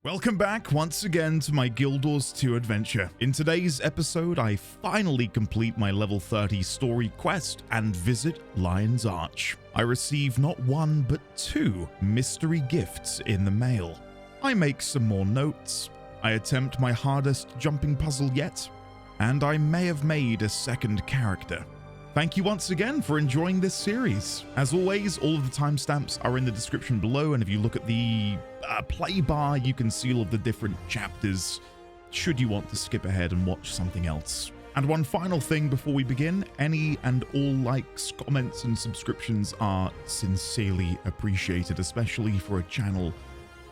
Welcome back once again to my Guild Wars 2 adventure. In today's episode, I finally complete my level 30 story quest and visit Lion's Arch. I receive not one but two mystery gifts in the mail. I make some more notes, I attempt my hardest jumping puzzle yet, and I may have made a second character. Thank you once again for enjoying this series. As always, all of the timestamps are in the description below, and if you look at the play bar, you can see all of the different chapters should you want to skip ahead and watch something else. And one final thing before we begin, any and all likes, comments, and subscriptions are sincerely appreciated, especially for a channel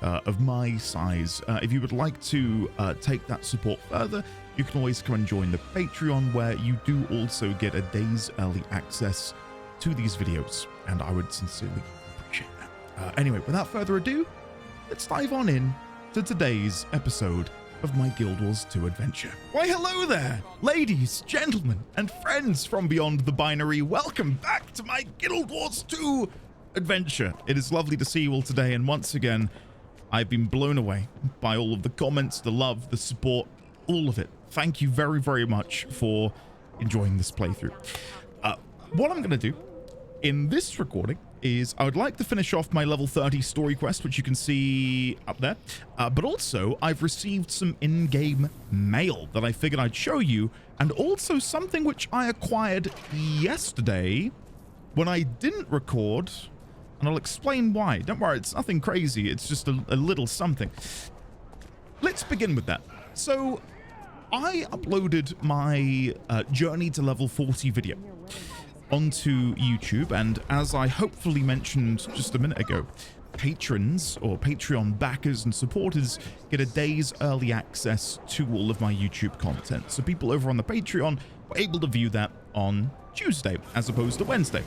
of my size. If you would like to take that support further, you can always come and join the Patreon, where you do also get a day's early access to these videos, and I would sincerely appreciate that. Anyway, without further ado, let's dive on in to today's episode of my Guild Wars 2 adventure. Why, hello there, ladies, gentlemen, and friends from beyond the binary. Welcome back to my Guild Wars 2 adventure. It is lovely to see you all today, and once again, I've been blown away by all of the comments, the love, the support, all of it. Thank you very, very much for enjoying this playthrough. What I'm going to do in this recording is I would like to finish off my level 30 story quest, which you can see up there. But also, I've received some in-game mail that I figured I'd show you, and also something which I acquired yesterday when I didn't record, and I'll explain why. Don't worry, it's nothing crazy. It's just a little something. Let's begin with that. So, I uploaded my journey to level 40 video onto YouTube, and as I hopefully mentioned just a minute ago, patrons or Patreon backers and supporters get a day's early access to all of my YouTube content. So people over on the Patreon were able to view that on Tuesday as opposed to Wednesday.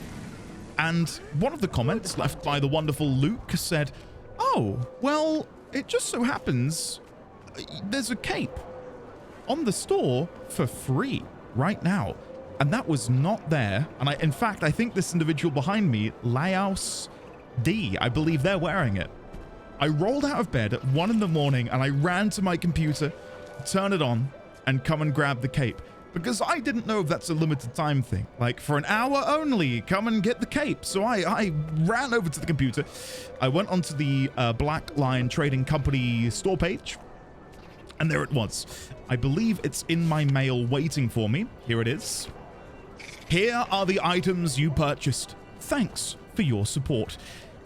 And one of the comments left by the wonderful Luke said, "Oh, well, it just so happens there's a cape on the store for free right now." And that was not there. And in fact, I think this individual behind me, Laos D, I believe they're wearing it. I rolled out of bed at 1 in the morning and I ran to my computer, turn it on, and come and grab the cape. Because I didn't know if that's a limited time thing. Like, for an hour only, come and get the cape. So I ran over to the computer. I went onto the Black Lion Trading Company store page. And there it was. I believe it's in my mail waiting for me. Here it is. Here are the items you purchased. Thanks for your support.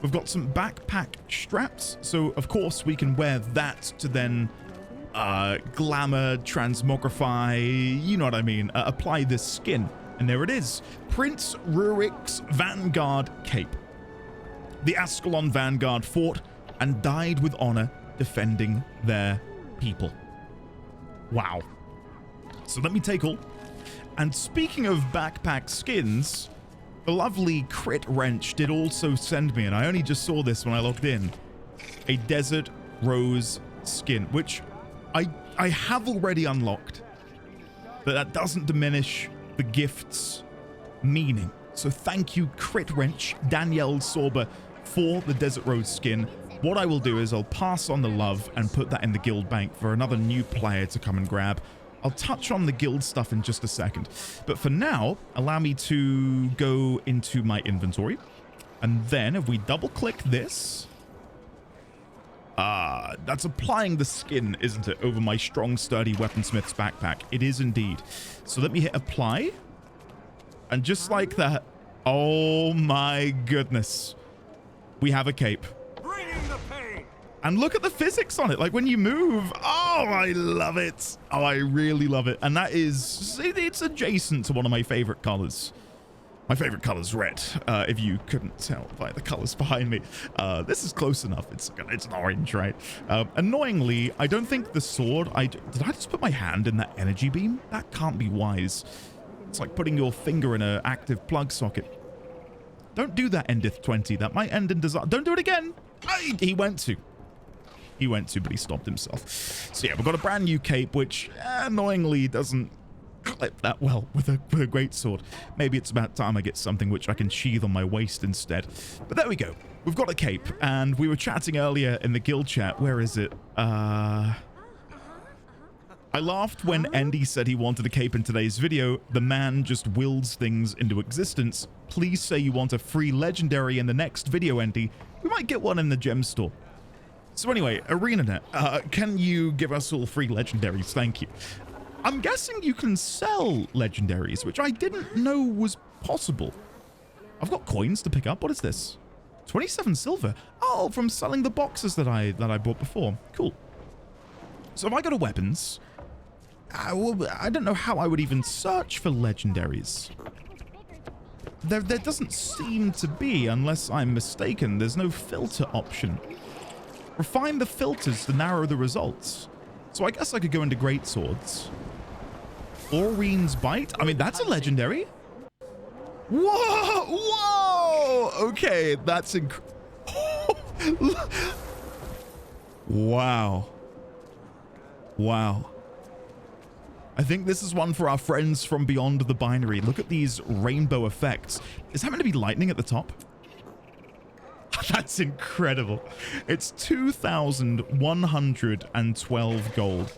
We've got some backpack straps. So, of course, we can wear that to then glamour, transmogrify, you know what I mean, apply this skin. And there it is. Prince Rurik's Vanguard Cape. The Ascalon Vanguard fought and died with honor defending their people. Wow. So let me take all. And speaking of backpack skins, the lovely Crit Wrench did also send me, and I only just saw this when I logged in, a Desert Rose skin, which I have already unlocked, but that doesn't diminish the gift's meaning. So thank you, Crit Wrench, Danielle Sorber, for the Desert Rose skin. What I will do is I'll pass on the love and put that in the guild bank for another new player to come and grab. I'll touch on the guild stuff in just a second, but for now, allow me to go into my inventory, and then if we double click this, that's applying the skin, isn't it, over my strong, sturdy weaponsmith's backpack? It is indeed. So let me hit apply, and just like that, oh my goodness, we have a cape. And look at the physics on it. Like when you move, oh, I love it. Oh, I really love it. And that is, it's adjacent to one of my favorite colors. My favorite color is red, if you couldn't tell by the colors behind me. This is close enough. It's an orange, right? Annoyingly, I don't think the sword, did I just put my hand in that energy beam? That can't be wise. It's like putting your finger in an active plug socket. Don't do that, Endith 20. That might end in disaster. Don't do it again. He went to. He went to, but he stopped himself. So yeah, we've got a brand new cape, which annoyingly doesn't clip that well with a great sword. Maybe it's about time I get something which I can sheath on my waist instead. But there we go. we've got a cape, and we were chatting earlier in the guild chat. Where is it? I laughed when Andy said he wanted a cape in today's video. The man just wills things into existence. Please say you want a free legendary in the next video, Andy. We might get one in the gem store. So anyway, ArenaNet, can you give us all free legendaries? Thank you. I'm guessing you can sell legendaries, which I didn't know was possible. I've got coins to pick up. What is this? 27 silver. Oh, from selling the boxes that I bought before. Cool. So if I go to weapons, I don't know how I would even search for legendaries. There doesn't seem to be, unless I'm mistaken. There's no filter option. Refine the filters to narrow the results. So I guess I could go into greatswords. Aurine's Bite. I mean, that's a legendary. Whoa! Whoa! Okay, that's wow. Wow. I think this is one for our friends from beyond the binary. Look at these rainbow effects. Is that meant to be lightning at the top? That's incredible. It's 2,112 gold.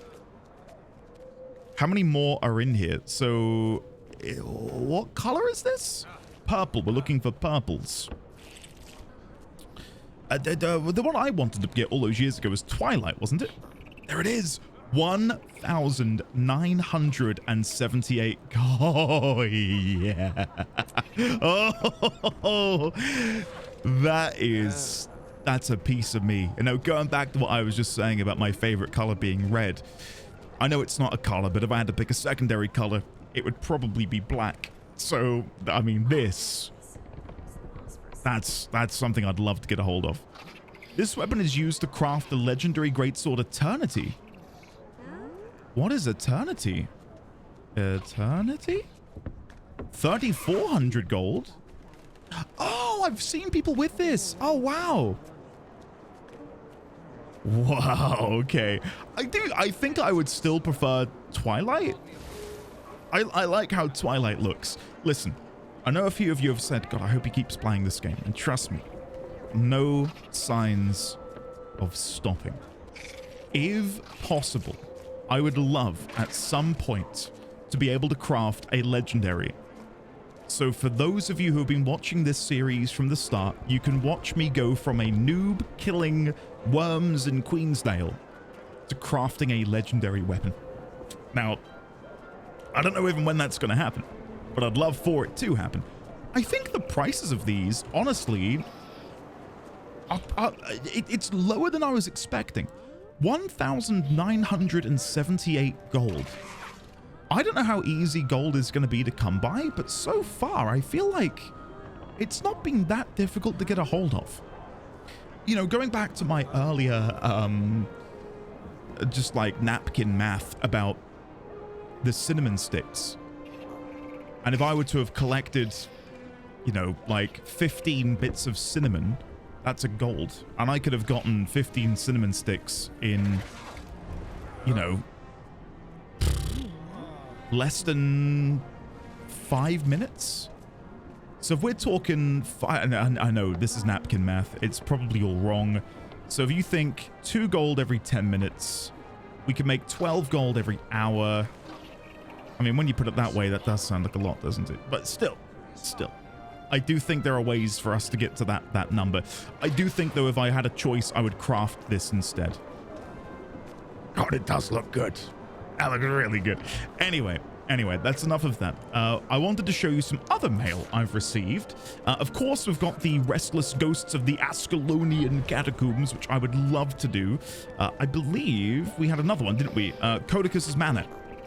How many more are in here? So, what color is this? Purple. We're looking for purples. The one I wanted to get all those years ago was Twilight, wasn't it? There it is. 1,978. Oh, yeah. Oh, that's a piece of me. You know, going back to what I was just saying about my favorite color being red. I know it's not a color, but if I had to pick a secondary color, it would probably be black. So, I mean, that's something I'd love to get a hold of. This weapon is used to craft the legendary greatsword Eternity. What is Eternity? Eternity? 3,400 gold? Oh, I've seen people with this. Oh, wow. Wow, okay. I think I would still prefer Twilight. I like how Twilight looks. Listen, I know a few of you have said, God, I hope he keeps playing this game. And trust me, no signs of stopping. If possible, I would love at some point to be able to craft a legendary. So for those of you who have been watching this series from the start, you can watch me go from a noob killing worms in Queensdale to crafting a legendary weapon. Now, I don't know even when that's going to happen, but I'd love for it to happen. I think the prices of these, honestly, it's lower than I was expecting. 1,978 gold. I don't know how easy gold is going to be to come by, but so far I feel like it's not been that difficult to get a hold of. You know, going back to my earlier, just like napkin math about the cinnamon sticks. And if I were to have collected, you know, like 15 bits of cinnamon, that's a gold. And I could have gotten 15 cinnamon sticks in, you know, less than 5 minutes. So if we're talking I know this is napkin math, it's probably all wrong. So if you think 2 gold every 10 minutes, we can make 12 gold every hour. I mean, when you put it that way, that does sound like a lot, doesn't it? But still, I do think there are ways for us to get to that number. I do think, though, if I had a choice, I would craft this instead. God, it does look good. That looks really good. Anyway, that's enough of that. I wanted to show you some other mail I've received. Of course, we've got the Restless Ghosts of the Ascalonian Catacombs, which I would love to do. I believe we had another one, didn't we? Codicus's Manor.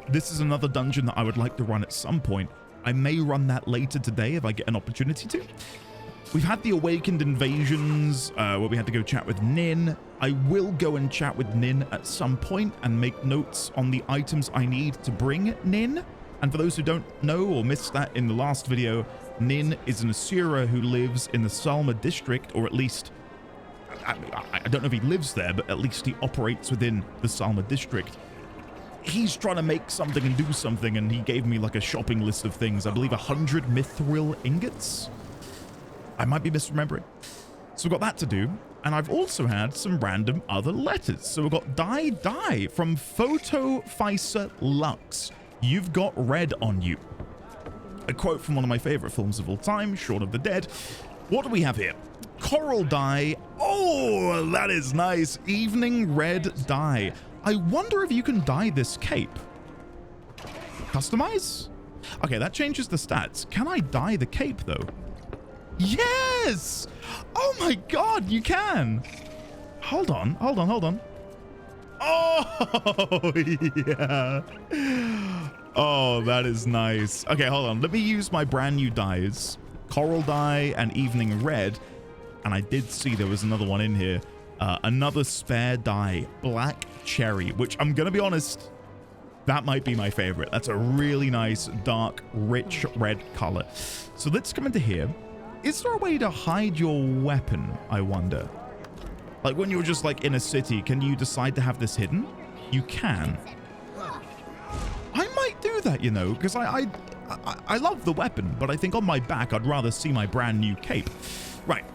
This is another dungeon that I would like to run at some point. I may run that later today if I get an opportunity to. We've had the Awakened Invasions, where we had to go chat with Nin. I will go and chat with Nin at some point and make notes on the items I need to bring Nin. And for those who don't know or missed that in the last video, Nin is an Asura who lives in the Salma district, or at least, I don't know if he lives there, but at least he operates within the Salma district. He's trying to make something and do something, and he gave me like a shopping list of things. I believe 100 mithril ingots. I might be misremembering. So we've got that to do. And I've also had some random other letters. So we've got Die from Photo Pfizer Lux. You've got red on you. A quote from one of my favorite films of all time, Shaun of the Dead. What do we have here? Coral dye. Oh, that is nice. Evening red dye. I wonder if you can dye this cape. Customize? Okay, that changes the stats. Can I dye the cape though? Yes! Oh my god, you can! Hold on. Oh, yeah. Oh, that is nice. Okay, hold on. Let me use my brand new dyes. Coral dye and evening red. And I did see there was another one in here. Another spare dye. Black cherry, which I'm going to be honest, that might be my favorite. That's a really nice, dark, rich red color. So let's come into here. Is there a way to hide your weapon, I wonder? Like when you're just like in a city, can you decide to have this hidden? You can. I might do that, you know, because I love the weapon, but I think on my back, I'd rather see my brand new cape. Right.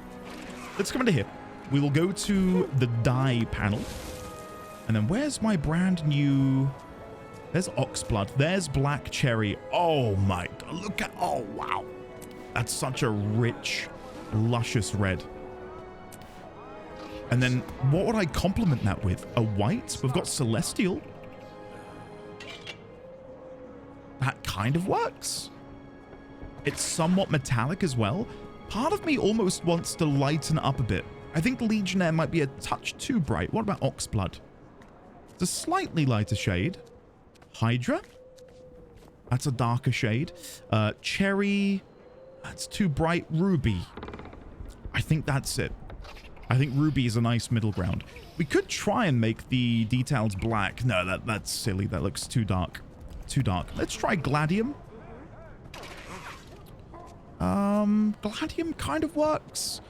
Let's come into here. We will go to the dye panel. And then where's my brand new... There's oxblood. There's black cherry. Oh my god. Look at... Oh, wow. That's such a rich, luscious red. And then what would I complement that with? A white? We've got celestial. That kind of works. It's somewhat metallic as well. Part of me almost wants to lighten up a bit. I think Legionnaire might be a touch too bright. What about Oxblood? It's a slightly lighter shade. Hydra? That's a darker shade. Cherry... That's too bright. Ruby. I think that's it. I think Ruby is a nice middle ground. We could try and make the details black. No, that's silly. That looks too dark. Too dark. Let's try Gladium. Gladium kind of works.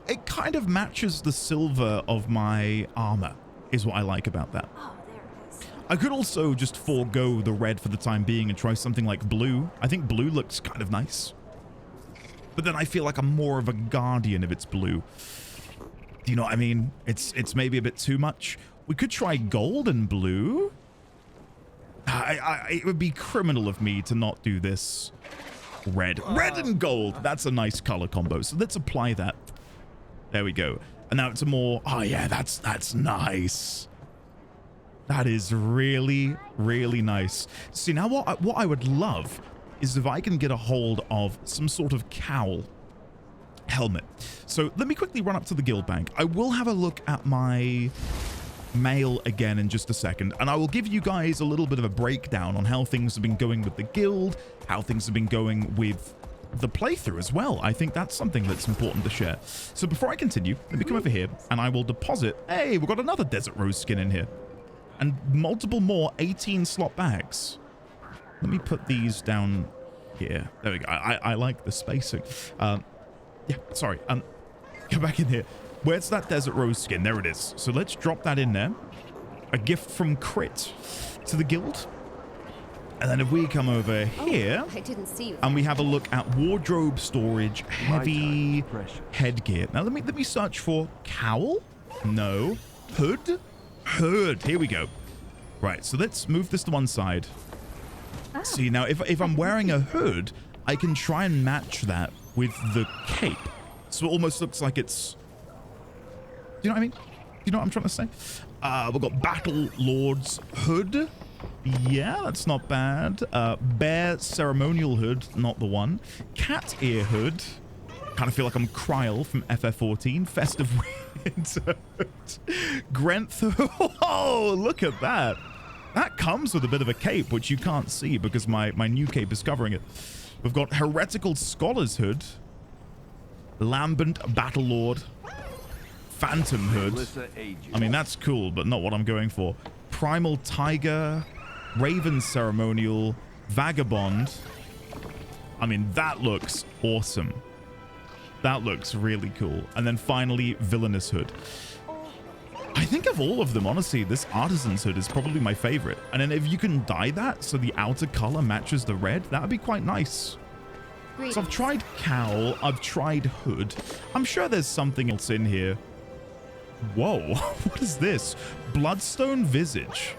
It kind of matches the silver of my armor, is what I like about that. Oh, there it is. I could also just forego the red for the time being and try something like blue. I think blue looks kind of nice. But then I feel like I'm more of a guardian if it's blue. Do you know what I mean? It's maybe a bit too much. We could try gold and blue. It would be criminal of me to not do this. Red and gold. That's a nice color combo. So let's apply that. There we go. And now it's a more... Oh yeah, that's nice. That is really, really nice. See, now what I would love is if I can get a hold of some sort of cowl helmet. So let me quickly run up to the guild bank. I will have a look at my mail again in just a second, and I will give you guys a little bit of a breakdown on how things have been going with the guild, how things have been going with the playthrough as well. I think that's something that's important to share. So before I continue, let me come over here and I will deposit... Hey, we've got another Desert Rose skin in here. And multiple more 18 slot bags. Let me put these down here. There we go. I like the spacing. Yeah, sorry. Go back in here. Where's that Desert Rose skin? There it is. So let's drop that in there. A gift from Crit to the guild. And then if we come over here, I didn't see you. And we have a look at wardrobe storage, heavy headgear. Now let me search for cowl. No. Hood. Hood. Here we go. Right. So let's move this to one side. Oh. See, now if I'm wearing a hood, I can try and match that with the cape. So it almost looks like it's... Do you know what I mean? Do you know what I'm trying to say? We've got Battle Lord's hood. Yeah, that's not bad. Bear ceremonial hood, not the one. Cat ear hood. Kind of feel like I'm Kryl from FF14. Festive winter hood. Grenth. Oh, look at that. That comes with a bit of a cape, which you can't see because my new cape is covering it. We've got Heretical Scholar's hood. Lambent Battle Lord. Phantom hood. I mean, that's cool, but not what I'm going for. Primal Tiger. Raven Ceremonial. Vagabond. I mean, that looks awesome. That looks really cool. And then finally, Villainous hood. I think of all of them, honestly, this Artisan's hood is probably my favorite. And then if you can dye that so the outer color matches the red, that would be quite nice. So I've tried cowl, I've tried hood. I'm sure there's something else in here. Whoa, what is this? Bloodstone visage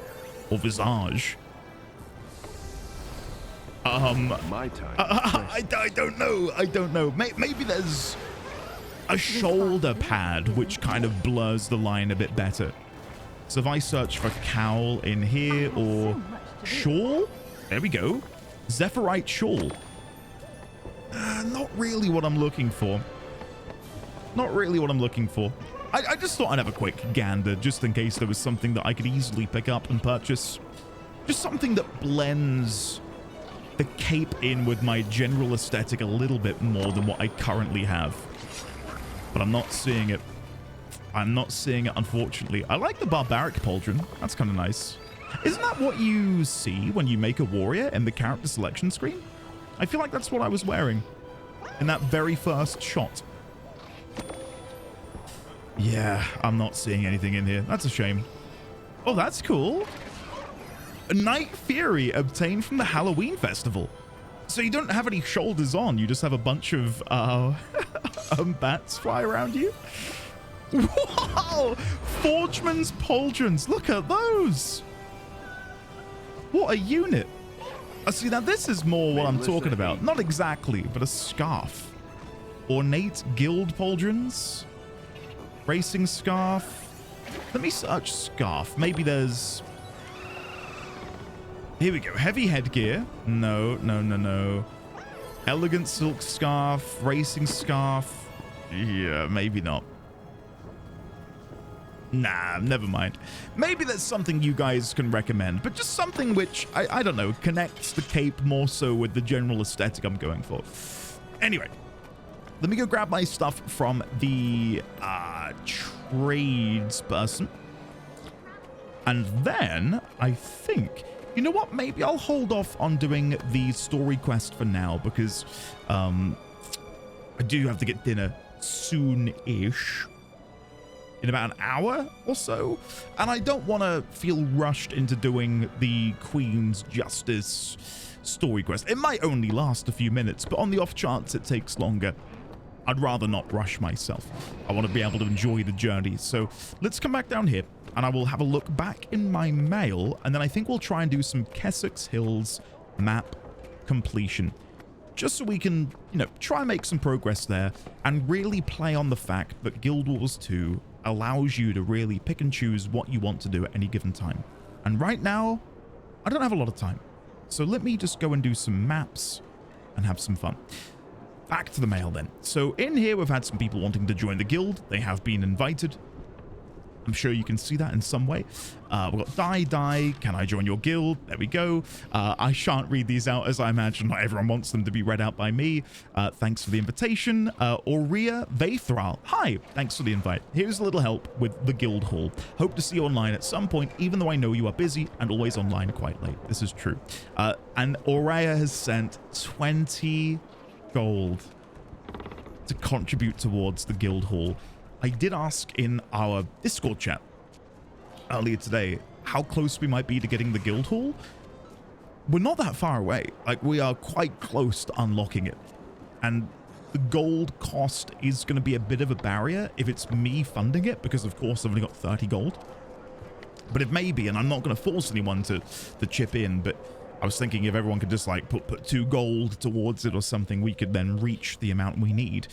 or visage? My time. I don't know. I don't know. Maybe there's a shoulder pad which kind of blurs the line a bit better. So if I search for cowl in here or shawl, there we go. Zephyrite shawl. Not really what I'm looking for. Not really what I'm looking for. I just thought I'd have a quick gander just in case there was something that I could easily pick up and purchase. Just something that blends the cape in with my general aesthetic a little bit more than what I currently have. But I'm not seeing it. I'm not seeing it, unfortunately. I like the barbaric pauldron. That's kind of nice. Isn't that what you see when you make a warrior in the character selection screen? I feel like that's what I was wearing in that very first shot. Yeah, I'm not seeing anything in here. That's a shame. Oh, that's cool. A Night Fury obtained from the Halloween festival. So you don't have any shoulders on. You just have a bunch of bats fly around you. Wow! Forgeman's pauldrons. Look at those. What a unit. See, now this is more what I'm talking about. Not exactly, but a scarf. Ornate guild pauldrons. Racing scarf. Let me search scarf. Maybe there's... Here we go. Heavy headgear. No, no, no, no. Elegant silk scarf. Racing scarf. Yeah, maybe not. Nah, never mind. Maybe that's something you guys can recommend, but just something which, I don't know, connects the cape more so with the general aesthetic I'm going for. Anyway, let me go grab my stuff from the tradesperson. And then I think, you know what, maybe I'll hold off on doing the story quest for now because I do have to get dinner soon-ish. In about an hour or so, and I don't want to feel rushed into doing the Queen's Justice story quest. It might only last a few minutes, but on the off chance it takes longer, I'd rather not rush myself. I want to be able to enjoy the journey. So let's come back down here and I will have a look back in my mail, and then I think we'll try and do some Kessex Hills map completion, just so we can, you know, try and make some progress there and really play on the fact that Guild Wars 2 allows you to really pick and choose what you want to do at any given time. And right now, I don't have a lot of time. So let me just go and do some maps and have some fun. Back to the mail then. So in here, we've had some people wanting to join the guild. They have been invited. I'm sure you can see that in some way. We've got Die, can I join your guild? There we go. I shan't read these out as I imagine not everyone wants them to be read out by me. Thanks for the invitation. Aurea Vaithral, hi, thanks for the invite. Here's a little help with the guild hall. Hope to see you online at some point, even though I know you are busy and always online quite late. This is true. And Aurea has sent 20 gold to contribute towards the guild hall. I did ask in our Discord chat earlier today how close we might be to getting the guild hall. We're not that far away. Like, we are quite close to unlocking it. And the gold cost is going to be a bit of a barrier if it's me funding it, because of course I've only got 30 gold. But it may be, and I'm not going to force anyone to chip in, but I was thinking if everyone could just like put 2 gold towards it or something, we could then reach the amount we need.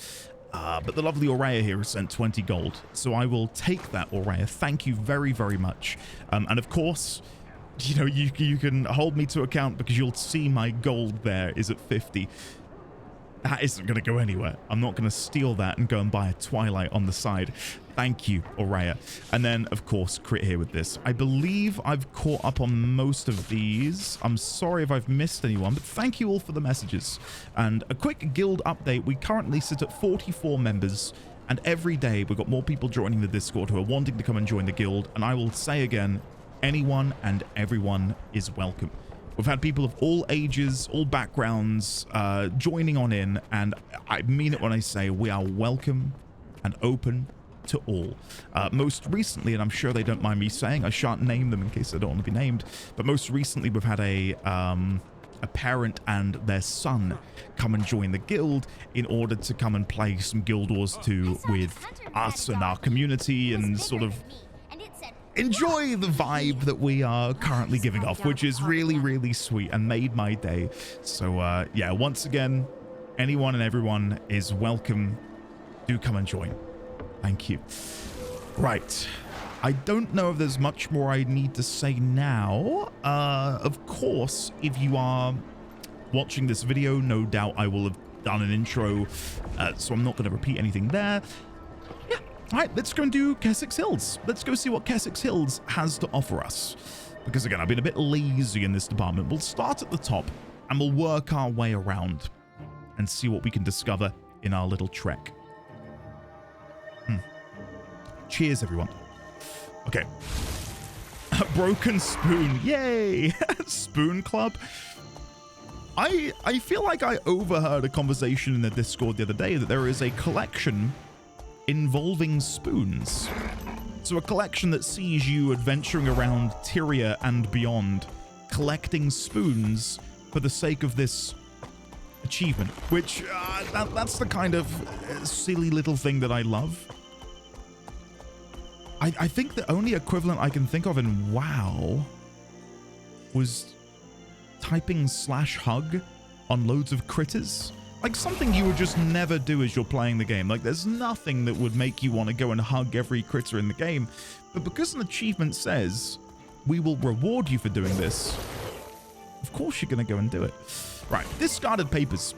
But the lovely Aurea here has sent 20 gold, so I will take that, Aurea. Thank you very, very much. And of course, you know, you can hold me to account because you'll see my gold there is at 50. That isn't going to go anywhere. I'm not going to steal that and go and buy a Twilight on the side. Thank you, Aurea. And then, of course, crit here with this. I believe I've caught up on most of these. I'm sorry if I've missed anyone, but thank you all for the messages. And a quick guild update. We currently sit at 44 members, and every day we've got more people joining the Discord who are wanting to come and join the guild. And I will say again, anyone and everyone is welcome. We've had people of all ages, all backgrounds, joining on in, and I mean it when I say we are welcome and open to all. Most recently, and I'm sure they don't mind me saying, I shan't name them in case they don't want to be named, but most recently we've had a a parent and their son come and join the guild in order to come and play some Guild Wars 2 with us and our community and sort of enjoy the vibe that we are currently giving off, which is really, really sweet and made my day. So yeah, once again, anyone and everyone is welcome. Do come and join. Thank you. Right. I don't know if there's much more I need to say now. Of course, if you are watching this video, no doubt I will have done an intro, so I'm not going to repeat anything there. Yeah. All right, let's go and do Kessex Hills. Let's go see what Kessex Hills has to offer us. Because again, I've been a bit lazy in this department. We'll start at the top and we'll work our way around and see what we can discover in our little trek. Cheers, everyone. Okay. Broken spoon. Yay! Spoon club. I feel like I overheard a conversation in the Discord the other day that there is a collection involving spoons. So a collection that sees you adventuring around Tyria and beyond, collecting spoons for the sake of this achievement, which that's the kind of silly little thing that I love. I think the only equivalent I can think of in WoW was typing /hug on loads of critters. Like something you would just never do as you're playing the game. Like there's nothing that would make you want to go and hug every critter in the game. But because an achievement says, we will reward you for doing this, of course you're going to go and do it. Right, discarded papers.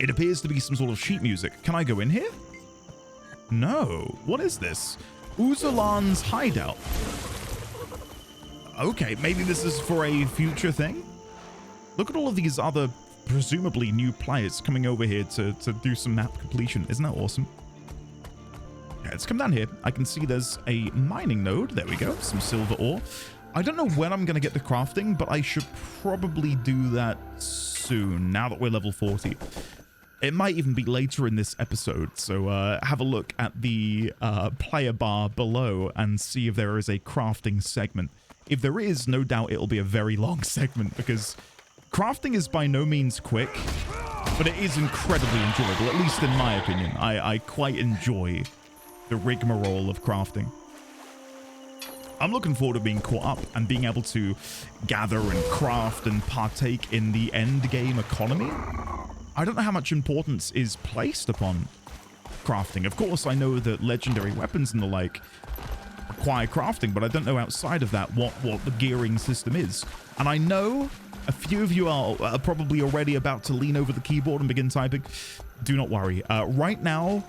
It appears to be some sort of sheet music. Can I go in here? No. What is this? Uzulan's hideout. Okay, maybe this is for a future thing. Look at all of these other presumably new players coming over here to do some map completion. Isn't that awesome? Yeah, let's come down here. I can see there's a mining node. There we go. Some silver ore. I don't know when I'm going to get the crafting, but I should probably do that soon, now that we're level 40. It might even be later in this episode, so have a look at the player bar below and see if there is a crafting segment. If there is, no doubt it'll be a very long segment, because crafting is by no means quick, but it is incredibly enjoyable, at least in my opinion. I quite enjoy the rigmarole of crafting. I'm looking forward to being caught up and being able to gather and craft and partake in the end game economy. I don't know how much importance is placed upon crafting. Of course, I know that legendary weapons and the like require crafting, but I don't know outside of that what the gearing system is. And I know a few of you are probably already about to lean over the keyboard and begin typing. Do not worry. Right now,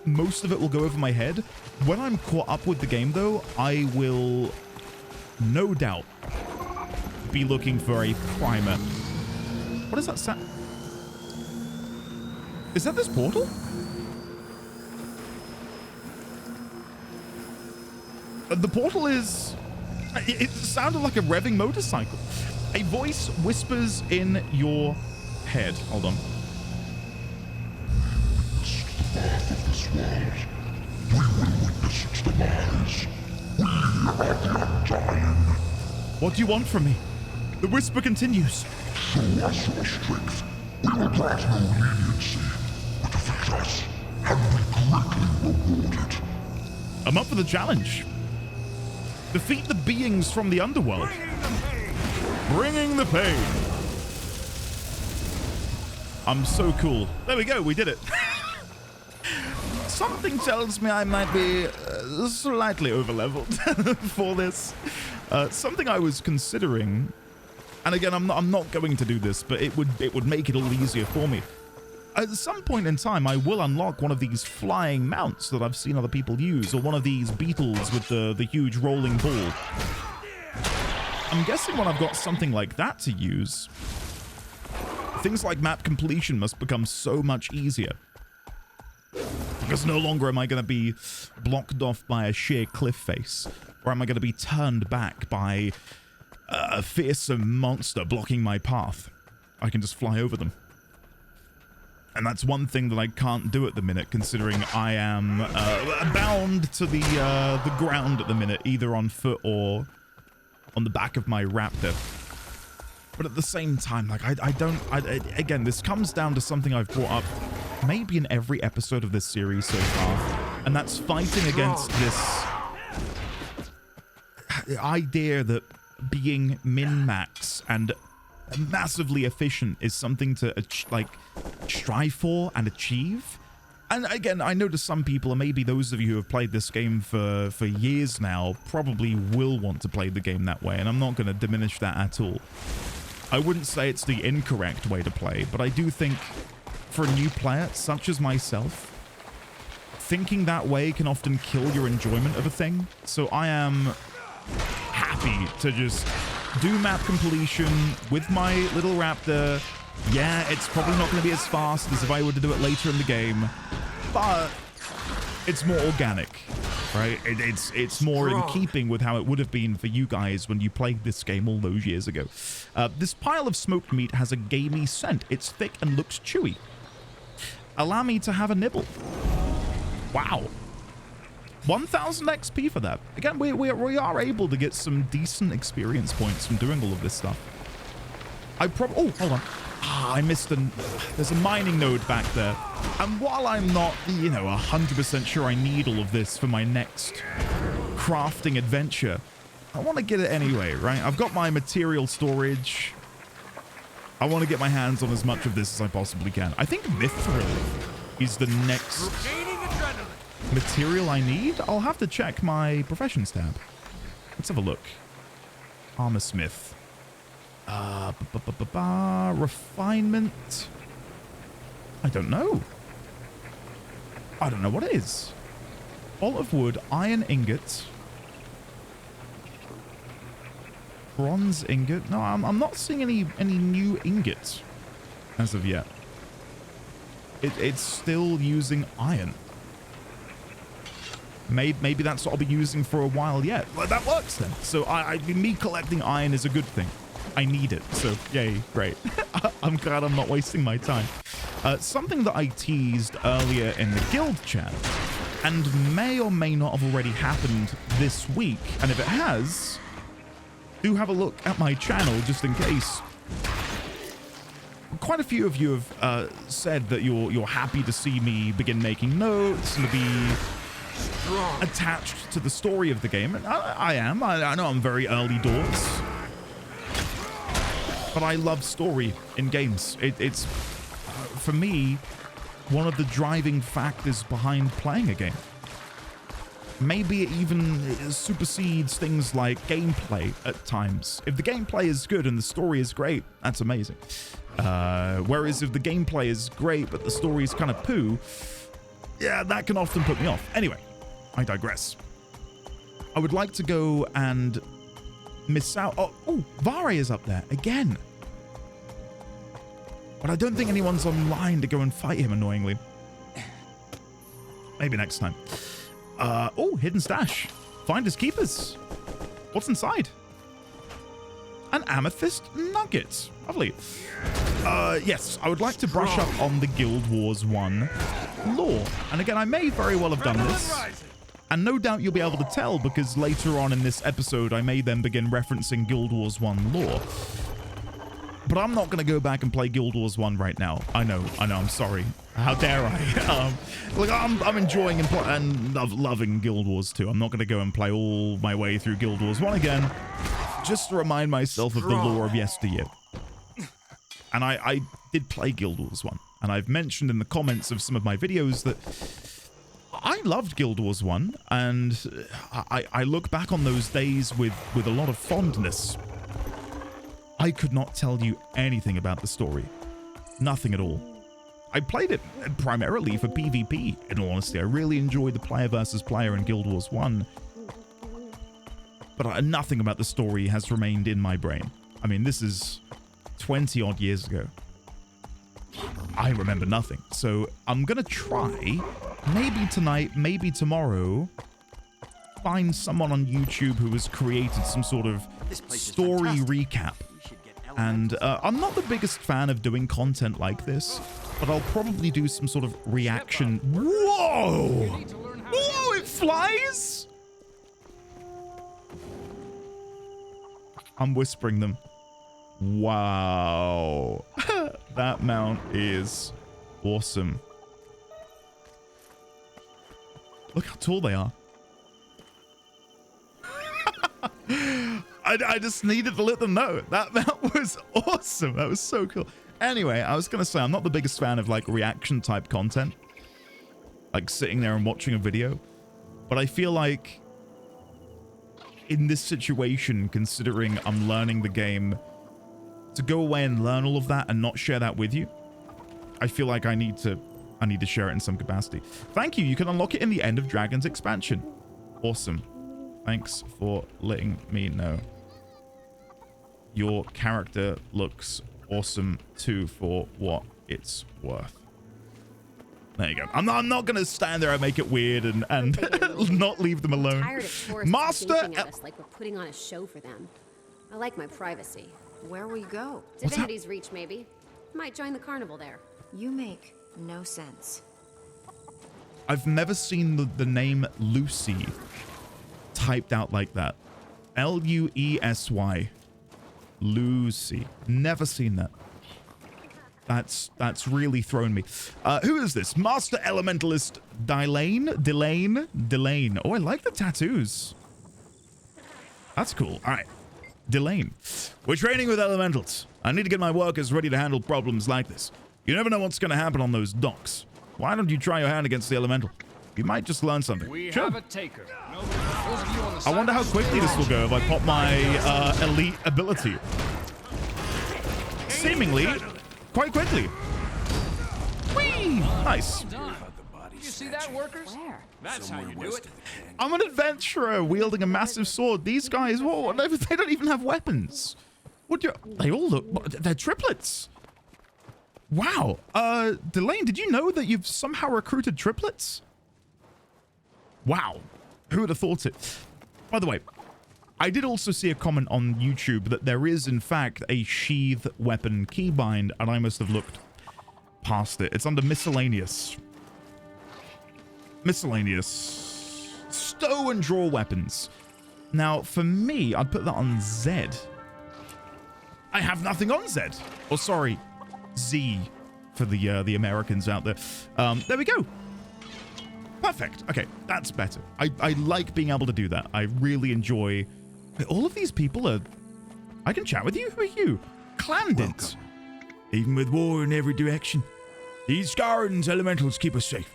most of it will go over my head. When I'm caught up with the game, though, I will no doubt be looking for a primer. What does that sound? Is that this portal? The portal is... It sounded like a revving motorcycle. A voice whispers in your head. Hold on. The path of this world. We will witness its demise. We are the undying. What do you want from me? The whisper continues. Show us your strength. We will grant no leniency. But defeat us, and be greatly rewarded. I'm up for the challenge. Defeat the beings from the underworld. Bringing the pain. I'm so cool. There we go. We did it. Something tells me I might be slightly overleveled for this. Something I was considering, and again, I'm not going to do this, but it would make it all easier for me. At some point in time, I will unlock one of these flying mounts that I've seen other people use, or one of these beetles with the huge rolling ball. I'm guessing when I've got something like that to use, things like map completion must become so much easier. Because no longer am I going to be blocked off by a sheer cliff face, or am I going to be turned back by a fearsome monster blocking my path. I can just fly over them. And that's one thing that I can't do at the minute, considering I am bound to the ground at the minute, either on foot or on the back of my raptor. But at the same time, like, again, this comes down to something I've brought up maybe in every episode of this series so far, and that's fighting against this idea that being min-max and massively efficient is something to like strive for and achieve. And again, I know to some people, and maybe those of you who have played this game for years now probably will want to play the game that way, and I'm not going to diminish that at all. I wouldn't say it's the incorrect way to play, but I do think for a new player such as myself, thinking that way can often kill your enjoyment of a thing. So I am happy to just do map completion with my little raptor. Yeah, it's probably not going to be as fast as if I were to do it later in the game, but it's more organic, right? It's more in keeping with how it would have been for you guys when you played this game all those years ago. This pile of smoked meat has a gamey scent. It's thick and looks chewy. Allow me to have a nibble. Wow. 1000 XP for that. Again, we are able to get some decent experience points from doing all of this stuff. Oh, hold on. I missed there's a mining node back there. And while I'm not, 100% sure I need all of this for my next crafting adventure, I want to get it anyway, right? I've got my material storage. I want to get my hands on as much of this as I possibly can. I think mithril is the next material I need. I'll have to check my professions tab. Let's have a look. Armor smith. Refinement. I don't know. I don't know what it is. Bolt of wood, iron ingot, bronze ingot. No, I'm not seeing any new ingots as of yet. It's still using iron. Maybe that's what I'll be using for a while yet. Well, that works then. So me collecting iron is a good thing. I need it, so yay, great. I'm glad I'm not wasting my time. Something that I teased earlier in the guild chat, and may or may not have already happened this week, and if it has, do have a look at my channel just in case. Quite a few of you have said that you're happy to see me begin making notes and to be attached to the story of the game, and I am. I know I'm very early doors. But I love story in games. It's, for me, one of the driving factors behind playing a game. Maybe it even supersedes things like gameplay at times. If the gameplay is good and the story is great, that's amazing. Whereas if the gameplay is great but the story is kind of poo, yeah, that can often put me off. Anyway, I digress. I would like to go and miss out. Oh, Vare is up there again. But I don't think anyone's online to go and fight him, annoyingly. Maybe next time. Oh, hidden stash. Finders keepers. What's inside? An amethyst nugget. Lovely. Yes, I would like to brush up on the Guild Wars 1 lore. And again, I may very well have done this. And no doubt you'll be able to tell because later on in this episode, I may then begin referencing Guild Wars 1 lore. But I'm not going to go back and play Guild Wars 1 right now. I know, I'm sorry. How dare I? Look, I'm enjoying and loving Guild Wars 2. I'm not going to go and play all my way through Guild Wars 1 again, just to remind myself of the lore of yesteryear. And I did play Guild Wars 1, and I've mentioned in the comments of some of my videos that I loved Guild Wars 1, and I look back on those days with a lot of fondness. I could not tell you anything about the story. Nothing at all. I played it primarily for PvP, in all honesty. I really enjoyed the player versus player in Guild Wars 1. But nothing about the story has remained in my brain. I mean, this is 20 odd years ago. I remember nothing. So I'm going to try, maybe tonight, maybe tomorrow, find someone on YouTube who has created some sort of story recap. And I'm not the biggest fan of doing content like this, but I'll probably do some sort of reaction. Whoa! Whoa, it flies? I'm whispering them. Wow. That mount is awesome. Look how tall they are. I just needed to let them know. That was awesome. That was so cool. Anyway, I was going to say, I'm not the biggest fan of like reaction type content. Like sitting there and watching a video. But I feel like in this situation, considering I'm learning the game, to go away and learn all of that and not share that with you, I feel like I need to share it in some capacity. Thank you. You can unlock it in the End of Dragons expansion. Awesome. Thanks for letting me know. Your character looks awesome too for what it's worth. There you go. I'm not going to stand there and make it weird and not leave them alone. Tired of tourists Master, thinking of us like we're putting on a show for them. I like my privacy. Where will you go? Divinity's Reach, maybe. Might join the carnival there. You make no sense. I've never seen the name Lucy typed out like that. Luesy. Lucy. Never seen that. That's really thrown me. Who is this? Master Elementalist Delane. Oh, I like the tattoos. That's cool. All right. Delane. We're training with elementals. I need to get my workers ready to handle problems like this. You never know what's going to happen on those docks. Why don't you try your hand against the elemental? You might just learn something. We sure. have a taker. Those of you on the I wonder how quickly this will go if I pop my elite ability. Seemingly, quite quickly. Whee! Nice. You see that, workers? Where? That's how you do it. I'm an adventurer wielding a massive sword. These guys, whoa, they don't even have weapons. They all look, they're triplets. Wow. Delane, did you know that you've somehow recruited triplets? Wow. Who would have thought it? By the way, I did also see a comment on YouTube that there is, in fact, a sheath weapon keybind, and I must have looked past it. It's under miscellaneous. Miscellaneous. Stow and draw weapons. Now, for me, I'd put that on Z. I have nothing on Z. Oh, sorry. Z for the Americans out there. There we go. Perfect. Okay, that's better. I like being able to do that. I really enjoy... All of these people are... I can chat with you? Who are you? Clandins. Even with war in every direction, these Scarran's elementals keep us safe.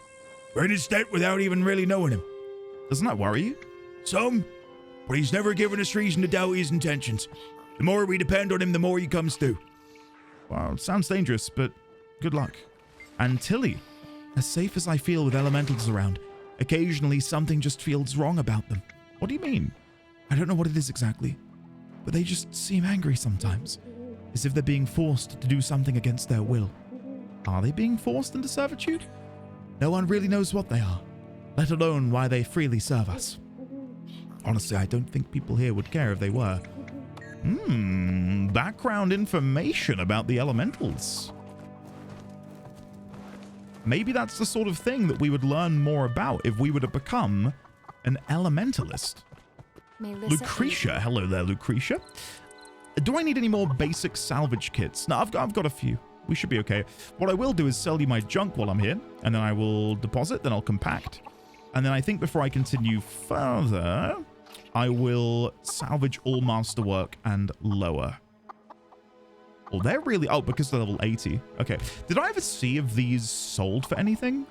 We're in his debt without even really knowing him. Doesn't that worry you? Some, but he's never given us reason to doubt his intentions. The more we depend on him, the more he comes through. Well, sounds dangerous, but good luck. And Tilly, as safe as I feel with elementals around, occasionally something just feels wrong about them. What do you mean? I don't know what it is exactly, but they just seem angry sometimes, as if they're being forced to do something against their will. Are they being forced into servitude? No one really knows what they are, let alone why they freely serve us. Honestly, I don't think people here would care if they were. Background information about the elementals. Maybe that's the sort of thing that we would learn more about if we were to become an elementalist. Lucretia. Hello there, Lucretia. Do I need any more basic salvage kits? No, I've got a few. We should be okay. What I will do is sell you my junk while I'm here, and then I will deposit, then I'll compact. And then I think before I continue further, I will salvage all masterwork and lower. Oh, they're really... Oh, because they're level 80. Okay. Did I ever see if these sold for anything?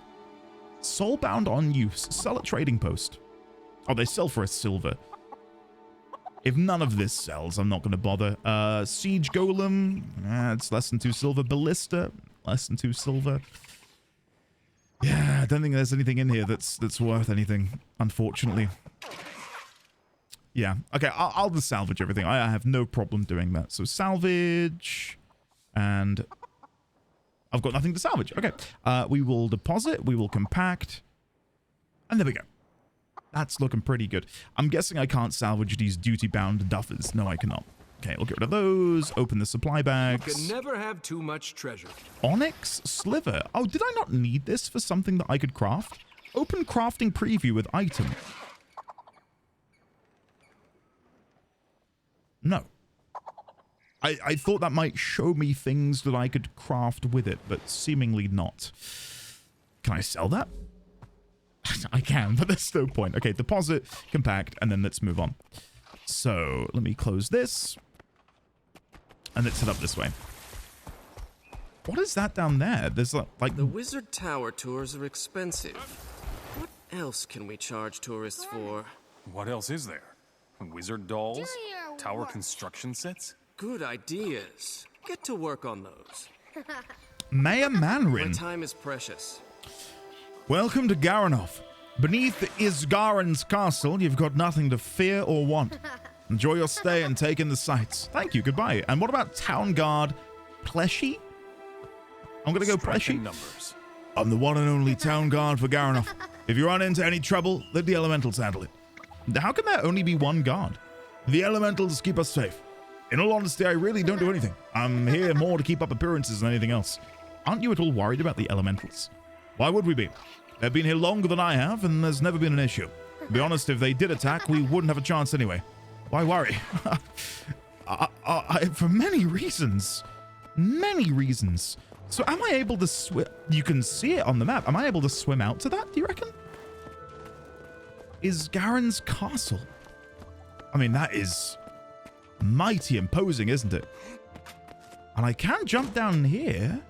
Soulbound on use. Sell at trading post. Oh, they sell for a silver. If none of this sells, I'm not going to bother. Siege Golem. It's less than 2 silver. Ballista. Less than 2 silver. Yeah, I don't think there's anything in here that's worth anything, unfortunately. Yeah. Okay, I'll just salvage everything. I have no problem doing that. So salvage. And I've got nothing to salvage. Okay. We will deposit. We will compact. And there we go. That's looking pretty good. I'm guessing I can't salvage these duty-bound duffers. No, I cannot. Okay, we'll get rid of those. Open the supply bags. You can never have too much treasure. Onyx Sliver. Oh, did I not need this for something that I could craft? Open crafting preview with item. No. I thought that might show me things that I could craft with it, but seemingly not. Can I sell that? I can, but there's no point. Okay, deposit, compact, and then let's move on. So let me close this. And let's head up this way. What is that down there? There's like... The Wizard Tower tours are expensive. What else can we charge tourists for? What else is there? Wizard dolls? Tower construction sets? Good ideas. Get to work on those. Mayor Manrin. My time is precious. Welcome to Garanov. Beneath Isgarin's castle, you've got nothing to fear or want. Enjoy your stay and take in the sights. Thank you, goodbye. And what about Town Guard Pleshy? I'm gonna go Pleshy. Numbers. I'm the one and only Town Guard for Garanov. If you run into any trouble, let the elementals handle it. How can there only be one guard? The elementals keep us safe. In all honesty, I really don't do anything. I'm here more to keep up appearances than anything else. Aren't you at all worried about the elementals? Why would we be? They've been here longer than I have, and there's never been an issue. To be honest, if they did attack, we wouldn't have a chance anyway. Why worry? For many reasons. Many reasons. So am I able to swim? You can see it on the map. Am I able to swim out to that, do you reckon? Is Garen's castle? I mean, that is mighty imposing, isn't it? And I can jump down here.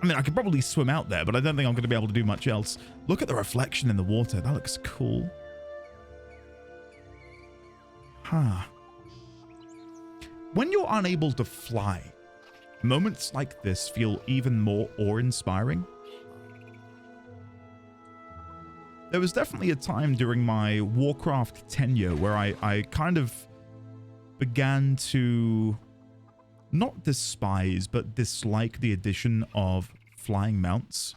I mean, I could probably swim out there, but I don't think I'm going to be able to do much else. Look at the reflection in the water. That looks cool. Huh. When you're unable to fly, moments like this feel even more awe-inspiring. There was definitely a time during my Warcraft tenure where I kind of began to not despise, but dislike the addition of flying mounts.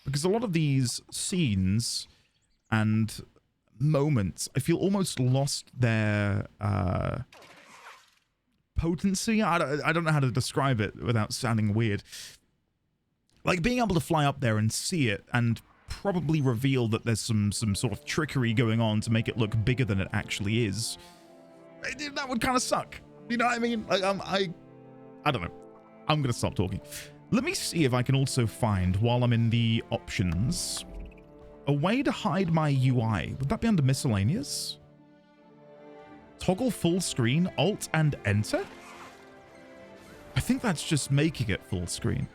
Because a lot of these scenes and moments, I feel almost lost their potency. I don't know how to describe it without sounding weird. Like being able to fly up there and see it and probably reveal that there's some sort of trickery going on to make it look bigger than it actually is. That would kind of suck. You know what I mean? Like I don't know. I'm going to stop talking. Let me see if I can also find, while I'm in the options, a way to hide my UI. Would that be under miscellaneous? Toggle full screen, Alt and Enter? I think that's just making it full screen.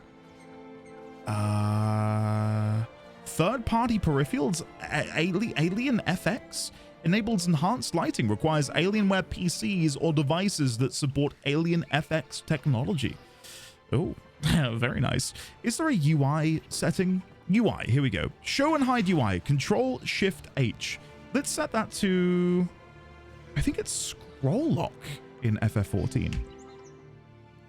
Third-party peripherals, Alien FX enables enhanced lighting, requires Alienware PCs or devices that support Alien FX technology. Oh, very nice. Is there a UI setting? UI, here we go. Show and hide UI, Control Shift H. Let's set that to, I think it's scroll lock in FF14.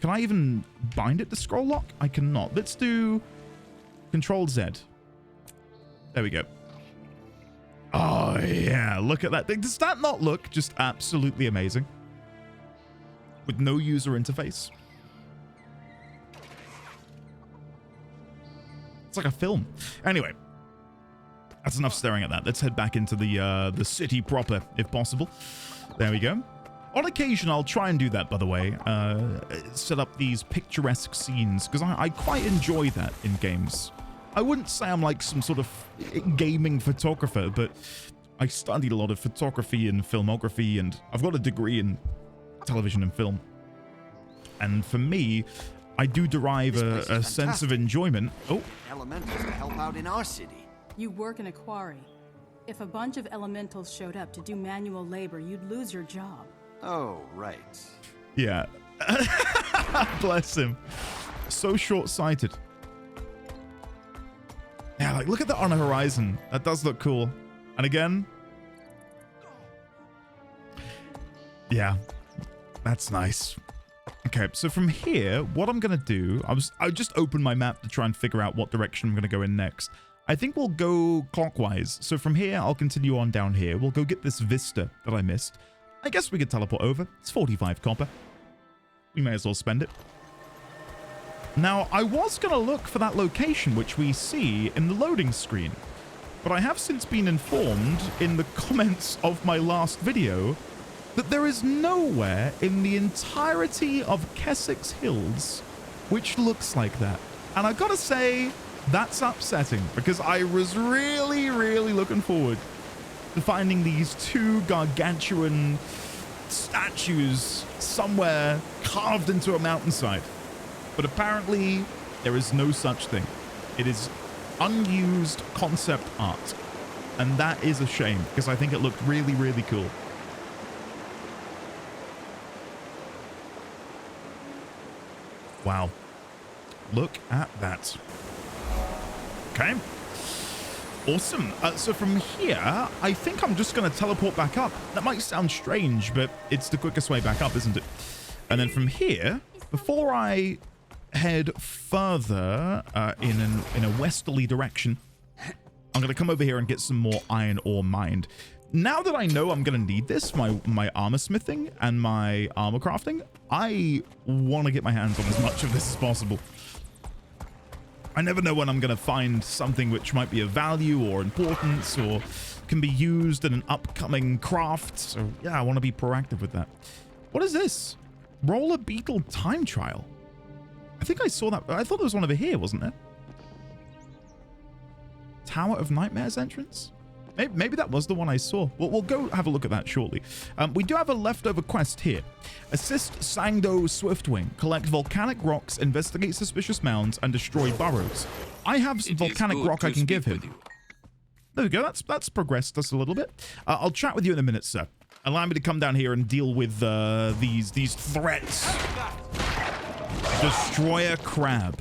Can I even bind it to scroll lock? I cannot. Let's do Control Z. There we go. Oh, yeah. Look at that. Does that not look just absolutely amazing? With no user interface. It's like a film. Anyway, that's enough staring at that. Let's head back into the city proper, if possible. There we go. On occasion, I'll try and do that, by the way. Set up these picturesque scenes, because I quite enjoy that in games. I wouldn't say I'm like some sort of gaming photographer, but I studied a lot of photography and filmography, and I've got a degree in television and film. And for me, I do derive a sense of enjoyment. Oh. Elementals to help out in our city. You work in a quarry. If a bunch of elementals showed up to do manual labor, you'd lose your job. Oh, right. Yeah. Bless him. So short-sighted. Yeah, like, look at that on the horizon. That does look cool. And again. Yeah. That's nice. Okay, so from here, what I'm going to do... I just opened my map to try and figure out what direction I'm going to go in next. I think we'll go clockwise. So from here, I'll continue on down here. We'll go get this vista that I missed. I guess we could teleport over. It's 45 copper. We may as well spend it. Now, I was going to look for that location which we see in the loading screen, but I have since been informed in the comments of my last video that there is nowhere in the entirety of Kessex Hills which looks like that. And I gotta say, that's upsetting, because I was really, really looking forward to finding these two gargantuan statues somewhere carved into a mountainside. But apparently, there is no such thing. It is unused concept art. And that is a shame, because I think it looked really, really cool. Wow. Look at that. Okay. Awesome. So from here, I think I'm just going to teleport back up. That might sound strange, but it's the quickest way back up, isn't it? And then from here, before I head further in a westerly direction, I'm going to come over here and get some more iron ore mined. Now that I know I'm going to need this, my armor smithing and my armor crafting, I want to get my hands on as much of this as possible. I never know when I'm going to find something which might be of value or importance or can be used in an upcoming craft. So yeah, I want to be proactive with that. What is this? Roller Beetle time trial. I think I saw that. I thought there was one over here, wasn't there? Tower of Nightmares entrance? Maybe that was the one I saw. We'll go have a look at that shortly. We do have a leftover quest here. Assist Sangdo Swiftwing. Collect volcanic rocks, investigate suspicious mounds, and destroy burrows. I have some volcanic rock I can give him. There we go. That's progressed us a little bit. I'll chat with you in a minute, sir. Allow me to come down here and deal with these threats. Destroyer crab.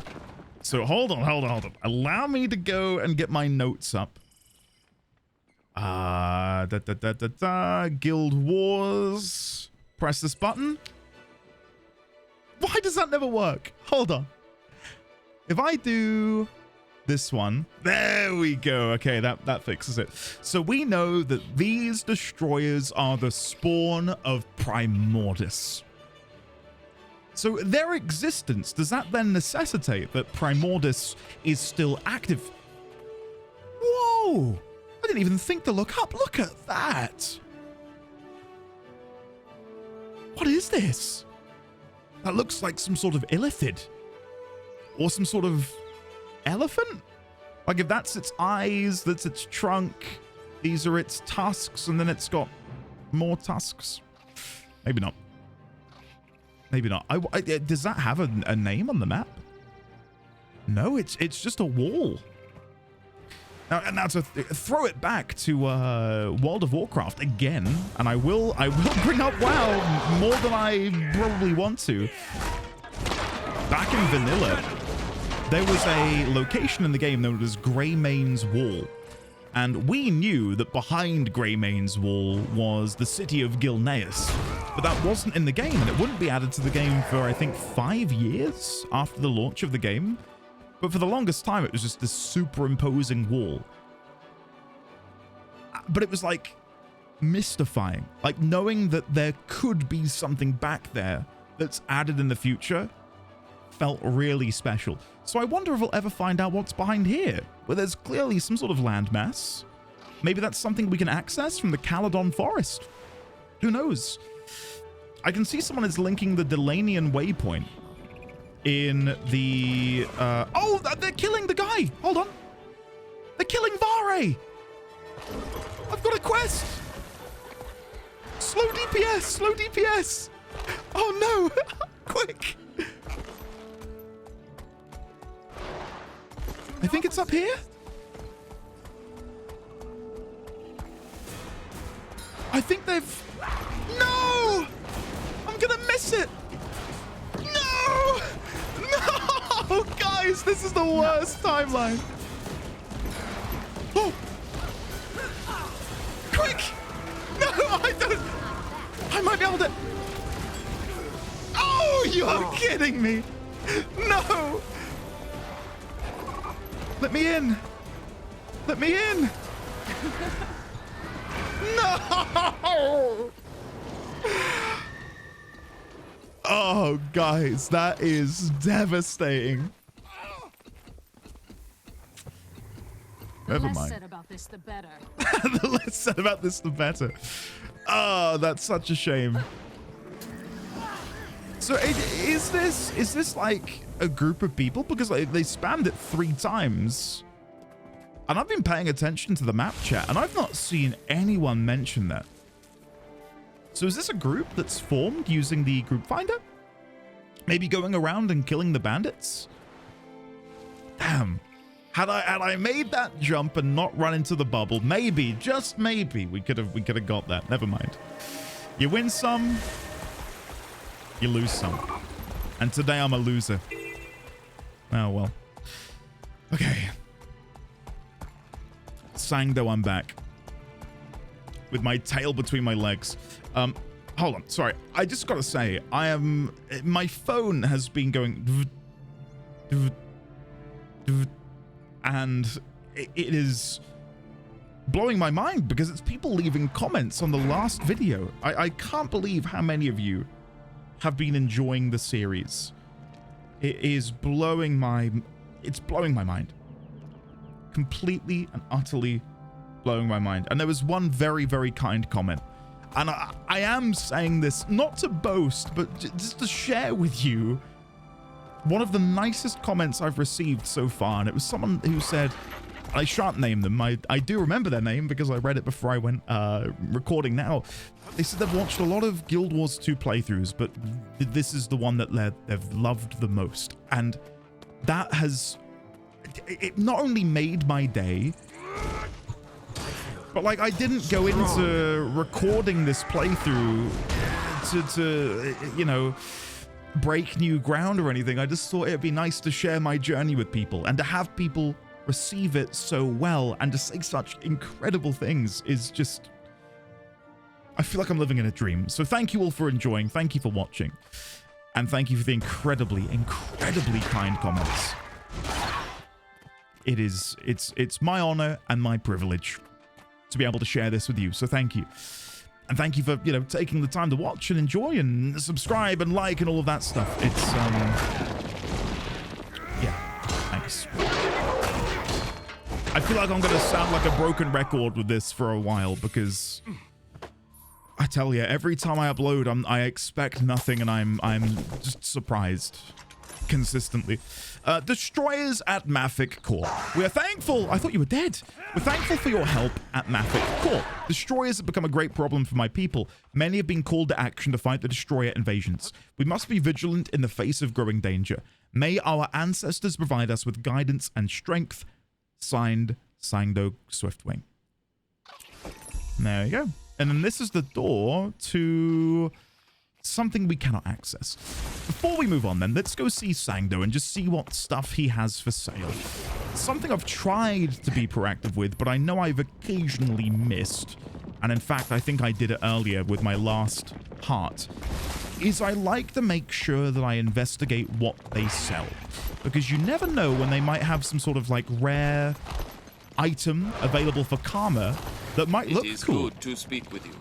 So hold on. Allow me to go and get my notes up. Guild Wars. Press this button. Why does that never work? Hold on. If I do this one, there we go. Okay, that fixes it. So we know that these destroyers are the spawn of Primordus. So their existence, does that then necessitate that Primordus is still active? Whoa! I didn't even think to look up. Look at that. What is this? That looks like some sort of illithid. Or some sort of elephant? Like if that's its eyes, that's its trunk, these are its tusks, and then it's got more tusks. Maybe not. Maybe not. Does that have a name on the map? No, it's just a wall. Now to throw it back to World of Warcraft again, and I will bring up WoW more than I probably want to. Back in vanilla, there was a location in the game known as Greymane's Wall, and we knew that behind Greymane's Wall was the city of Gilneas, but that wasn't in the game, and it wouldn't be added to the game for I think 5 years after the launch of the game. But for the longest time, it was just this superimposing wall. But it was like mystifying, like knowing that there could be something back there that's added in the future felt really special. So I wonder if we'll ever find out what's behind here, where there's clearly some sort of landmass. Maybe that's something we can access from the Caledon Forest. Who knows? I can see someone is linking the Delanian waypoint in the oh, they're killing the guy. Hold on, they're killing Vare. I've got a quest. Slow DPS. Oh no. Quick, I think it's up here. I think they've... No, I'm gonna miss it. No, guys, this is the worst timeline. Oh, quick! No, I don't. I might be able to. Oh, you are kidding me! No! Let me in. Let me in. No! Oh, guys, that is devastating. Never mind. The less said about this, the better. The less said about this, the better. Oh, that's such a shame. So is this like a group of people? Because like, they spammed it 3 times. And I've been paying attention to the map chat, and I've not seen anyone mention that. So is this a group that's formed using the group finder? Maybe going around and killing the bandits? Damn. Had I made that jump and not run into the bubble, maybe, just maybe, we could have got that. Never mind. You win some, you lose some. And today I'm a loser. Oh well. Okay. Sangdo, I'm back. With my tail between my legs. Hold on, sorry. I just gotta say, my phone has been going and it is blowing my mind because it's people leaving comments on the last video. I can't believe how many of you have been enjoying the series. It's blowing my mind. Completely and utterly blowing my mind. And there was one very, very kind comment. And I am saying this not to boast, but just to share with you one of the nicest comments I've received so far. And it was someone who said, I shan't name them. I do remember their name because I read it before I went recording now. They said they've watched a lot of Guild Wars 2 playthroughs, but this is the one that they've loved the most. And that has... it not only made my day, but like I didn't go into recording this playthrough to you know, break new ground or anything. I just thought it'd be nice to share my journey with people, and to have people receive it so well and to say such incredible things is just... I feel like I'm living in a dream. So thank you all for enjoying. Thank you for watching. And thank you for the incredibly, incredibly kind comments. It's my honor and my privilege to be able to share this with you. So thank you. And thank you for, you know, taking the time to watch and enjoy and subscribe and like and all of that stuff. It's, yeah, thanks. I feel like I'm going to sound like a broken record with this for a while because I tell you, every time I upload, I expect nothing and I'm just surprised consistently. Destroyers at Maffic Court. We are thankful. I thought you were dead. We're thankful for your help at Maffic Court. Destroyers have become a great problem for my people. Many have been called to action to fight the destroyer invasions. We must be vigilant in the face of growing danger. May our ancestors provide us with guidance and strength. Signed, Sangdo Swiftwing. There you go. And then this is the door to something we cannot access. Before we move on then, let's go see Sangdo and just see what stuff he has for sale. Something I've tried to be proactive with, but I know I've occasionally missed. And in fact, I think I did it earlier with my last heart, is I like to make sure that I investigate what they sell. Because you never know when they might have some sort of like rare item available for karma that might look cool. It is good to speak with you.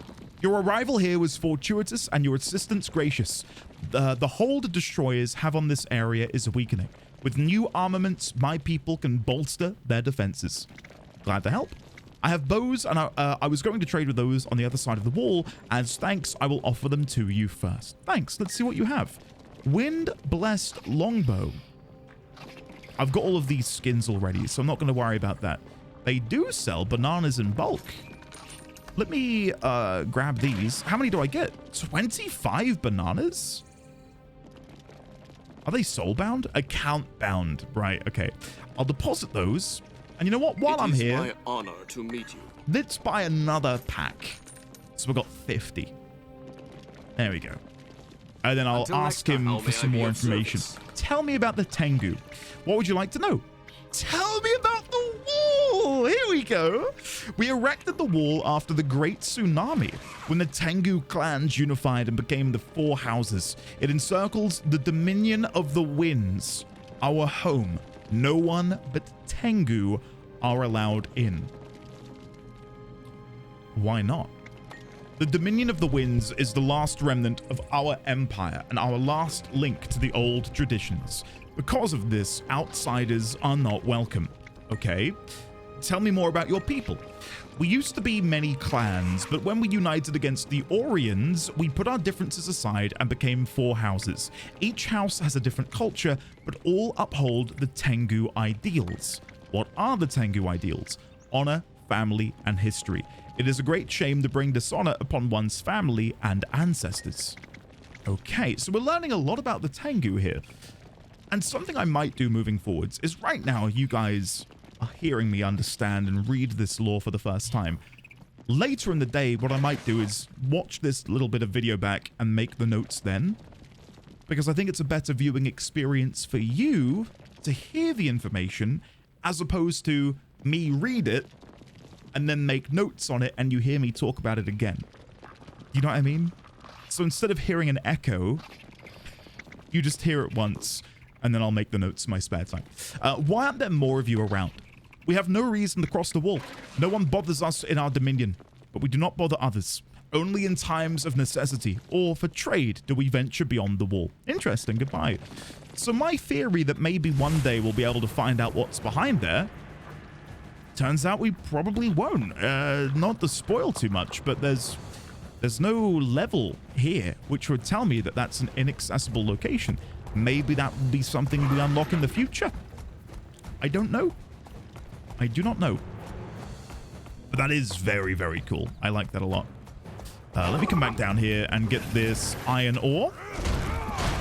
Your arrival here was fortuitous and your assistance gracious. The hold destroyers have on this area is weakening. With new armaments, my people can bolster their defenses. Glad to help. I have bows and I was going to trade with those on the other side of the wall. As thanks, I will offer them to you first. Thanks. Let's see what you have. Wind-blessed longbow. I've got all of these skins already, so I'm not going to worry about that. They do sell bananas in bulk. Let me grab these. How many do I get? 25 bananas? Are they soul-bound? Account-bound. Right, okay. I'll deposit those. And you know what? While I'm here, my honor to meet you. Let's buy another pack. So we've got 50. There we go. And then I'll ask him for some more information. Tell me about the Tengu. What would you like to know? Tell me about the wall. Here we go. We erected the wall after the Great Tsunami, when the Tengu clans unified and became the Four Houses. It encircles the Dominion of the Winds, our home. No one but Tengu are allowed in. Why not? The Dominion of the Winds is the last remnant of our empire and our last link to the old traditions. Because of this, outsiders are not welcome. Okay. Tell me more about your people. We used to be many clans, but when we united against the Orions, we put our differences aside and became 4 houses. Each house has a different culture, but all uphold the Tengu ideals. What are the Tengu ideals? Honor, family, and history. It is a great shame to bring dishonor upon one's family and ancestors. Okay, so we're learning a lot about the Tengu here. And something I might do moving forwards is right now you guys are hearing me understand and read this lore for the first time. Later in the day, what I might do is watch this little bit of video back and make the notes then. Because I think it's a better viewing experience for you to hear the information as opposed to me read it and then make notes on it and you hear me talk about it again. You know what I mean? So instead of hearing an echo, you just hear it once, and then I'll make the notes in my spare time. Why aren't there more of you around? We have no reason to cross the wall. No one bothers us in our dominion, but we do not bother others. Only in times of necessity or for trade do we venture beyond the wall. Interesting, goodbye. So my theory that maybe one day we'll be able to find out what's behind there, turns out we probably won't. Not to spoil too much, but there's no level here, which would tell me that that's an inaccessible location. Maybe that will be something we unlock in the future. I don't know. I do not know. But that is very, very cool. I like that a lot. Let me come back down here and get this iron ore.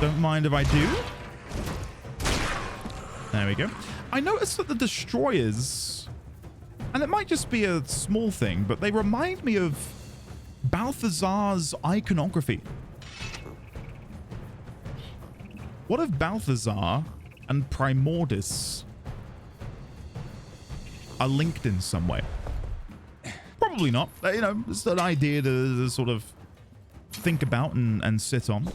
Don't mind if I do. There we go. I noticed that the destroyers, and it might just be a small thing, but they remind me of Balthazar's iconography. What if Balthazar and Primordis are linked in some way? Probably not. You know, it's an idea to sort of think about and sit on.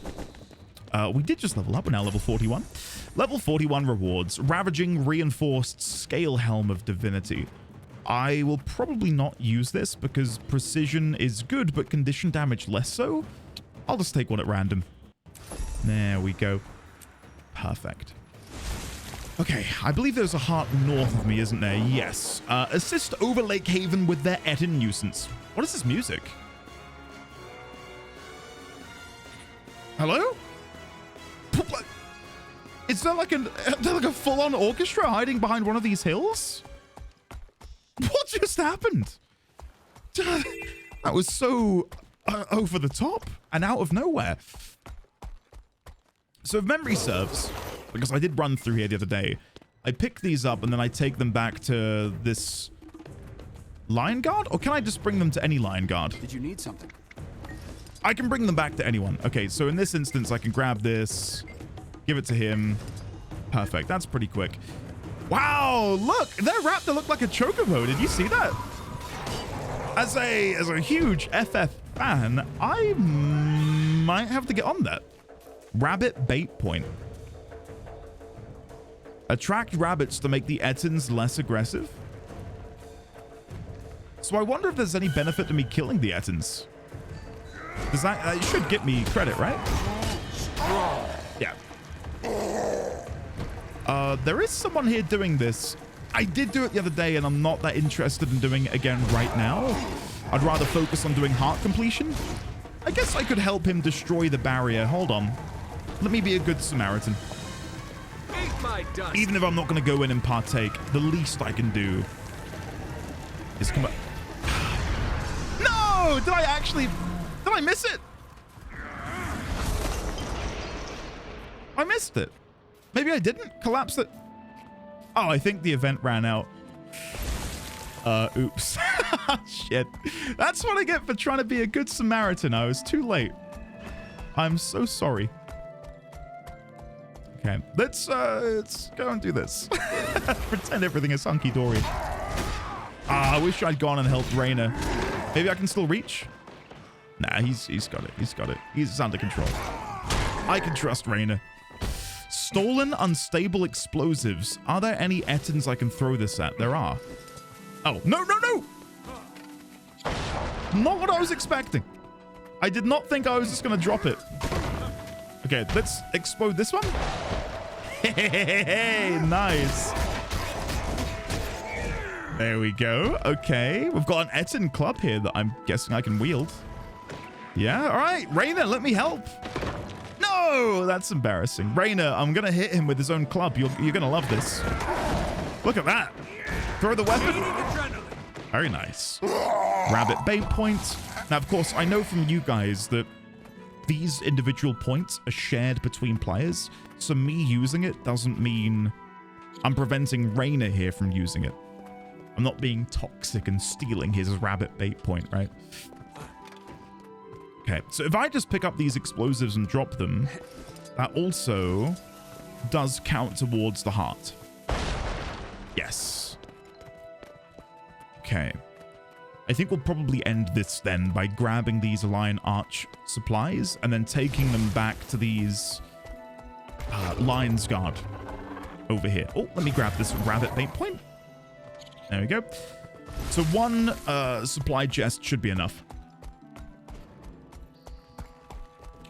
We did just level up. We're now level 41. Level 41 rewards. Ravaging Reinforced Scale Helm of Divinity. I will probably not use this because precision is good, but condition damage less so. I'll just take one at random. There we go. Perfect. Okay, I believe there's a heart north of me, isn't there? Yes. Assist over Lake Haven with their Etten nuisance. What is this music? Hello? Is there like a full-on orchestra hiding behind one of these hills? What just happened? That was so over the top and out of nowhere. So if memory serves, because I did run through here the other day, I pick these up and then I take them back to this Lion Guard? Or can I just bring them to any Lion Guard? Did you need something? I can bring them back to anyone. Okay, so in this instance, I can grab this, give it to him. Perfect. That's pretty quick. Wow, look, that raptor looked like a chocobo. Did you see that? As a huge FF fan, I might have to get on that. Rabbit bait point. Attract rabbits to make the Ettins less aggressive. So I wonder if there's any benefit to me killing the Ettins. Does that should get me credit, right? Yeah. There is someone here doing this. I did do it the other day, and I'm not that interested in doing it again right now. I'd rather focus on doing heart completion. I guess I could help him destroy the barrier. Hold on. Let me be a good Samaritan. Even if I'm not going to go in and partake, the least I can do is come up. No! Did I miss it? I missed it. Maybe I didn't collapse it. Oh, I think the event ran out. Oops. Shit. That's what I get for trying to be a good Samaritan. I was too late. I'm so sorry. Okay, let's go and do this. Pretend everything is hunky-dory. I wish I'd gone and helped Raina. Maybe I can still reach? Nah, he's got it. He's got it. He's under control. I can trust Raina. Stolen unstable explosives. Are there any Ettins I can throw this at? There are. Oh, no, no, no! Not what I was expecting. I did not think I was just going to drop it. Okay, let's explode this one. Hey, nice. There we go. Okay. We've got an Etten club here that I'm guessing I can wield. Yeah. All right. Rainer, let me help. No, that's embarrassing. Rainer, I'm going to hit him with his own club. You're going to love this. Look at that. Throw the weapon. Very nice. Rabbit bait point. Now, of course, I know from you guys that these individual points are shared between players. So me using it doesn't mean I'm preventing Rainer here from using it. I'm not being toxic and stealing his rabbit bait point, right? Okay, so if I just pick up these explosives and drop them, that also does count towards the heart. Yes. Okay. I think we'll probably end this then by grabbing these Lion Arch supplies and then taking them back to these Lion's Guard over here. Oh, let me grab this rabbit bait point. There we go. So one supply chest should be enough.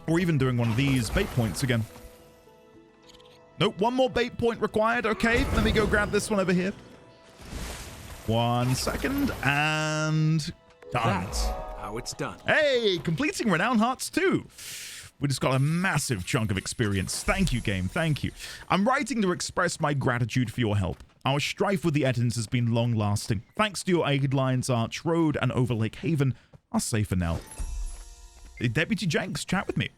Or even doing one of these bait points again. Nope, one more bait point required. Okay, let me go grab this one over here. 1 second, and done. That's how it's done. Hey, completing Renown Hearts 2. We just got a massive chunk of experience. Thank you, game. Thank you. I'm writing to express my gratitude for your help. Our strife with the Ettins has been long-lasting. Thanks to your aid, Lion's Arch Road and Overlake Haven are safer now. Deputy Jenks, chat with me.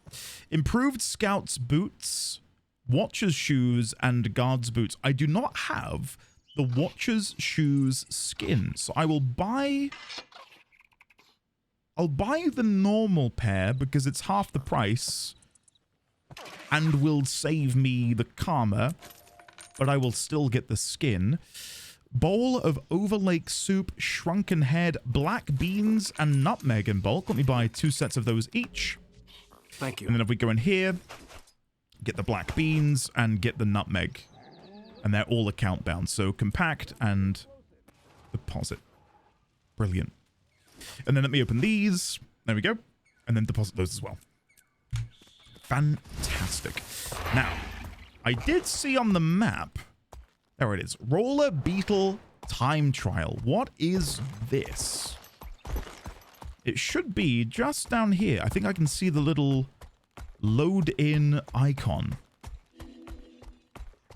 Improved Scout's boots, Watcher's shoes, and Guard's boots. I do not have the Watcher's shoes skin, so I'll buy the normal pair because it's half the price and will save me the karma, but I will still get the skin. Bowl of Overlake soup, shrunken head, black beans, and nutmeg in bulk. Let me buy 2 sets of those each. Thank you. And then if we go in here, get the black beans and get the nutmeg. And they're all account bound. So compact and deposit. Brilliant. And then let me open these. There we go. And then deposit those as well. Fantastic. Now, I did see on the map. There it is. Roller Beetle time trial. What is this? It should be just down here. I think I can see the little load in icon.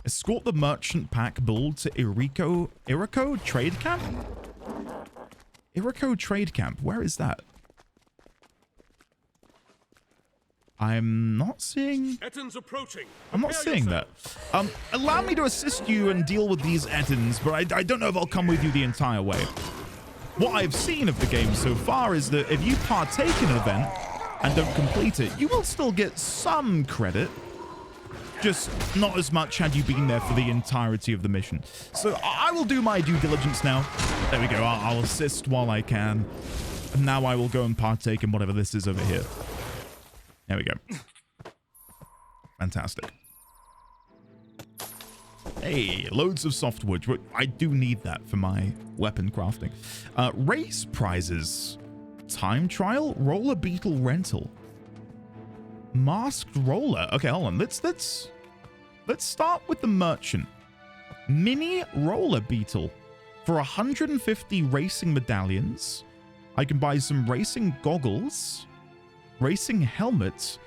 Escort the merchant pack bull to Iriko Trade Camp? Iriko Trade Camp. Where is that? I'm not seeing... Ettins approaching. I'm not seeing that. Allow me to assist you and deal with these Ettins, but I don't know if I'll come with you the entire way. What I've seen of the game so far is that if you partake in an event and don't complete it, you will still get some credit. Just not as much had you been there for the entirety of the mission. So I will do my due diligence now. There we go. I'll assist while I can. And now I will go and partake in whatever this is over here. There we go. Fantastic. Hey, loads of softwood. I do need that for my weapon crafting. Race prizes. Time trial. Roller Beetle rental. Masked roller. Okay, hold on. Let's start with the merchant. Mini roller beetle. For 150 racing medallions, I can buy some racing goggles, racing helmets,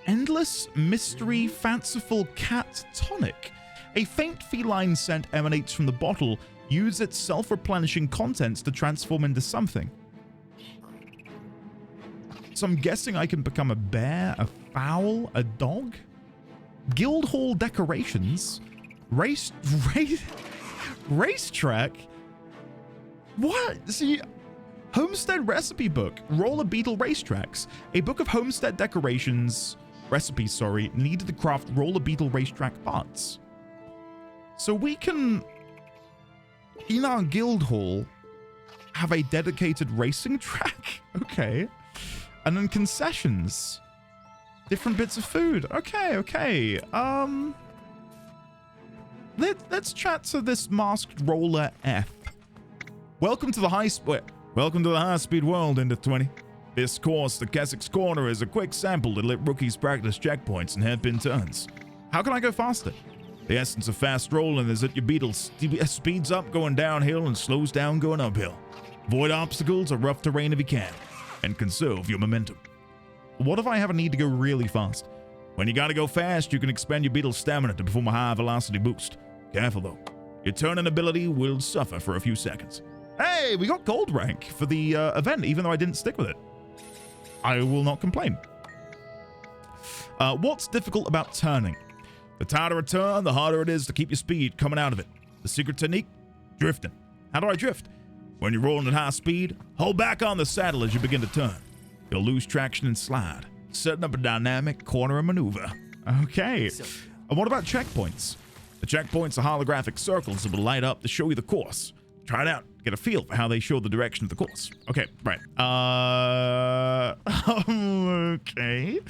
endless mystery fanciful cat tonic. A faint feline scent emanates from the bottle. Use its self-replenishing contents to transform into something. So I'm guessing I can become a bear, a fowl, a dog? Guildhall decorations? Racetrack? What? See, Homestead recipe book. Roller Beetle racetracks. A book of homestead decorations, recipes, sorry, needed to craft Roller Beetle racetrack parts. So we can, in our guild hall, have a dedicated racing track. Okay. And then concessions. Different bits of food. Okay. Let's chat to this masked roller F. Welcome to the high-speed world, Ender 20. This course, the Kessex Corner, is a quick sample to let rookies practice checkpoints and hairpin turns. How can I go faster? The essence of fast rolling is that your Beetle speeds up going downhill and slows down going uphill. Avoid obstacles or rough terrain if you can, and conserve your momentum. What if I have a need to go really fast? When you gotta go fast, you can expend your Beetle's stamina to perform a high velocity boost. Careful though, your turning ability will suffer for a few seconds. Hey, we got gold rank for the event, even though I didn't stick with it. I will not complain. What's difficult about turning? The tighter a turn, the harder it is to keep your speed coming out of it. The secret technique? Drifting. How do I drift? When you're rolling at high speed, hold back on the saddle as you begin to turn. You'll lose traction and slide, setting up a dynamic corner maneuver. Okay. And what about checkpoints? The checkpoints are holographic circles that will light up to show you the course. Try it out. Get a feel for how they show the direction of the course. Okay, right. Okay.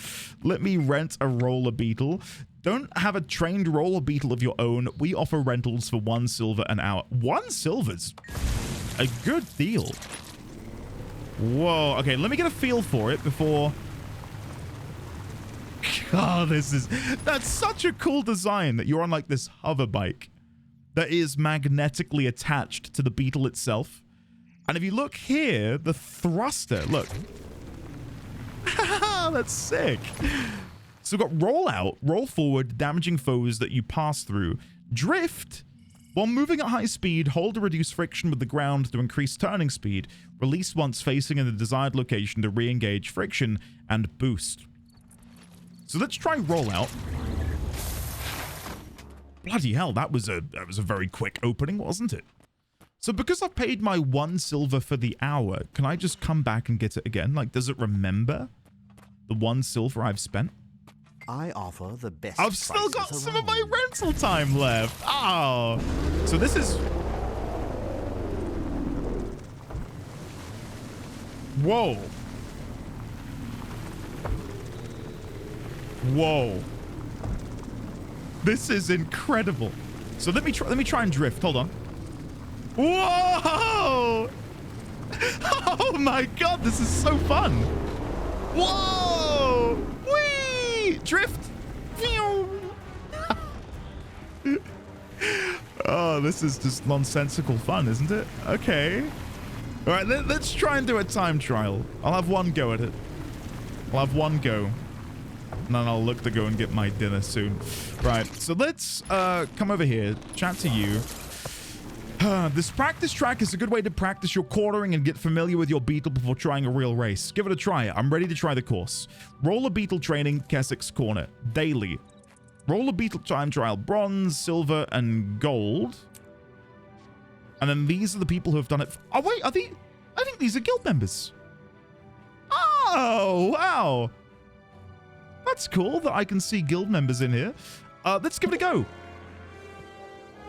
Let me rent a roller Beetle. Don't have a trained roller Beetle of your own. We offer rentals for 1 silver an hour. 1 silver's a good deal. Whoa. Okay, let me get a feel for it before... Oh, that's such a cool design that you're on like this hover bike that is magnetically attached to the Beetle itself. And if you look here, the thruster, look. That's sick. So we've got roll out, roll forward, damaging foes that you pass through. Drift. While moving at high speed, hold to reduce friction with the ground to increase turning speed. Release once facing in the desired location to re-engage friction and boost. So let's try roll out. Bloody hell, that was a very quick opening, wasn't it? So because I've paid my 1 silver for the hour, can I just come back and get it again? Like, does it remember the 1 silver I've spent? I offer the best. I've still got some of my rental time left. Oh, so this is... Whoa. Whoa. This is incredible. So let me try and drift. Hold on. Whoa! Oh my god, this is so fun. Whoa! Whee! Drift. Oh, this is just nonsensical fun, isn't it? Okay. All right, let's try and do a time trial. I'll have 1 go at it. I'll have 1 go. And then I'll look to go and get my dinner soon. Right, so let's come over here, chat to you. This practice track is a good way to practice your quartering and get familiar with your Beetle before trying a real race. Give it a try. I'm ready to try the course. Roller Beetle training, Kessex Corner. Daily. Roller Beetle time trial, bronze, silver, and gold. And then these are the people who have done it. Oh, wait, are they? I think these are guild members. Oh, wow. That's cool that I can see guild members in here. Let's give it a go.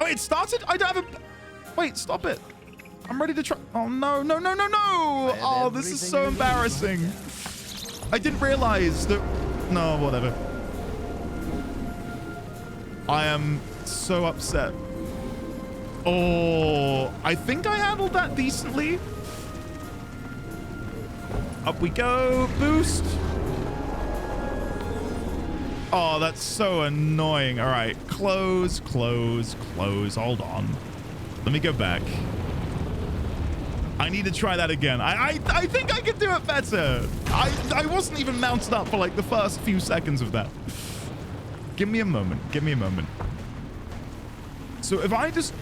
Oh, it started? I don't have a... Wait, stop it. I'm ready to try... Oh, no, no, no, no, no. Oh, this is so embarrassing. I didn't realize that... No, whatever. I am so upset. Oh, I think I handled that decently. Up we go. Boost. Oh, that's so annoying. All right. Close, close, close. Hold on. Let me go back. I need to try that again. I think I can do it better. I wasn't even mounted up for like the first few seconds of that. Give me a moment. Give me a moment. So if I just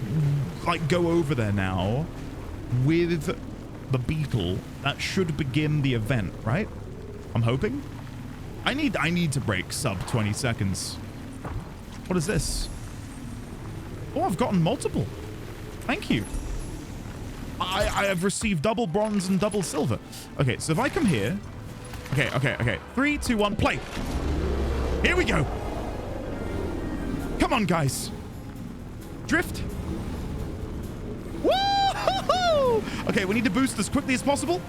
like go over there now with the Beetle, that should begin the event, right? I'm hoping. I need to break sub 20 seconds. What is this? Oh, I've gotten multiple. Thank you. I have received double bronze and double silver. Okay, so if I come here. Okay. 3, 2, 1, play. Here we go. Come on, guys. Drift. Woo! Okay, we need to boost as quickly as possible.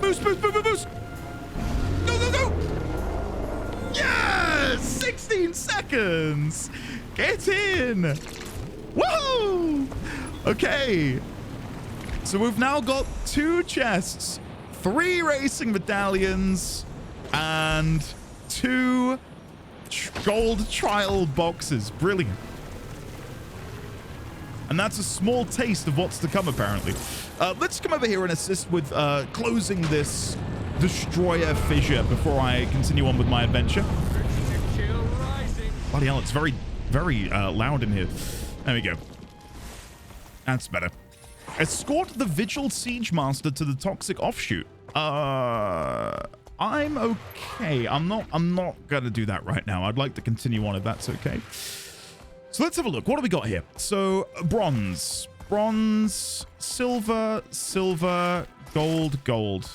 Boost, boost, boost, boost, boost. Go, go, go. Yes! 16 seconds. Get in. Woohoo! Okay. So we've now got 2 chests, 3 racing medallions, and 2 Gold trial boxes. Brilliant. And that's a small taste of what's to come, apparently. Let's come over here and assist with closing this destroyer fissure before I continue on with my adventure. Bloody hell, it's very, very loud in here. There we go. That's better. Escort the Vigil Siege Master to the toxic offshoot. I'm okay. I'm not gonna do that right now. I'd like to continue on if that's okay. So let's have a look. What do we got here? So bronze, silver, gold,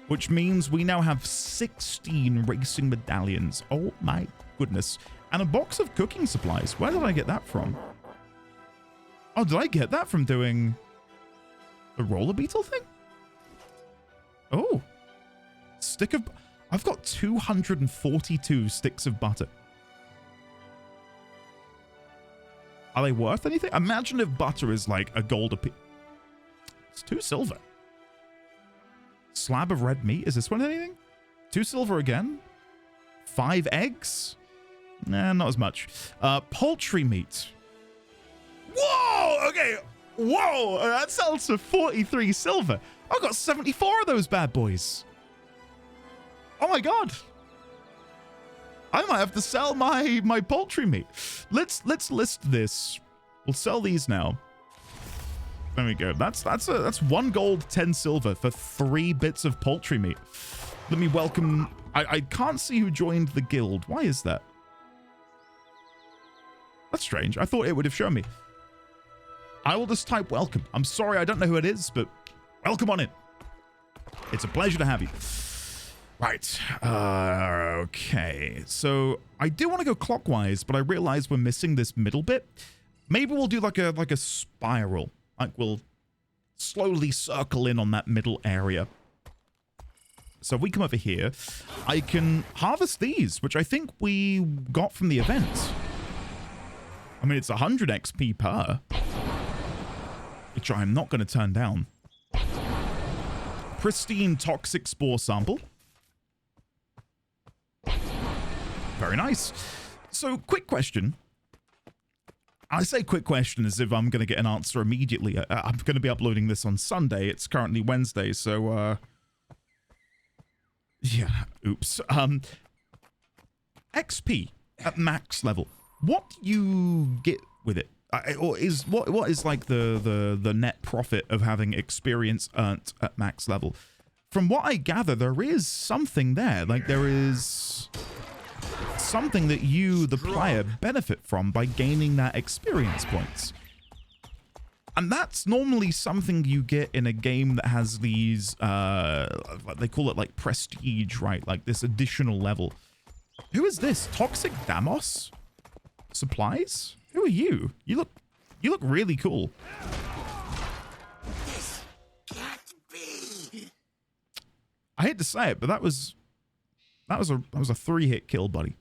which means we now have 16 racing medallions. Oh my goodness. And a box of cooking supplies. Where did I get that from? Oh, did I get that from doing the roller beetle thing? Oh, I've got 242 sticks of butter. Are they worth anything? Imagine if butter is like a gold a piece. It's 2 silver. Slab of red meat. Is this one anything? 2 silver again. 5 eggs. Nah, not as much. Poultry meat. Whoa! Okay. Whoa! That sells for 43 silver. I've got 74 of those bad boys. Oh my god. I might have to sell my poultry meat. Let's list this. We'll sell these now. There we go. That's 1 gold, 10 silver for 3 bits of poultry meat. Let me welcome. I can't see who joined the guild. Why is that? That's strange. I thought it would have shown me. I will just type welcome. I'm sorry, I don't know who it is, but welcome on in. It's a pleasure to have you. Right. Okay. So I do want to go clockwise, but I realize we're missing this middle bit. Maybe we'll do like a spiral. Like we'll slowly circle in on that middle area. So if we come over here, I can harvest these, which I think we got from the event. I mean, it's 100 XP per, which I'm not going to turn down. Pristine toxic spore sample. Very nice. So, quick question. I say quick question as if I'm going to get an answer immediately. I'm going to be uploading this on Sunday. It's currently Wednesday, so, yeah, oops. XP at max level. What do you get with it? Or is what is like the net profit of having experience earned at max level? From what I gather, there is something there. Like there is something that you, the player, benefit from by gaining that experience points. And that's normally something you get in a game that has these, they call it like prestige, right? Like this additional level. Who is this? Toxic Damos? Supplies? Who are you? You look really cool. This can't be. I hate to say it, but that was a 3-hit kill, buddy.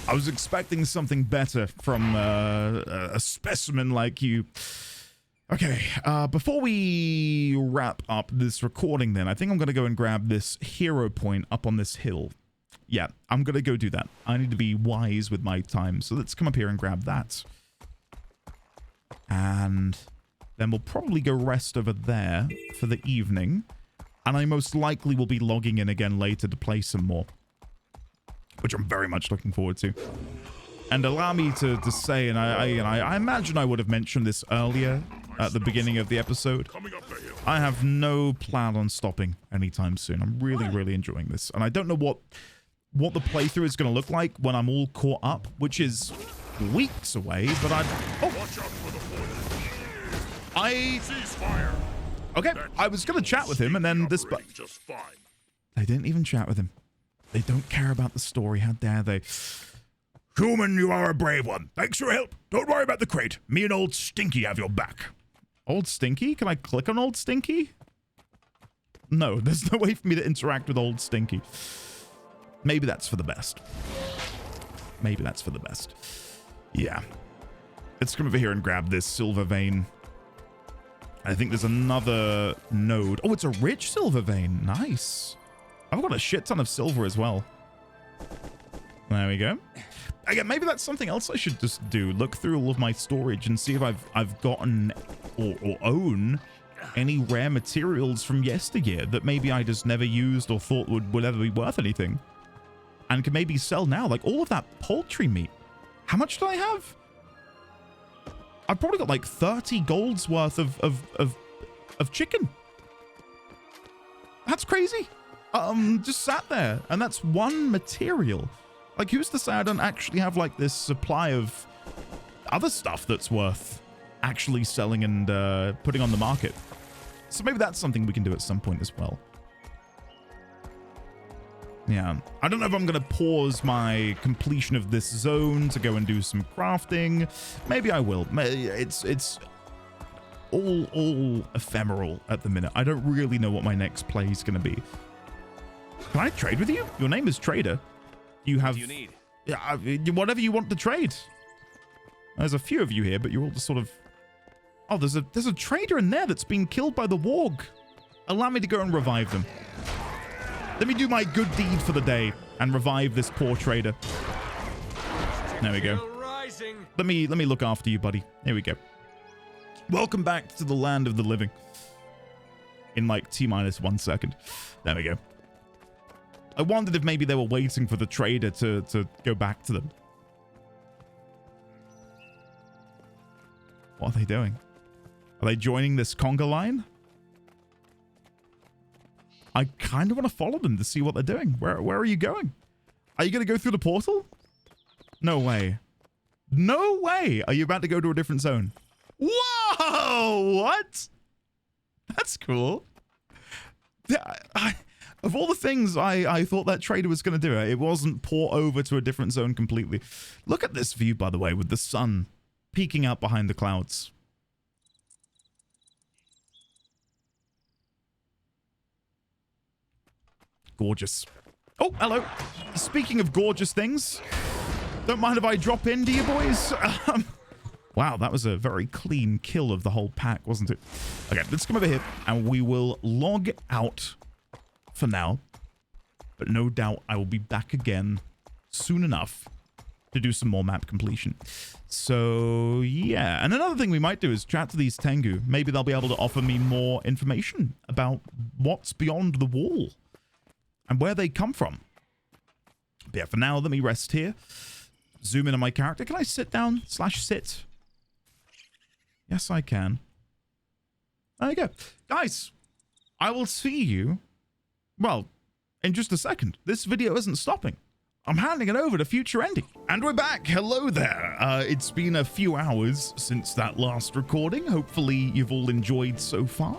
I was expecting something better from a specimen like you. Okay, before we wrap up this recording then, I think I'm going to go and grab this hero point up on this hill. Yeah, I'm going to go do that. I need to be wise with my time. So let's come up here and grab that. And then we'll probably go rest over there for the evening. And I most likely will be logging in again later to play some more, which I'm very much looking forward to. And allow me to say, and I imagine I would have mentioned this earlier at the beginning of the episode. I have no plan on stopping anytime soon. I'm really, really enjoying this. And I don't know what the playthrough is going to look like when I'm all caught up, which is weeks away, but okay, I was going to chat with him, and then this, but they didn't even chat with him. They don't care about the story. How dare they? Human, you are a brave one. Thanks for your help. Don't worry about the crate. Me and Old Stinky have your back. Old Stinky? Can I click on Old Stinky? No, there's no way for me to interact with Old Stinky. Maybe that's for the best. Maybe that's for the best. Yeah. Let's come over here and grab this silver vein. I think there's another node. Oh, it's a rich silver vein. Nice. I've got a shit ton of silver as well. There we go. Again, maybe that's something else I should just do. Look through all of my storage and see if I've gotten or own any rare materials from yesteryear that maybe I just never used or thought would ever be worth anything. And can maybe sell now. Like all of that poultry meat. How much do I have? I've probably got like 30 gold's worth of chicken. That's crazy. Just sat there. And that's one material. Like, who's to say I don't actually have, like, this supply of other stuff that's worth actually selling and putting on the market? So maybe that's something we can do at some point as well. Yeah. I don't know if I'm going to pause my completion of this zone to go and do some crafting. Maybe I will. It's all ephemeral at the minute. I don't really know what my next play is going to be. Can I trade with you? Your name is Trader. You have, what do you need? Yeah, whatever you want to trade. There's a few of you here, but you're all just sort of. Oh, there's a trader in there that's been killed by the warg. Allow me to go and revive them. Let me do my good deed for the day and revive this poor trader. There we go. Let me look after you, buddy. Here we go. Welcome back to the land of the living. In like T-1 second. There we go. I wondered if maybe they were waiting for the trader to go back to them. What are they doing? Are they joining this conga line? I kind of want to follow them to see what they're doing. Where are you going? Are you going to go through the portal? No way. No way. Are you about to go to a different zone? Whoa! What? That's cool. Of all the things I thought that trader was going to do, it wasn't pour over to a different zone completely. Look at this view, by the way, with the sun peeking out behind the clouds. Gorgeous. Oh, hello. Speaking of gorgeous things, don't mind if I drop in, do you boys? Wow, that was a very clean kill of the whole pack, wasn't it? Okay, let's come over here and we will log out for now. But no doubt I will be back again soon enough to do some more map completion. So, yeah. And another thing we might do is chat to these Tengu. Maybe they'll be able to offer me more information about what's beyond the wall and where they come from. But yeah, for now, let me rest here. Zoom in on my character. Can I sit down / sit? Yes, I can. There you go. Guys, I will see you, well, in just a second. This video isn't stopping. I'm handing it over to Future Endy. And we're back. Hello there. It's been a few hours since that last recording. Hopefully you've all enjoyed so far.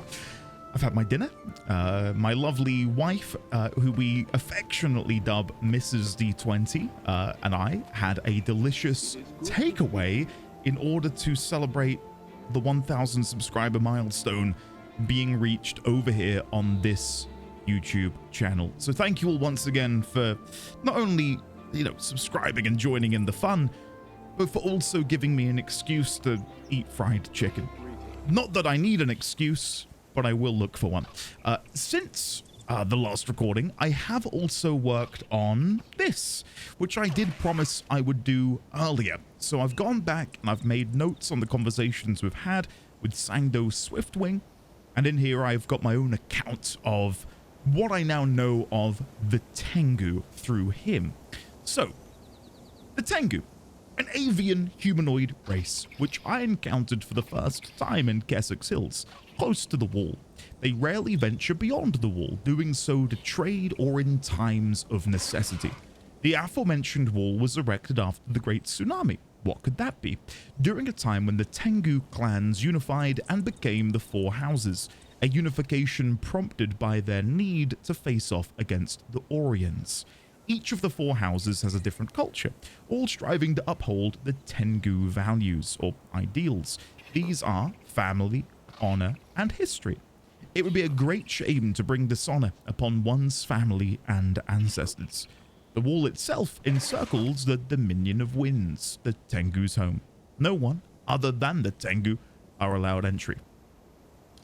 I've had my dinner. My lovely wife, who we affectionately dub Mrs. D20, and I had a delicious takeaway in order to celebrate the 1,000 subscriber milestone being reached over here on this YouTube channel. So thank you all once again for not only, subscribing and joining in the fun, but for also giving me an excuse to eat fried chicken. Not that I need an excuse, but I will look for one. Since the last recording, I have also worked on this, which I did promise I would do earlier. So I've gone back and I've made notes on the conversations we've had with Sangdo Swiftwing, and in here I've got my own account of what I now know of the Tengu through him. So, the Tengu, an avian humanoid race, which I encountered for the first time in Kessex Hills, close to the wall. They rarely venture beyond the wall, doing so to trade or in times of necessity. The aforementioned wall was erected after the Great Tsunami. What could that be? During a time when the Tengu clans unified and became the Four Houses, a unification prompted by their need to face off against the Oriens. Each of the Four Houses has a different culture, all striving to uphold the Tengu values or ideals. These are family, honor, and history. It would be a great shame to bring dishonor upon one's family and ancestors. The wall itself encircles the Dominion of Winds, the Tengu's home. No one other than the Tengu are allowed entry.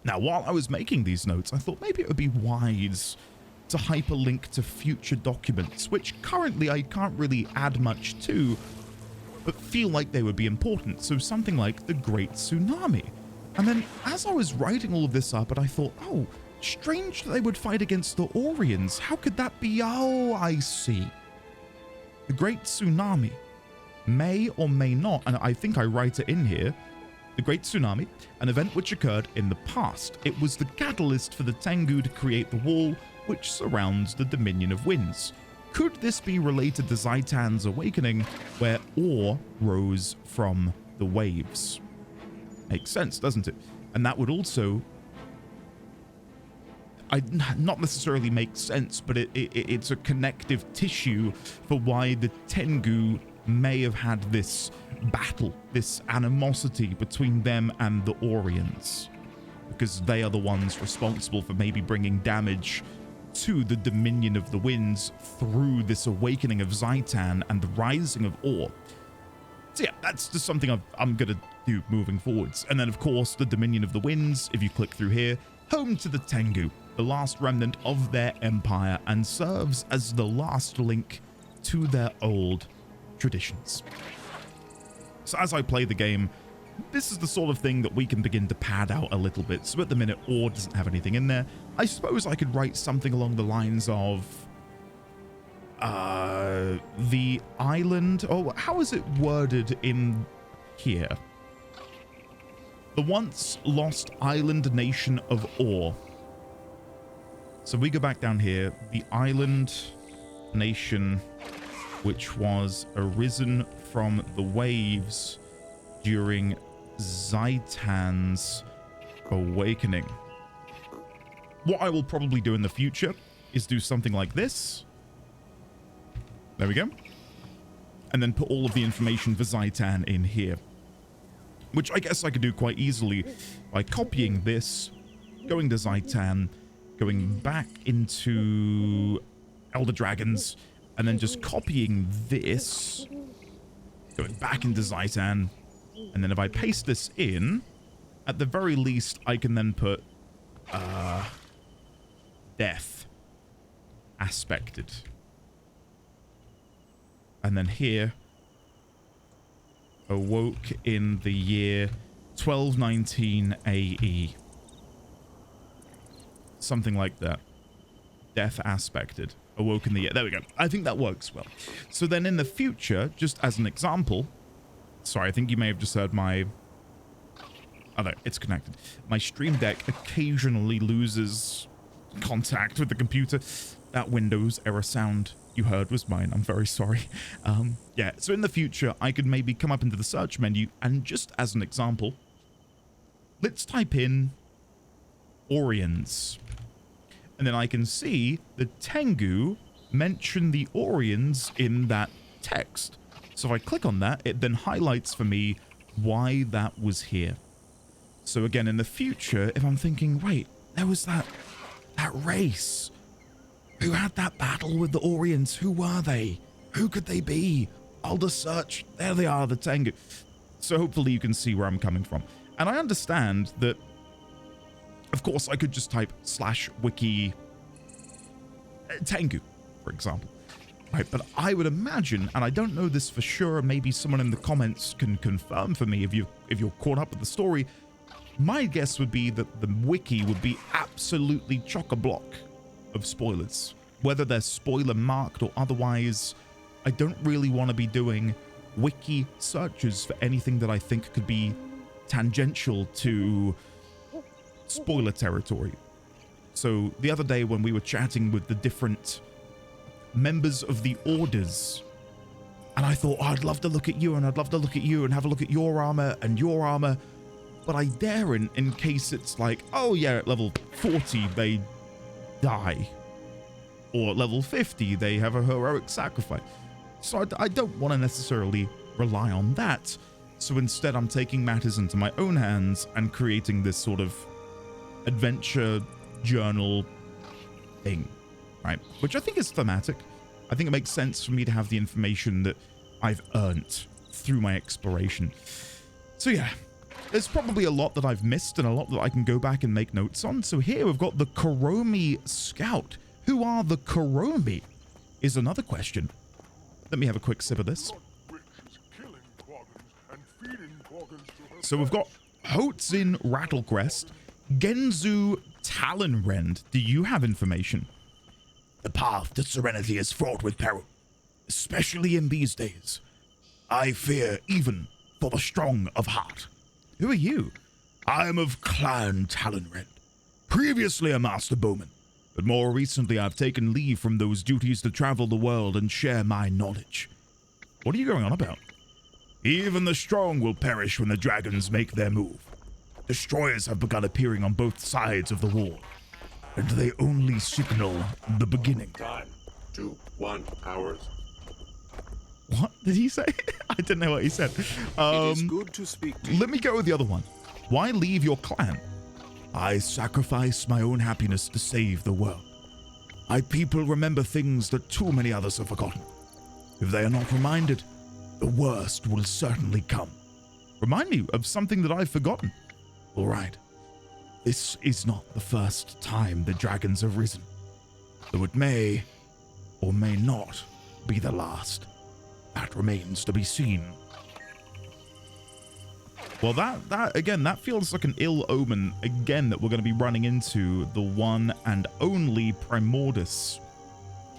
Now, while I was making these notes, I thought maybe it would be wise to hyperlink to future documents, which currently I can't really add much to, but feel like they would be important. So something like the Great Tsunami. And then as I was writing all of this up, and I thought, oh, strange that they would fight against the Orions. How could that be? Oh, I see. The Great Tsunami may or may not, and I think I write it in here, the Great Tsunami, an event which occurred in the past. It was the catalyst for the Tengu to create the wall which surrounds the Dominion of Winds. Could this be related to Zaitan's awakening, where ore rose from the waves? Makes sense, doesn't it? And that would also, not necessarily make sense, but it's a connective tissue for why the Tengu may have had this battle, this animosity between them and the Orions, because they are the ones responsible for maybe bringing damage to the Dominion of the Winds through this awakening of Zaitan and the rising of ore. So yeah, that's just something I'm gonna do moving forwards. And then of course the Dominion of the Winds, if you click through here, home to the Tengu, the last remnant of their empire, and serves as the last link to their old traditions. So as I play the game, this is the sort of thing that we can begin to pad out a little bit. So at the minute, ore doesn't have anything in there. I suppose I could write something along the lines of the island. Oh, how is it worded in here? The once lost island nation of ore. So we go back down here. The island nation which was arisen from the waves during Zaitan's awakening. What I will probably do in the future is do something like this. There we go. And then put all of the information for Zaitan in here, which I guess I could do quite easily by copying this, going to Zaitan, going back into Elder Dragons, and then just copying this, going back into Zaitan, and then if I paste this in, at the very least, I can then put death aspected. And then here, awoke in the year 1219 AE. Something like that. Death aspected. Awoke in the year. There we go. I think that works well. So then in the future, just as an example, sorry, I think you may have just heard my... Oh no, it's connected. My Stream Deck occasionally loses contact with the computer. That Windows error sound you heard was mine. I'm very sorry. Yeah, so in the future, I could maybe come up into the search menu and just as an example, let's type in Orions. And then I can see the Tengu mention the Orions in that text. So if I click on that, it then highlights for me why that was here. So again, in the future, if I'm thinking, wait, there was that race who had that battle with the Orions. Who were they? Who could they be? I'll just search. There they are, the Tengu. So hopefully you can see where I'm coming from. And I understand that, of course, I could just type /wiki Tengu, for example. Right, but I would imagine, and I don't know this for sure, maybe someone in the comments can confirm for me if you're caught up with the story. My guess would be that the wiki would be absolutely chock-a-block of spoilers. Whether they're spoiler marked or otherwise, I don't really want to be doing wiki searches for anything that I think could be tangential to spoiler territory. So the other day when we were chatting with the different members of the orders, and I thought, oh, I'd love to look at you, and I'd love to look at you and have a look at your armor and your armor, but I daren't in case it's like, oh yeah, at level 40 they die, or at level 50 they have a heroic sacrifice. So I don't want to necessarily rely on that. So instead I'm taking matters into my own hands and creating this sort of adventure journal thing, right? Which I think is thematic. I think it makes sense for me to have the information that I've earned through my exploration. So yeah, there's probably a lot that I've missed and a lot that I can go back and make notes on. So here we've got the Kuromi Scout, Who are the Koromi is another question. Let me have a quick sip of this. So we've got Hotzin Rattlecrest, Genzu Talonrend. Do you have information? The path to serenity is fraught with peril, especially in these days. I fear even for the strong of heart. Who are you? I am of Clan Talonrend, previously a master bowman, but more recently I've taken leave from those duties to travel the world and share my knowledge. What are you going on about? Even the strong will perish when the dragons make their move. Destroyers have begun appearing on both sides of the wall, and they only signal the beginning. Time. 1 hours. What did he say? I didn't know what he said. It is good to speak to you. Let me go with the other one. Why leave your clan? I sacrifice my own happiness to save the world. My people remember things that too many others have forgotten. If they are not reminded, the worst will certainly come. Remind me of something that I've forgotten. All right. This is not the first time the dragons have risen, though it may or may not be the last. That remains to be seen. Well, that feels like an ill omen again, that we're going to be running into the one and only Primordus.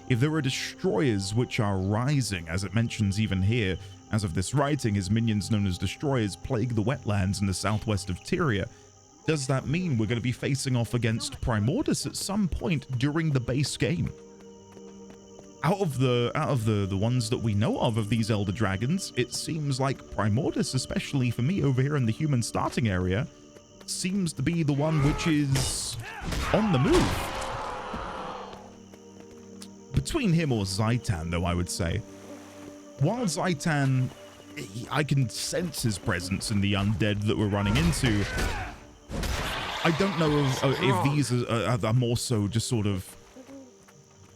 If there are destroyers which are rising, as it mentions even here, as of this writing, his minions known as destroyers plague the wetlands in the southwest of Tyria, does that mean we're going to be facing off against Primordus at some point during the base game? Out of the ones that we know of these Elder Dragons, it seems like Primordus, especially for me over here in the human starting area, seems to be the one which is on the move. Between him or Zaitan, though, I would say. While Zaitan, I can sense his presence in the undead that we're running into, I don't know if these are more so just sort of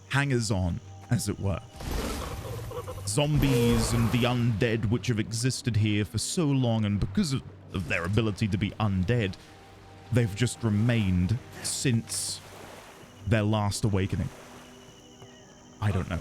hangers-on, as it were. Zombies and the undead which have existed here for so long, and because of their ability to be undead, they've just remained since their last awakening. I don't know.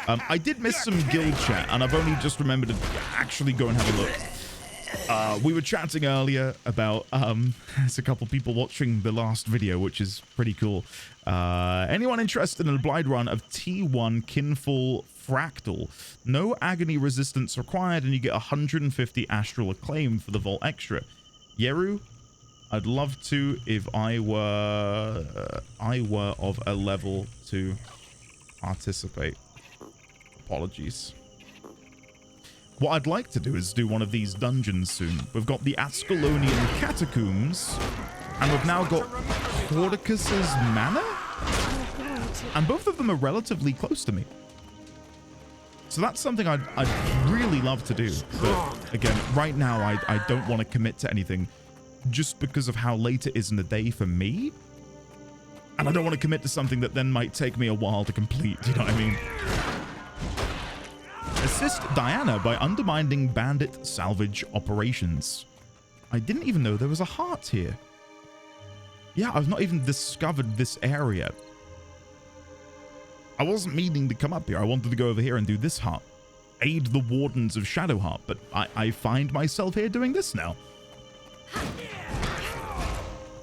I did miss some guild chat, and I've only just remembered to actually go and have a look. We were chatting earlier about, there's a couple people watching the last video, which is pretty cool. Anyone interested in a blind run of T1 Kinfall Fractal? No agony resistance required, and you get 150 astral acclaim for the Vault Extra. Yeru, I'd love to if I were of a level to participate. Apologies. What I'd like to do is do one of these dungeons soon. We've got the Ascalonian Catacombs, and we've now got Cordicus's Manor, and both of them are relatively close to me. So that's something I'd really love to do. But again, right now I don't want to commit to anything just because of how late it is in the day for me. And I don't want to commit to something that then might take me a while to complete, you know what I mean? Assist Diana by undermining bandit salvage operations. I didn't even know there was a heart here. Yeah, I've not even discovered this area. I wasn't meaning to come up here. I wanted to go over here and do this heart. Aid the Wardens of Shadowheart, but I find myself here doing this now.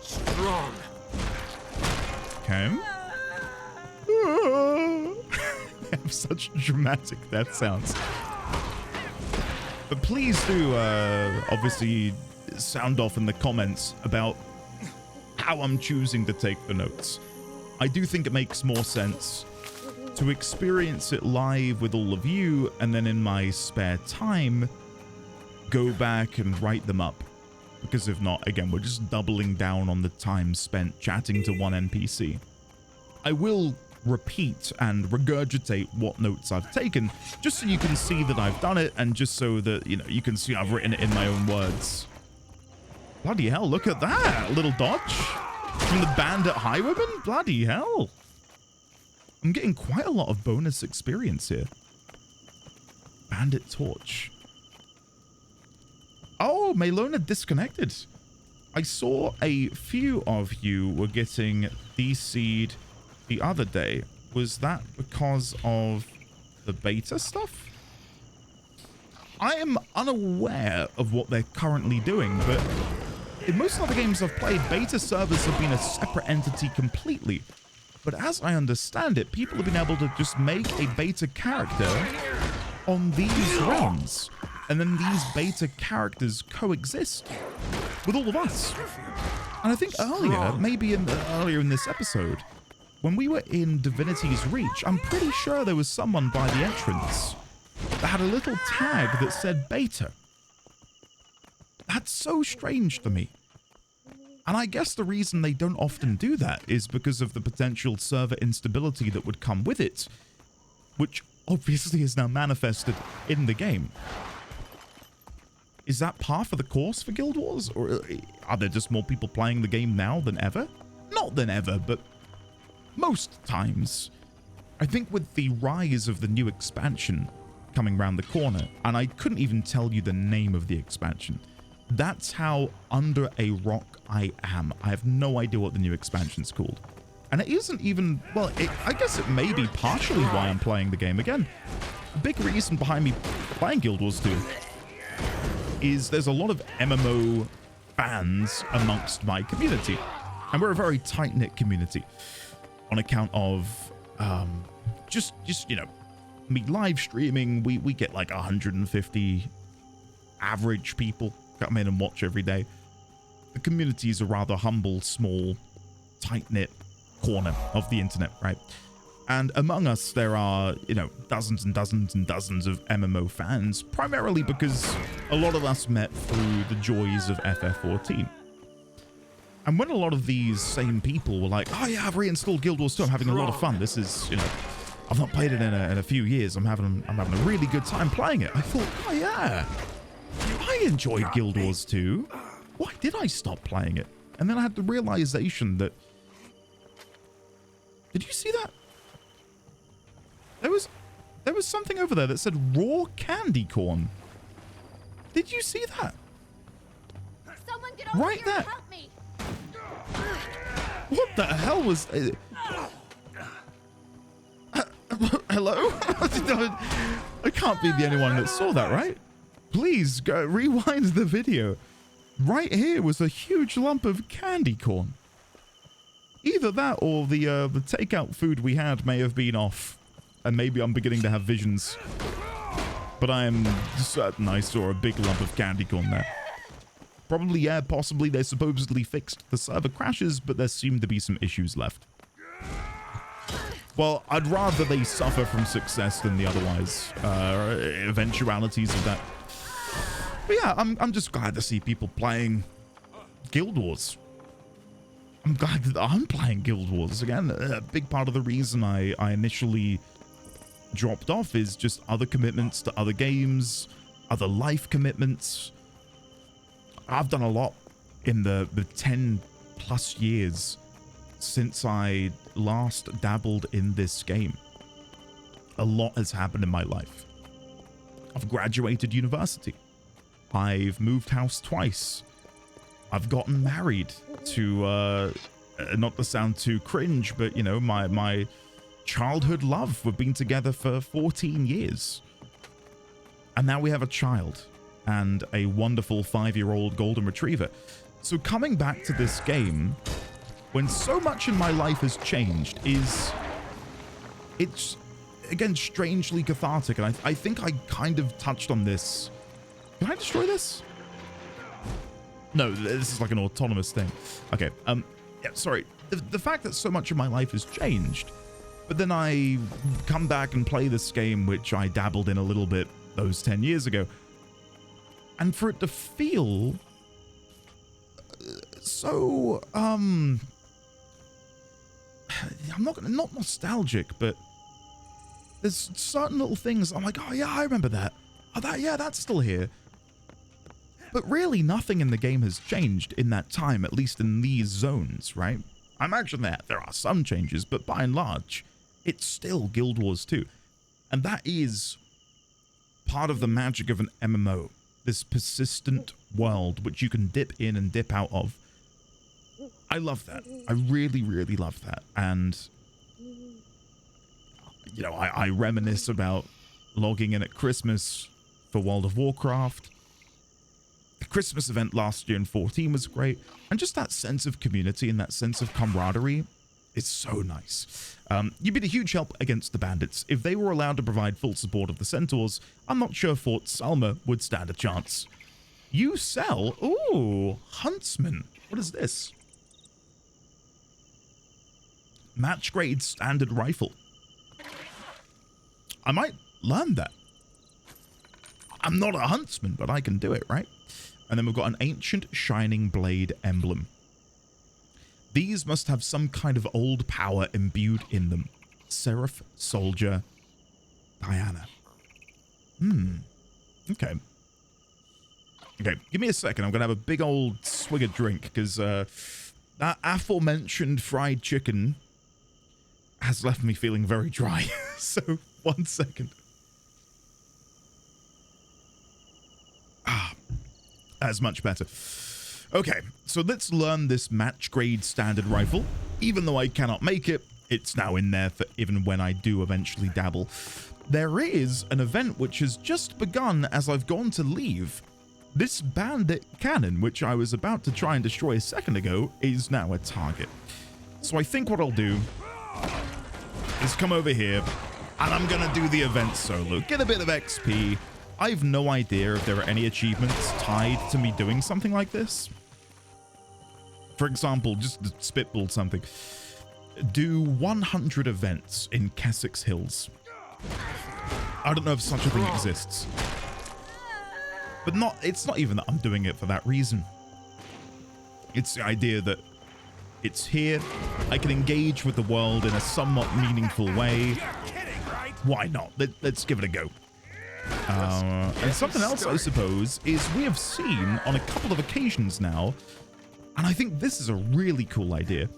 Strong. Okay. They have such dramatic death sounds. But please do obviously sound off in the comments about how I'm choosing to take the notes. I do think it makes more sense to experience it live with all of you, and then in my spare time go back and write them up. Because if not, again, we're just doubling down on the time spent chatting to one NPC. I will repeat and regurgitate what notes I've taken, just so you can see that I've done it, and just so that, you know, you can see I've written it in my own words. Bloody hell, look at that! A little dodge from the Bandit Highwayman? Bloody hell. I'm getting quite a lot of bonus experience here. Bandit Torch. Oh, Melona disconnected. I saw a few of you were getting DC'd the other day. Was that because of the beta stuff? I am unaware of what they're currently doing, but in most other games I've played, beta servers have been a separate entity completely. But as I understand it, people have been able to just make a beta character on these realms, and then these beta characters coexist with all of us. And I think earlier, maybe earlier in this episode, when we were in Divinity's Reach, I'm pretty sure there was someone by the entrance that had a little tag that said beta. That's so strange to me. And I guess the reason they don't often do that is because of the potential server instability that would come with it, which obviously is now manifested in the game. Is that par for the course for Guild Wars? Or are there just more people playing the game now than ever? Not than ever, but most times. I think with the rise of the new expansion coming around the corner, and I couldn't even tell you the name of the expansion. That's how under a rock I am. I have no idea what the new expansion's called. And it isn't even, well, I guess it may be partially why I'm playing the game again. A big reason behind me playing Guild Wars 2 is there's a lot of MMO fans amongst my community. And we're a very tight-knit community on account of just you know, me live streaming. We get like 150 average people come in and watch every day. The community is a rather humble, small, tight-knit corner of the internet, right? And among us, there are, you know, dozens and dozens and dozens of MMO fans, primarily because a lot of us met through the joys of FF14. And when a lot of these same people were like, oh yeah, I've reinstalled Guild Wars 2, I'm having a lot of fun. This is, you know, I've not played it in a few years. I'm having a really good time playing it. I thought, oh yeah, I enjoyed Guild Wars 2. Why did I stop playing it? And then I had the realization that, did you see that? There was something over there that said raw candy corn. Did you see that? Someone get over Right here there. and help me. What the hell was... hello? I can't be the only one that saw that, right? Please go rewind the video. Right here was a huge lump of candy corn. Either that or the takeout food we had may have been off. And maybe I'm beginning to have visions. But I am certain I saw a big lump of candy corn there. Probably, yeah, possibly they supposedly fixed the server crashes, but there seem to be some issues left. Well, I'd rather they suffer from success than the otherwise eventualities of that. But yeah, I'm just glad to see people playing Guild Wars. I'm glad that I'm playing Guild Wars again. A big part of the reason I initially dropped off is just other commitments to other games, other life commitments. I've done a lot in the 10 plus years since I last dabbled in this game. A lot has happened in my life. I've graduated university. I've moved house twice. I've gotten married to, not to sound too cringe, but, you know, my childhood love. We've been together for 14 years. And now we have a child and a wonderful 5-year-old golden retriever. So coming back to this game, when so much in my life has changed, it's, again, strangely cathartic. And I think I kind of touched on this. Can I destroy this? No, this is like an autonomous thing. Okay, yeah, sorry. The fact that so much of my life has changed, but then I come back and play this game, which I dabbled in a little bit those 10 years ago, and for it to feel so, I'm not nostalgic, but there's certain little things I'm like, oh yeah, I remember that. Oh, yeah, that's still here. But really, nothing in the game has changed in that time, at least in these zones, right? I imagine that there are some changes, but by and large, it's still Guild Wars 2. And that is part of the magic of an MMO, this persistent world which you can dip in and dip out of. I love that. I really, really love that. And You know, I reminisce about logging in at Christmas for World of Warcraft. The Christmas event last year in 14 was great. And just that sense of community and that sense of camaraderie is so nice. You'd be a huge help against the bandits. If they were allowed to provide full support of the centaurs, I'm not sure Fort Salma would stand a chance. You sell... Ooh, Huntsman. What is this? Match grade standard rifle. I might learn that. I'm not a huntsman, but I can do it, right? And then we've got an ancient shining blade emblem. These must have some kind of old power imbued in them. Seraph, Soldier, Diana. Okay. Okay, give me a second. I'm going to have a big old swig of drink because that aforementioned fried chicken has left me feeling very dry. So, 1 second. That's much better. Okay, so let's learn this match grade standard rifle. Even though I cannot make it, it's now in there for even when I do eventually dabble. There is an event which has just begun as I've gone to leave. This bandit cannon, which I was about to try and destroy a second ago, is now a target. So I think what I'll do is come over here, and I'm going to do the event solo. Get a bit of XP. I have no idea if there are any achievements tied to me doing something like this. For example, just to spitball something. Do 100 events in Kessex Hills. I don't know if such a thing exists. But it's not even that I'm doing it for that reason. It's the idea that it's here. I can engage with the world in a somewhat meaningful way. Why not? Let's give it a go. And something else, I suppose, is we have seen on a couple of occasions now, and I think this is a really cool idea,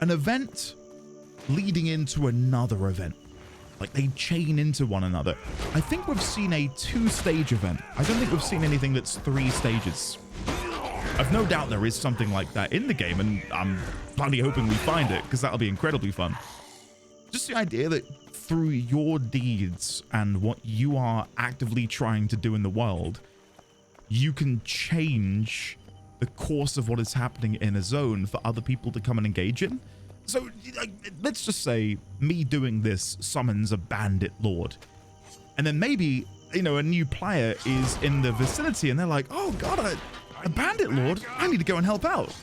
an event leading into another event. Like they chain into one another. I think we've seen a 2-stage event. I don't think we've seen anything that's 3 stages. I've no doubt there is something like that in the game, and I'm bloody hoping we find it, because that'll be incredibly fun. Just the idea that through your deeds and what you are actively trying to do in the world, you can change the course of what is happening in a zone for other people to come and engage in. So let's just say me doing this summons a bandit lord, and then maybe, you know, a new player is in the vicinity and they're like, oh god, a bandit lord, I need to go and help out.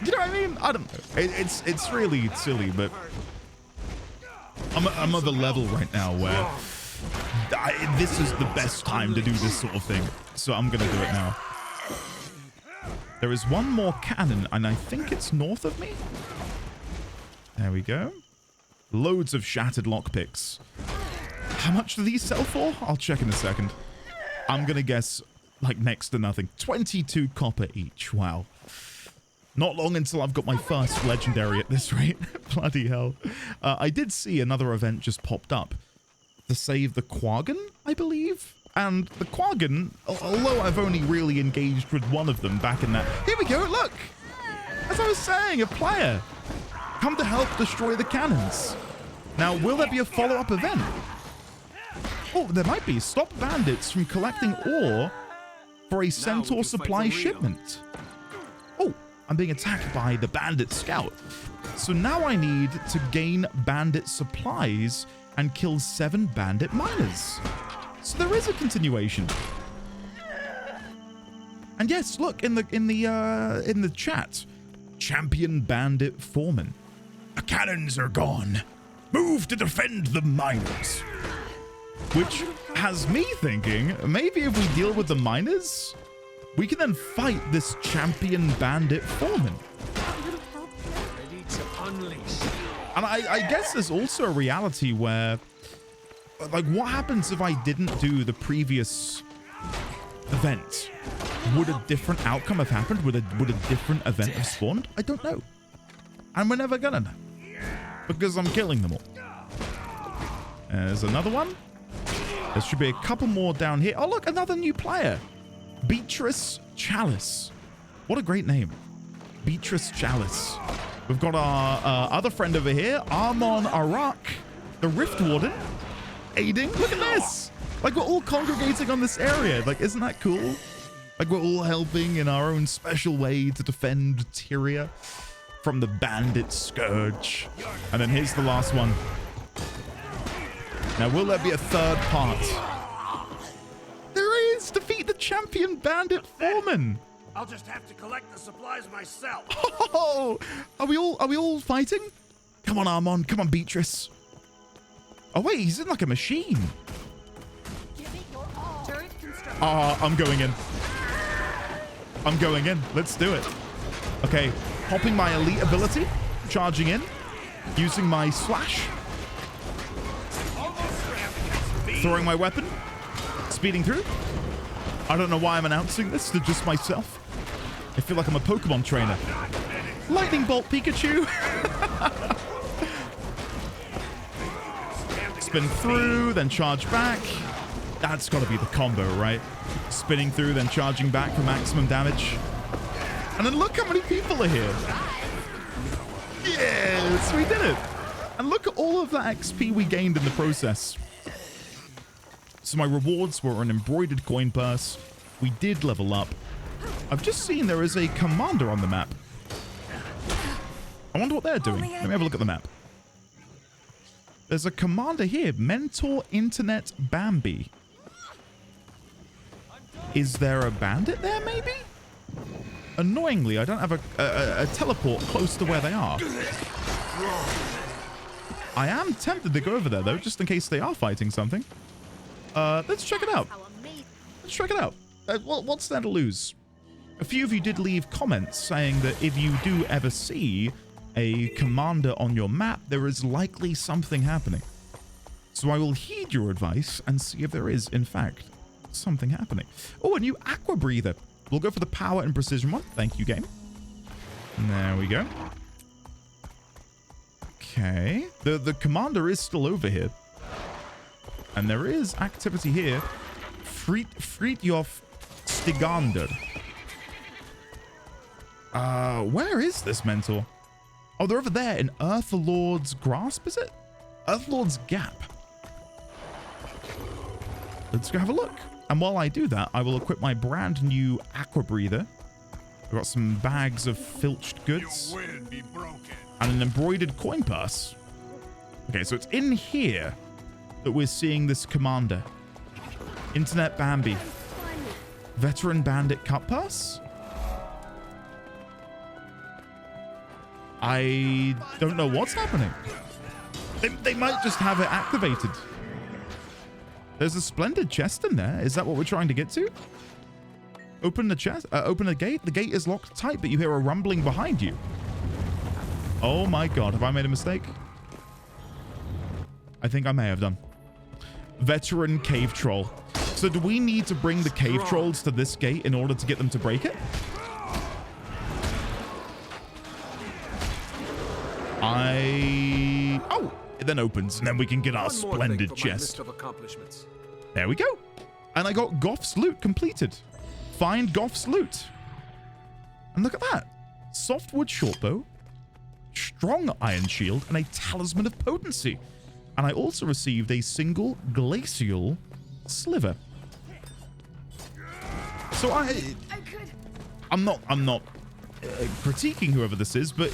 You know what I mean? I don't know. It's really silly, but I'm of a level right now where this is the best time to do this sort of thing. So I'm going to do it now. There is one more cannon, and I think it's north of me. There we go. Loads of shattered lockpicks. How much do these sell for? I'll check in a second. I'm going to guess like next to nothing. 22 copper each. Wow. Not long until I've got my first legendary at this rate. Bloody hell. I did see another event just popped up to save the Quaggan, I believe. And the Quaggan, although I've only really engaged with one of them back in that... Here we go, look! As I was saying, a player. Come to help destroy the cannons. Now, will there be a follow-up event? Oh, there might be. Stop bandits from collecting ore for a centaur supply shipment. Oh, I'm being attacked by the bandit scout. So now I need to gain bandit supplies and kill 7 bandit miners. So there is a continuation. And yes, look in the chat, champion bandit foreman. The cannons are gone. Move to defend the miners. Which has me thinking, maybe if we deal with the miners, we can then fight this champion bandit foreman. And I guess there's also a reality where, like, what happens if I didn't do the previous event? Would a different outcome have happened? Would a different event have spawned? I don't know. And we're never gonna know. Because I'm killing them all. There's another one. There should be a couple more down here. Oh, look, another new player. Beatrice Chalice. What a great name. Beatrice Chalice. We've got our other friend over here, Armon Arak. The Rift Warden aiding. Look at this. Like, we're all congregating on this area. Like, isn't that cool? Like, we're all helping in our own special way to defend Tyria from the bandit scourge. And then here's the last one. Now, will there be a third part? There is! Defeat the champion bandit foreman. I'll just have to collect the supplies myself. Oh, are we all fighting? Come on, Armon. Come on, Beatrice. Oh, wait, he's in like a machine. I'm going in. I'm going in. Let's do it. Okay, popping my elite ability, charging in, using my slash, throwing my weapon, speeding through. I don't know why I'm announcing this to just myself. I feel like I'm a Pokemon trainer. Lightning Bolt Pikachu. Spin through, then charge back. That's got to be the combo, right? Spinning through, then charging back for maximum damage. And then look how many people are here. Yes, we did it. And look at all of that XP we gained in the process. So my rewards were an embroidered coin purse. We did level up. I've just seen there is a commander on the map. I wonder what they're doing. Let me have a look at the map. There's a commander here. Mentor Internet Bambi. Is there a bandit there, maybe? Annoyingly, I don't have a teleport close to where they are. I am tempted to go over there, though, just in case they are fighting something. Let's check it out. Let's check it out. What's there to lose? A few of you did leave comments saying that if you do ever see a commander on your map, there is likely something happening. So I will heed your advice and see if there is, in fact, something happening. Oh, a new Aqua Breather. We'll go for the power and precision one. Thank you, game. There we go. Okay. The commander is still over here. And there is activity here. Fritjof Stigander. Where is this mentor? Oh, they're over there in Earthlord's Grasp, is it? Earthlord's Gap. Let's go have a look. And while I do that, I will equip my brand new Aqua Breather. I've got some bags of filched goods. And an embroidered coin purse. Okay, so it's in here that we're seeing this commander. Internet Bambi. Veteran Bandit Cup Purse? I don't know what's happening. They might just have it activated. There's a splendid chest in there. Is that what we're trying to get to? Open the chest. Open the gate. The gate is locked tight, but you hear a rumbling behind you. Oh my god. Have I made a mistake? I think I may have done. Veteran Cave Troll. So do we need to bring the cave trolls to this gate in order to get them to break it? Oh, it then opens, and then we can get our splendid chest. There we go. And I got Goff's loot completed. Find Goff's loot. And look at that. Softwood shortbow, strong iron shield, and a talisman of potency. And I also received a single glacial sliver. So I'm not critiquing whoever this is, but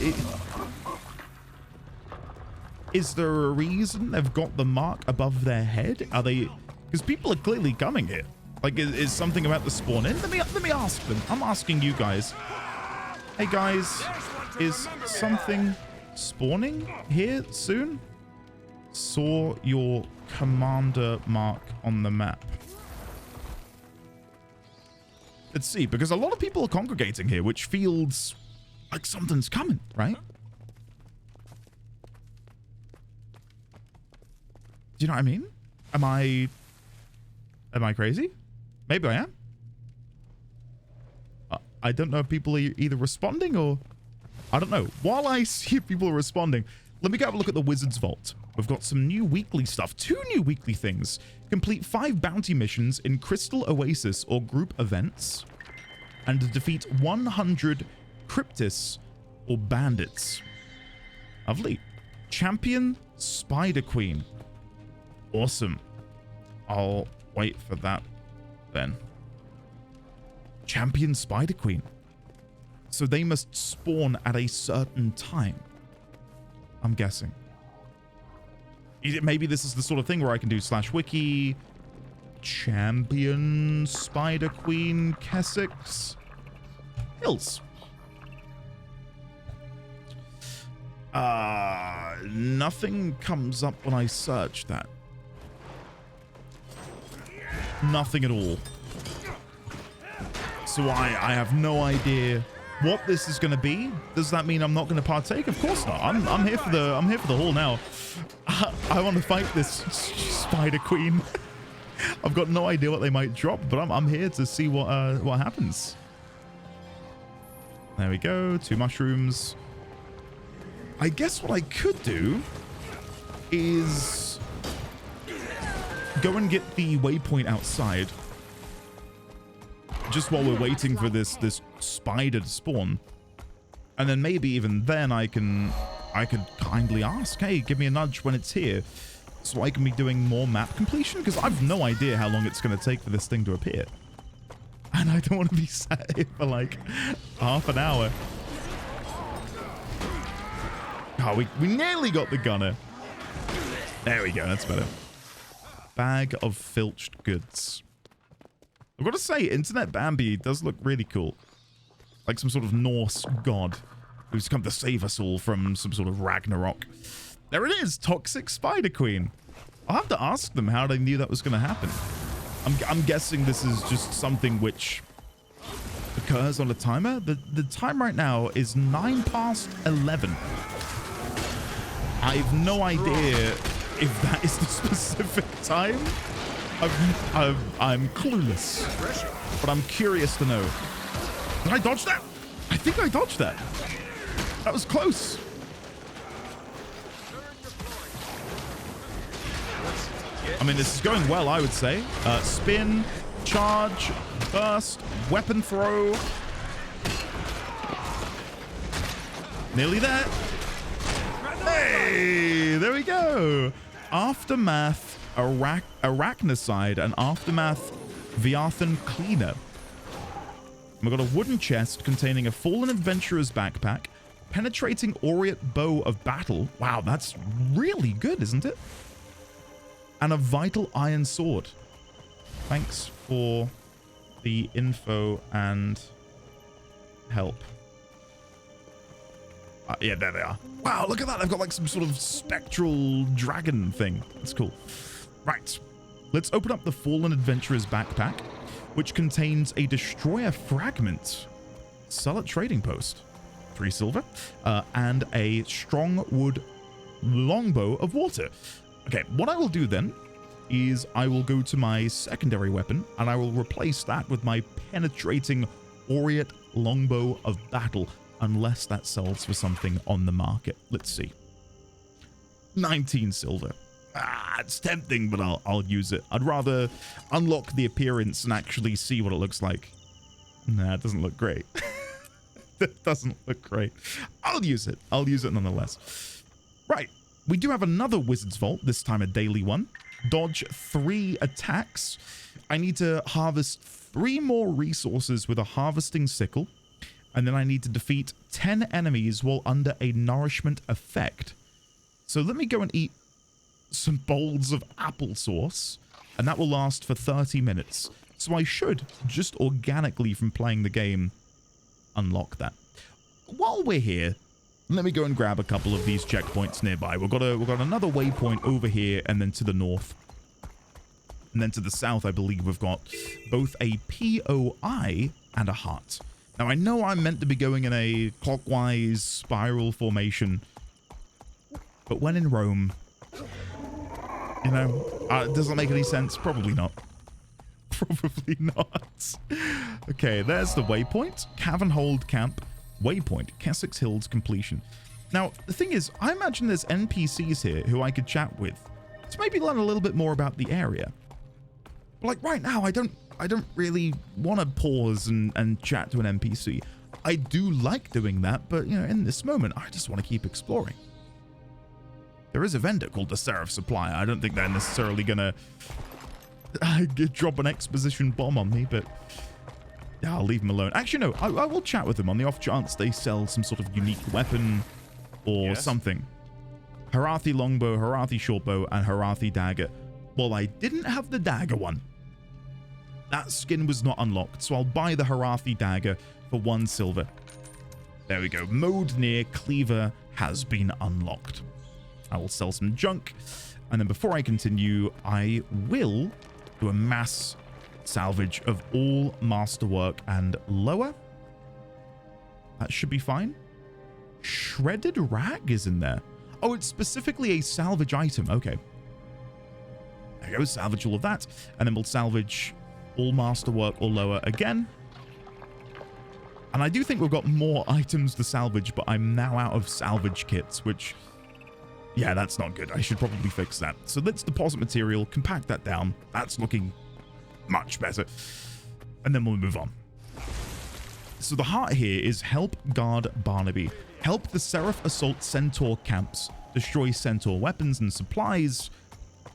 is there a reason they've got the mark above their head? Are they? Because people are clearly coming here. Like, is something about the spawn in? Let me ask them. I'm asking you guys. Hey guys, is something spawning here soon? Saw your commander mark on the map. Let's see, because a lot of people are congregating here, which feels like something's coming, right? Do you know what I mean? Am I crazy? Maybe I am. I don't know if people are either responding or... I don't know. While I see if people are responding, let me go have a look at the Wizard's Vault. We've got some new weekly stuff. 2 new weekly things. Complete 5 bounty missions in Crystal Oasis or group events. And defeat 100 Cryptis or bandits. Lovely. Champion Spider Queen. Awesome. I'll wait for that then. Champion Spider Queen. So they must spawn at a certain time, I'm guessing. Maybe this is the sort of thing where I can do /wiki Champion Spider Queen Kessex Hills. Nothing comes up when I search that. Nothing at all. So I have no idea what this is going to be. Does that mean I'm not going to partake? Of course not. I'm here for the haul now. I want to fight this Spider Queen. I've got no idea what they might drop, but I'm here to see what happens. There we go. 2 mushrooms. I guess what I could do is go and get the waypoint outside, just while we're waiting for this spider to spawn, and then maybe even then I could kindly ask, hey, give me a nudge when it's here, so I can be doing more map completion, because I've no idea how long it's going to take for this thing to appear, and I don't want to be sat here for like half an hour. Oh, we nearly got the gunner. There we go. That's better. Bag of filched goods. I've got to say, Internet Bambi does look really cool. Like some sort of Norse god who's come to save us all from some sort of Ragnarok. There it is. Toxic Spider Queen. I'll have to ask them how they knew that was going to happen. I'm guessing this is just something which occurs on a timer. The time right now is 11:09. I have no idea if that is the specific time. I'm clueless, but I'm curious to know. Did I dodge that? I think I dodged that. That was close. I mean, this is going well, I would say. Spin, charge, burst, weapon throw. Nearly there. Hey, there we go. Aftermath Arachnicide and Aftermath Viathan Cleaner. We've got a wooden chest containing a fallen adventurer's backpack, penetrating aureate bow of battle. Wow, that's really good, isn't it? And a vital iron sword. Thanks for the info and help. Yeah, there they are. Wow, look at that. I've got like some sort of spectral dragon thing. That's cool. Right. Let's open up the Fallen Adventurer's backpack, which contains a destroyer fragment. Sell at trading post. 3 silver. And a strong wood longbow of water. Okay, what I will do then is I will go to my secondary weapon and I will replace that with my penetrating aureate longbow of battle. Unless that sells for something on the market. Let's see. 19 silver. It's tempting, but I'll use it. I'd rather unlock the appearance and actually see what it looks like. Nah, it doesn't look great. It doesn't look great. I'll use it. I'll use it nonetheless. Right. We do have another Wizard's Vault, this time a daily one. Dodge 3 attacks. I need to harvest 3 more resources with a harvesting sickle. And then I need to defeat 10 enemies while under a nourishment effect. So let me go and eat some bowls of applesauce, and that will last for 30 minutes. So I should, just organically from playing the game, unlock that. While we're here, let me go and grab a couple of these checkpoints nearby. We've got another waypoint over here, and then to the north. And then to the south, I believe we've got both a POI and a hut. Now, I know I'm meant to be going in a clockwise spiral formation, but when in Rome, you know, does that make any sense? Probably not. Probably not. Okay, there's the waypoint. Cavern Hold Camp, waypoint, Kessex Hills completion. Now, the thing is, I imagine there's NPCs here who I could chat with to maybe learn a little bit more about the area. But like right now, I don't really want to pause and chat to an NPC. I do like doing that, but you know, in this moment, I just want to keep exploring. There is a vendor called the Seraph Supply. I don't think they're necessarily gonna drop an exposition bomb on me, but yeah, I'll leave them alone. Actually, no, I will chat with them on the off chance they sell some sort of unique weapon or something. Harathi longbow, Harathi shortbow, and Harathi dagger. Well, I didn't have the dagger one. That skin was not unlocked, so I'll buy the Harathi dagger for 1 silver. There we go. Mode near cleaver has been unlocked. I will sell some junk, and then before I continue, I will do a mass salvage of all masterwork and lower. That should be fine. Shredded rag is in there. Oh, it's specifically a salvage item. Okay. There you go. Salvage all of that, and then we'll salvage all masterwork or lower again. And I do think we've got more items to salvage, but I'm now out of salvage kits, which, yeah, that's not good. I should probably fix that. So let's deposit material, compact that down. That's looking much better. And then we'll move on. So the heart here is help guard Barnaby. Help the Seraph assault Centaur camps. Destroy Centaur weapons and supplies.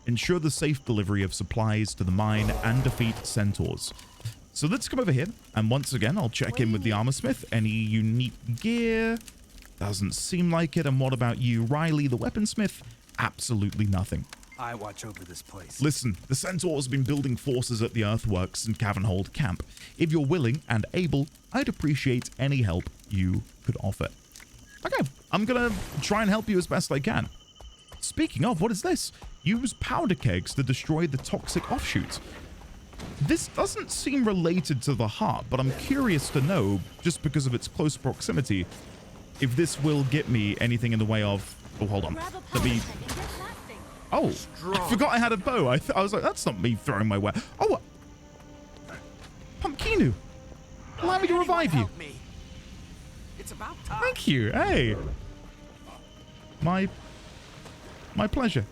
Ensure the safe delivery of supplies to the mine and defeat Centaurs. So let's come over here, and once again, I'll check in with the armorsmith. Any unique gear? Doesn't seem like it. And what about you, Riley, the weaponsmith? Absolutely nothing. I watch over this place. Listen, the Centaurs have been building forces at the earthworks and Cavernhold camp. If you're willing and able, I'd appreciate any help you could offer. Okay, I'm gonna try and help you as best I can. Speaking of, what is this? Use powder kegs to destroy the toxic offshoot. This doesn't seem related to the heart, but I'm curious to know, just because of its close proximity, if this will get me anything in the way of... Oh, hold on. Let me... Oh, I forgot I had a bow. I was like, that's not me throwing my weapon. Oh, Pumpkinu, allow me to revive you. It's about time. Thank you. Hey. My pleasure.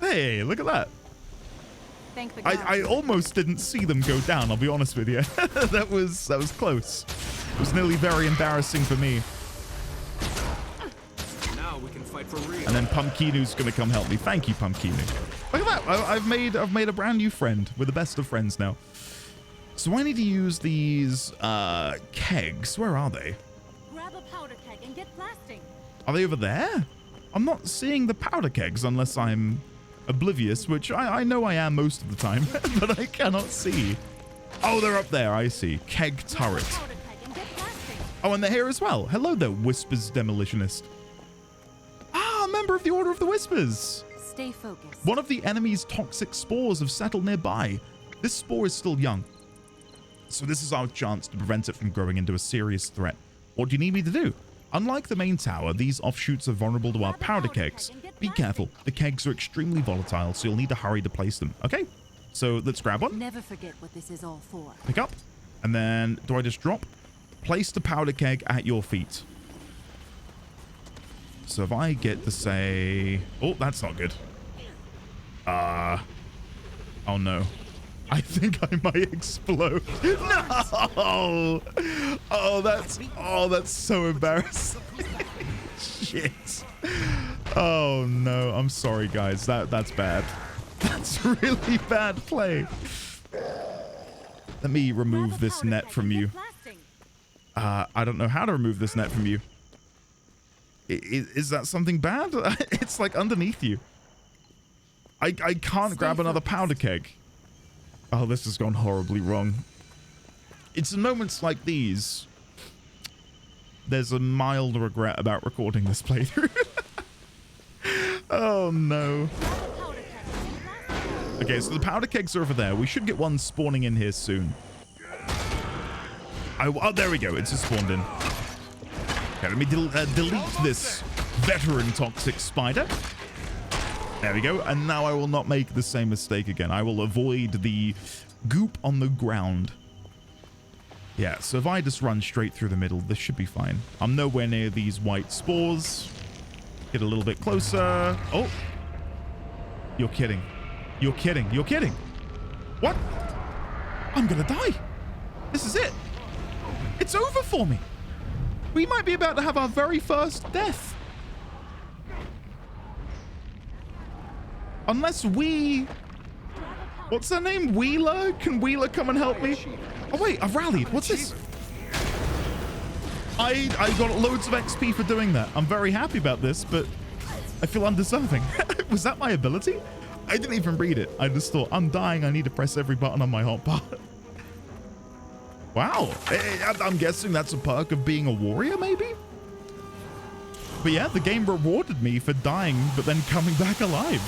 Hey, look at that. Thank the I almost didn't see them go down, I'll be honest with you. that was close. It was nearly very embarrassing for me. Now we can fight for real. And then Pumpkinu's gonna come help me. Thank you, Pumpkinu. Look at that. I've made a brand new friend. We're the best of friends now. So I need to use these kegs. Where are they? Grab a powder keg and get blasting. Are they over there? I'm not seeing the powder kegs unless I'm oblivious, which I know I am most of the time, but I cannot see. Oh, they're up there. I see. Keg turret. Oh, and they're here as well. Hello there, Whispers Demolitionist. Ah, a member of the Order of the Whispers. Stay focused. One of the enemy's toxic spores have settled nearby. This spore is still young, so this is our chance to prevent it from growing into a serious threat. What do you need me to do? Unlike the main tower, these offshoots are vulnerable to our powder kegs. Be careful. The kegs are extremely volatile, so you'll need to hurry to place them. Okay, so let's grab one. Never forget what this is all for. Pick up. And then, do I just drop? Place the powder keg at your feet. So if I get to say... Oh, that's not good. Oh no. I think I might explode. No! Oh, that's so embarrassing. Shit. Oh no, I'm sorry guys. That's bad. That's really bad play. Let me remove this net from you. I don't know how to remove this net from you. Is that something bad? It's like underneath you. I can't grab another powder keg. Oh, this has gone horribly wrong. It's in moments like these. There's a mild regret about recording this playthrough. Oh no. Okay, so the powder kegs are over there. We should get one spawning in here soon. Oh, there we go. It's just spawned in. Okay, let me delete this veteran toxic spider. There we go. And now I will not make the same mistake again. I will avoid the goop on the ground. Yeah, so if I just run straight through the middle, this should be fine. I'm nowhere near these white spores. Get a little bit closer. Oh. You're kidding. You're kidding. You're kidding. What? I'm gonna die. This is it. It's over for me. We might be about to have our very first death. Unless we... What's her name? Wheeler? Can Wheeler come and help me? Oh, wait, I've rallied. What's this? I got loads of XP for doing that. I'm very happy about this, but I feel undeserving. Was that my ability? I didn't even read it. I just thought, I'm dying. I need to press every button on my hotbar. Wow. I'm guessing that's a perk of being a warrior, maybe? But yeah, the game rewarded me for dying, but then coming back alive.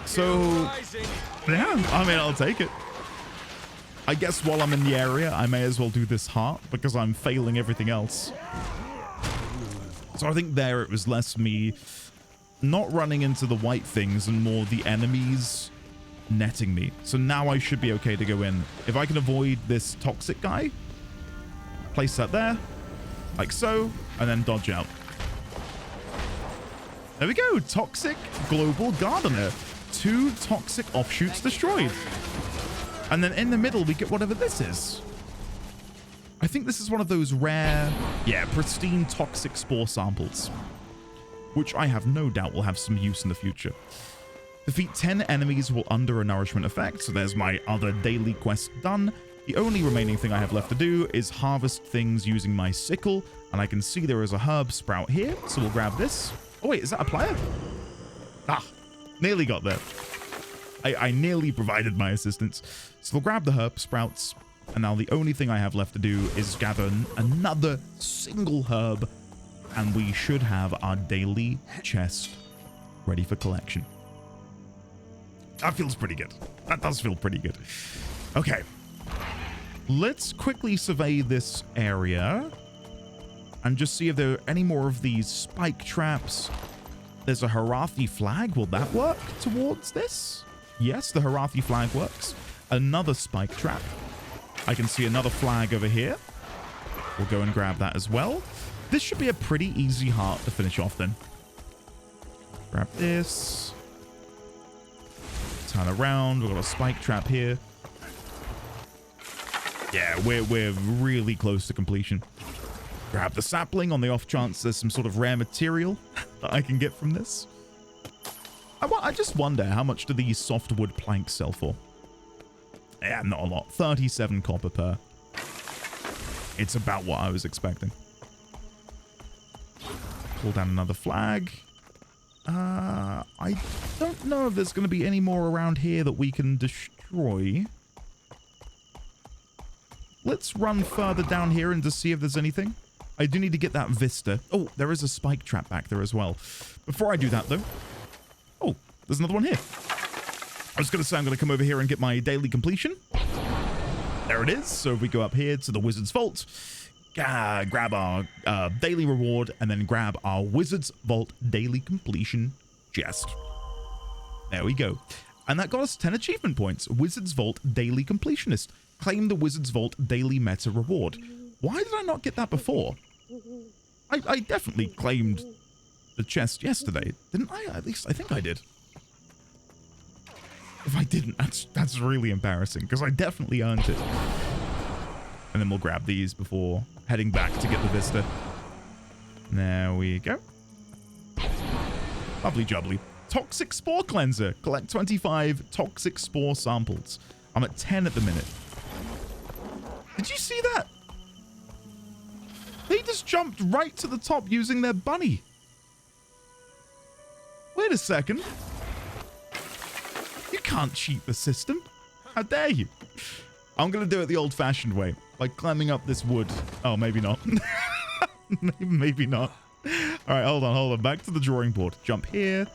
So, yeah, I mean, I'll take it. I guess while I'm in the area, I may as well do this heart because I'm failing everything else. So I think there it was less me not running into the white things and more the enemies netting me. So now I should be okay to go in. If I can avoid this toxic guy, place that there, like so, and then dodge out. There we go. Toxic Global Gardener. 2 toxic offshoots destroyed. And then in the middle, we get whatever this is. I think this is one of those rare, pristine toxic spore samples, which I have no doubt will have some use in the future. Defeat 10 enemies while under a nourishment effect. So there's my other daily quest done. The only remaining thing I have left to do is harvest things using my sickle. And I can see there is a herb sprout here. So we'll grab this. Oh, wait, is that a player? Ah, nearly got there. I nearly provided my assistance. So we'll grab the herb sprouts. And now the only thing I have left to do is gather another single herb. And we should have our daily chest ready for collection. That feels pretty good. That does feel pretty good. Okay. Let's quickly survey this area and just see if there are any more of these spike traps. There's a Harathi flag. Will that work towards this? Yes, the Harathi flag works. Another spike trap. I can see another flag over here. We'll go and grab that as well. This should be a pretty easy heart to finish off then. Grab this. Turn around. We've got a spike trap here. Yeah, we're really close to completion. Grab the sapling on the off chance there's some sort of rare material that I can get from this. I just wonder, how much do these softwood planks sell for? Yeah, not a lot. 37 copper per. It's about what I was expecting. Pull down another flag. I don't know if there's going to be any more around here that we can destroy. Let's run further down here and just see if there's anything. I do need to get that vista. Oh, there is a spike trap back there as well. Before I do that, though. Oh, there's another one here. I was going to say I'm going to come over here and get my daily completion. There it is. So if we go up here to the Wizard's Vault, grab our daily reward, and then grab our Wizard's Vault daily completion chest. There we go. And that got us 10 achievement points. Wizard's Vault daily completionist. Claim the Wizard's Vault daily meta reward. Why did I not get that before? I definitely claimed the chest yesterday, didn't I? At least I think I did. If I didn't, that's really embarrassing because I definitely earned it. And then we'll grab these before heading back to get the vista. There we go. Lovely jubbly. Toxic Spore Cleanser. Collect 25 toxic spore samples. I'm at 10 at the minute. Did you see that? They just jumped right to the top using their bunny. Wait a second. You can't cheat the system. How dare you? I'm going to do it the old-fashioned way, by climbing up this wood. Oh, maybe not. Maybe not. All right, hold on. Back to the drawing board. Jump here.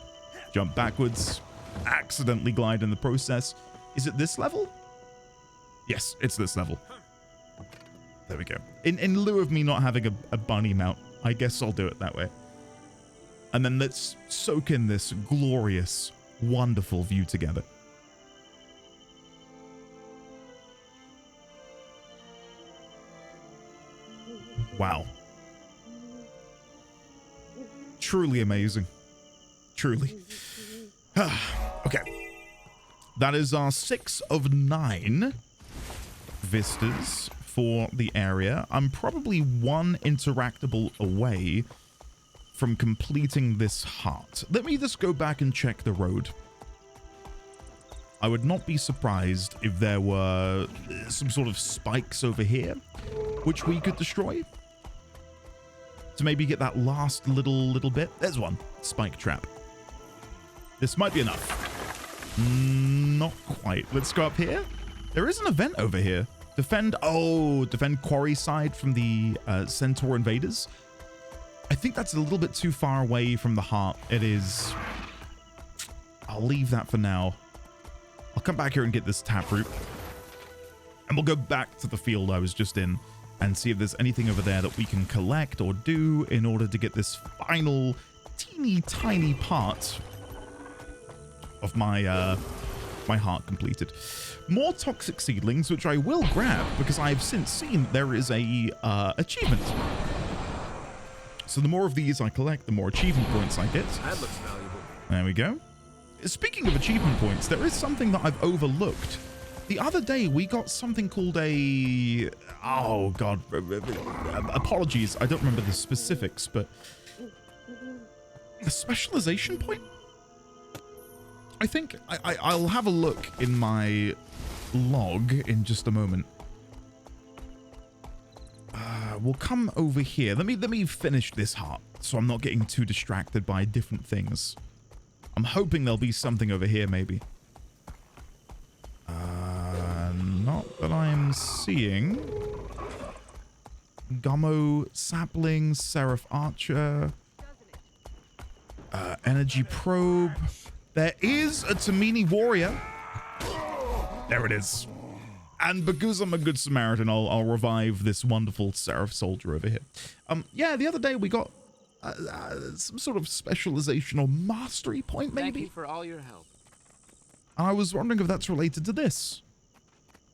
Jump backwards. Accidentally glide in the process. Is it this level? Yes, it's this level. There we go. In lieu of me not having a bunny mount, I guess I'll do it that way. And then let's soak in this glorious, wonderful view together. Wow. Truly amazing. Truly. Okay. That is our 6 of 9 vistas for the area. I'm probably 1 interactable away from completing this heart. Let me just go back and check the road. I would not be surprised if there were some sort of spikes over here, which we could destroy. To maybe get that last little bit. There's one. Spike trap. This might be enough. Not quite. Let's go up here. There is an event over here. Defend quarry side from the Centaur invaders. I think that's a little bit too far away from the heart. It is. I'll leave that for now. I'll come back here and get this taproot. And we'll go back to the field I was just in and see if there's anything over there that we can collect or do in order to get this final teeny tiny part of my my heart completed. More toxic seedlings, which I will grab because I have since seen there is a achievement. So the more of these I collect, the more achievement points I get. That looks valuable. There we go. Speaking of achievement points, there is something that I've overlooked. The other day we got something called a... Oh god, apologies, I don't remember the specifics, but a specialization point? I think I'll have a look in my log in just a moment. We'll come over here. Let me finish this heart so I'm not getting too distracted by different things. I'm hoping there'll be something over here, maybe. Not that I'm seeing. Gummo saplings, Seraph Archer, energy probe. There is a Tamini warrior. There it is. And because I'm a good Samaritan, I'll revive this wonderful Seraph soldier over here. Yeah, the other day we got some sort of specialization or mastery point, maybe. Thank you for all your help. I was wondering if that's related to this.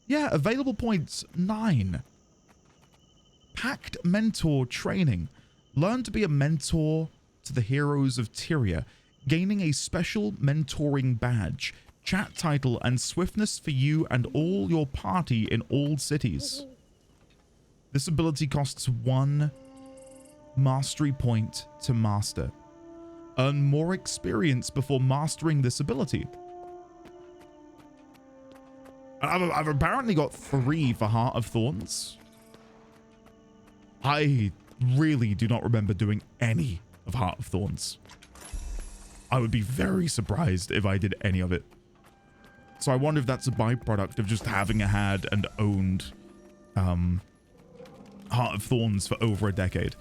Yeah, available points 9. Pact Mentor Training. Learn to be a mentor to the heroes of Tyria, gaining a special mentoring badge, chat title, and swiftness for you and all your party in all cities. This ability costs 1 mastery point to master. Earn more experience before mastering this ability. I've apparently got 3 for Heart of Thorns. I really do not remember doing any of Heart of Thorns. I would be very surprised if I did any of it. So I wonder if that's a byproduct of just having had and owned Heart of Thorns for over a decade.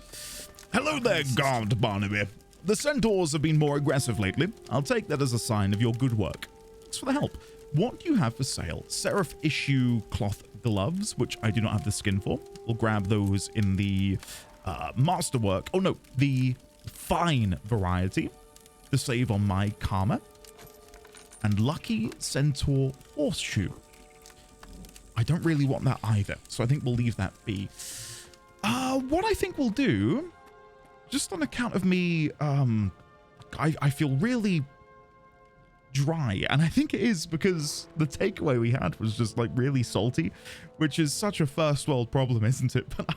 Hello there, Guard Barnaby. The centaurs have been more aggressive lately. I'll take that as a sign of your good work. Thanks for the help. What do you have for sale? Seraph issue cloth gloves, which I do not have the skin for. We'll grab those in the masterwork. Oh no, the fine variety to save on my karma. And lucky centaur horseshoe. I don't really want that either, so I think we'll leave that be. What I think we'll do, just on account of me, I feel really dry, and I think it is because the takeaway we had was just like really salty, which is such a first world problem, isn't it? But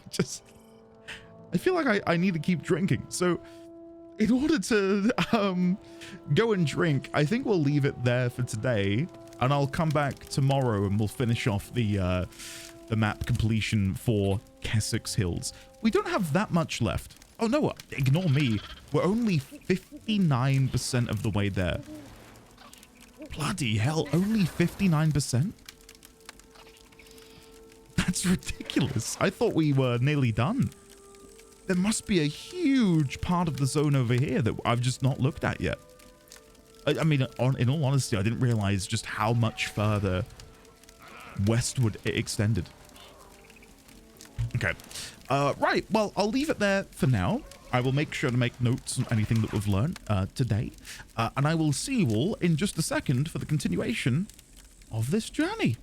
I feel like I need to keep drinking. So in order to go and drink, I think we'll leave it there for today, and I'll come back tomorrow and we'll finish off the map completion for Kessex Hills. We don't have that much left. Oh no, ignore me. We're only 59% of the way there. Bloody hell, only 59%? That's ridiculous. I thought we were nearly done. There must be a huge part of the zone over here that I've just not looked at yet. I mean, in all honesty, I didn't realize just how much further westward it extended. Okay. Right, well, I'll leave it there for now. I will make sure to make notes on anything that we've learned today. And I will see you all in just a second for the continuation of this journey.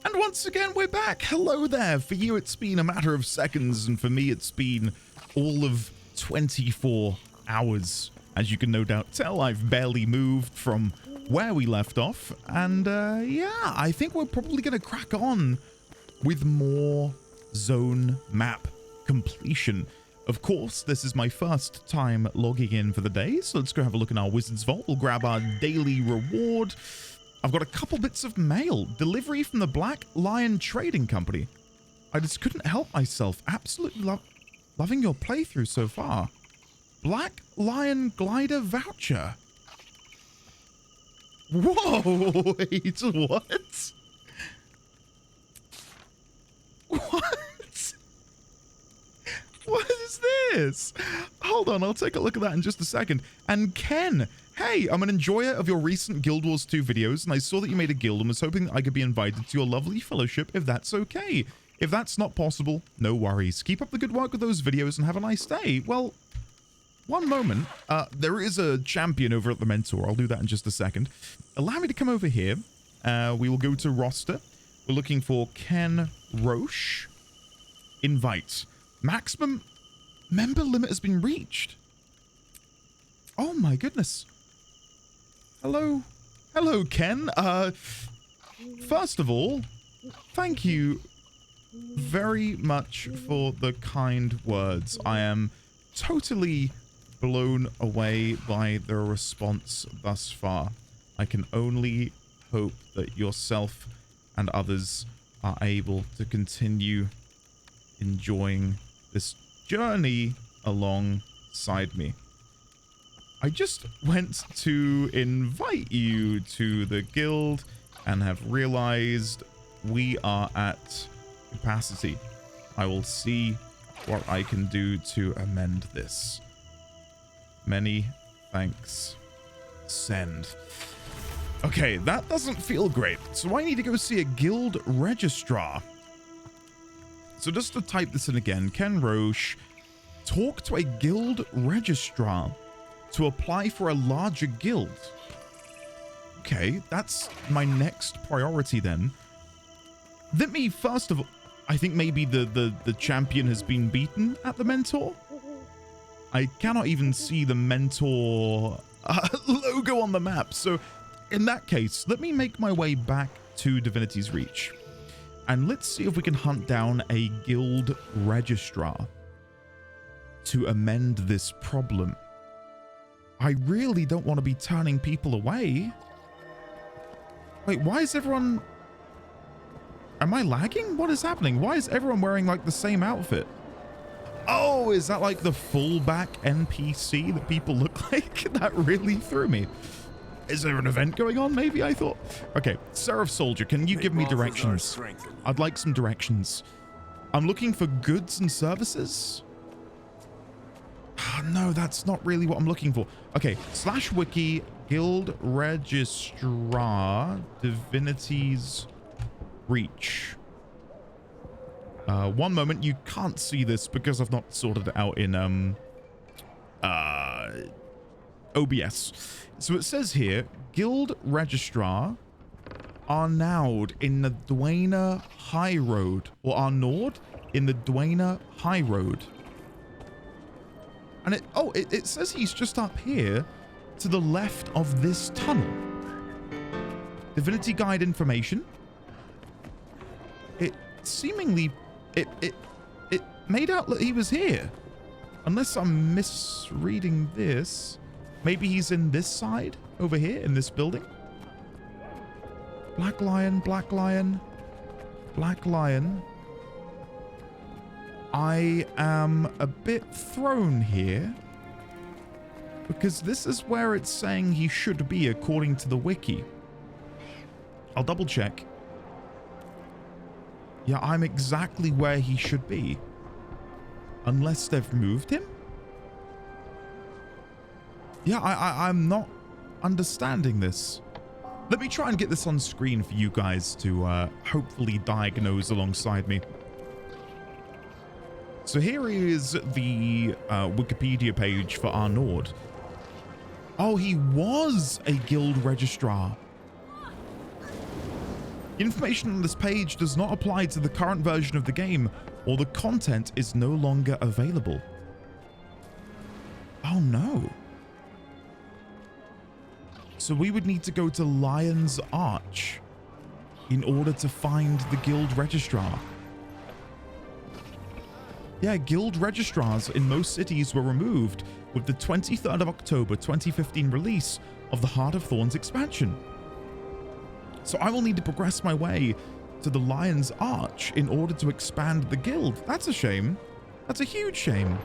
And once again, we're back. Hello there. For you, it's been a matter of seconds. And for me, it's been all of 24 hours. As you can no doubt tell, I've barely moved from where we left off. And yeah, I think we're probably going to crack on with more zone map completion. Of course, this is my first time logging in for the day, so let's go have a look in our Wizard's Vault. We'll grab our daily reward. I've got a couple bits of mail. Delivery from the Black Lion Trading Company. I just couldn't help myself. Absolutely loving your playthrough so far. Black Lion Glider Voucher. Whoa, wait, what? What? What is this? Hold on, I'll take a look at that in just a second. And Ken, hey, I'm an enjoyer of your recent Guild Wars 2 videos, and I saw that you made a guild and was hoping that I could be invited to your lovely fellowship if that's okay. If that's not possible, no worries. Keep up the good work with those videos and have a nice day. Well, one moment. There is a champion over at the Mentor. I'll do that in just a second. Allow me to come over here. We will go to roster. We're looking for Ken Roche. Invite. Maximum member limit has been reached. Oh my goodness. Hello. Hello, Ken. First of all, thank you very much for the kind words. I am totally blown away by the response thus far. I can only hope that yourself and others are able to continue enjoying this journey alongside me. I just went to invite you to the guild and have realized we are at capacity. I will see what I can do to amend this. Many thanks. Send. Okay, that doesn't feel great. So I need to go see a guild registrar. So just to type this in again, Ken Roche, talk to a guild registrar to apply for a larger guild. Okay, that's my next priority then. Let me first of all, I think maybe the champion has been beaten at the Mentor. I cannot even see the Mentor logo on the map. So in that case, let me make my way back to Divinity's Reach. And let's see if we can hunt down a guild registrar to amend this problem. I really don't want to be turning people away. Wait, why is everyone... Am I lagging? What is happening? Why is everyone wearing like the same outfit? Oh, is that like the fullback NPC that people look like? That really threw me. Is there an event going on? Maybe, I thought. Okay, Seraph Soldier, can you give me directions? I'd like some directions. I'm looking for goods and services. No, that's not really what I'm looking for. Okay, /wiki guild registrar Divinity's Reach. One moment, you can't see this because I've not sorted it out in OBS. So it says here, Guild Registrar Arnaud in the Duena High Road, or Arnaud in the Duena High Road. And it says he's just up here to the left of this tunnel. Divinity Guide information. It seemingly it made out that he was here. Unless I'm misreading this. Maybe he's in this side over here in this building. Black Lion, Black Lion, Black Lion. I am a bit thrown here because this is where it's saying he should be according to the wiki. I'll double check. Yeah, I'm exactly where he should be. Unless they've moved him? Yeah, I'm not understanding this. Let me try and get this on screen for you guys to hopefully diagnose alongside me. So here is the Wikipedia page for Arnaud. Oh, he was a guild registrar. Information on this page does not apply to the current version of the game, or the content is no longer available. Oh no. So we would need to go to Lion's Arch in order to find the guild registrar. Yeah, guild registrars in most cities were removed with the 23rd of October 2015 release of the Heart of Thorns expansion. So I will need to progress my way to the Lion's Arch in order to expand the guild. That's a shame. That's a huge shame.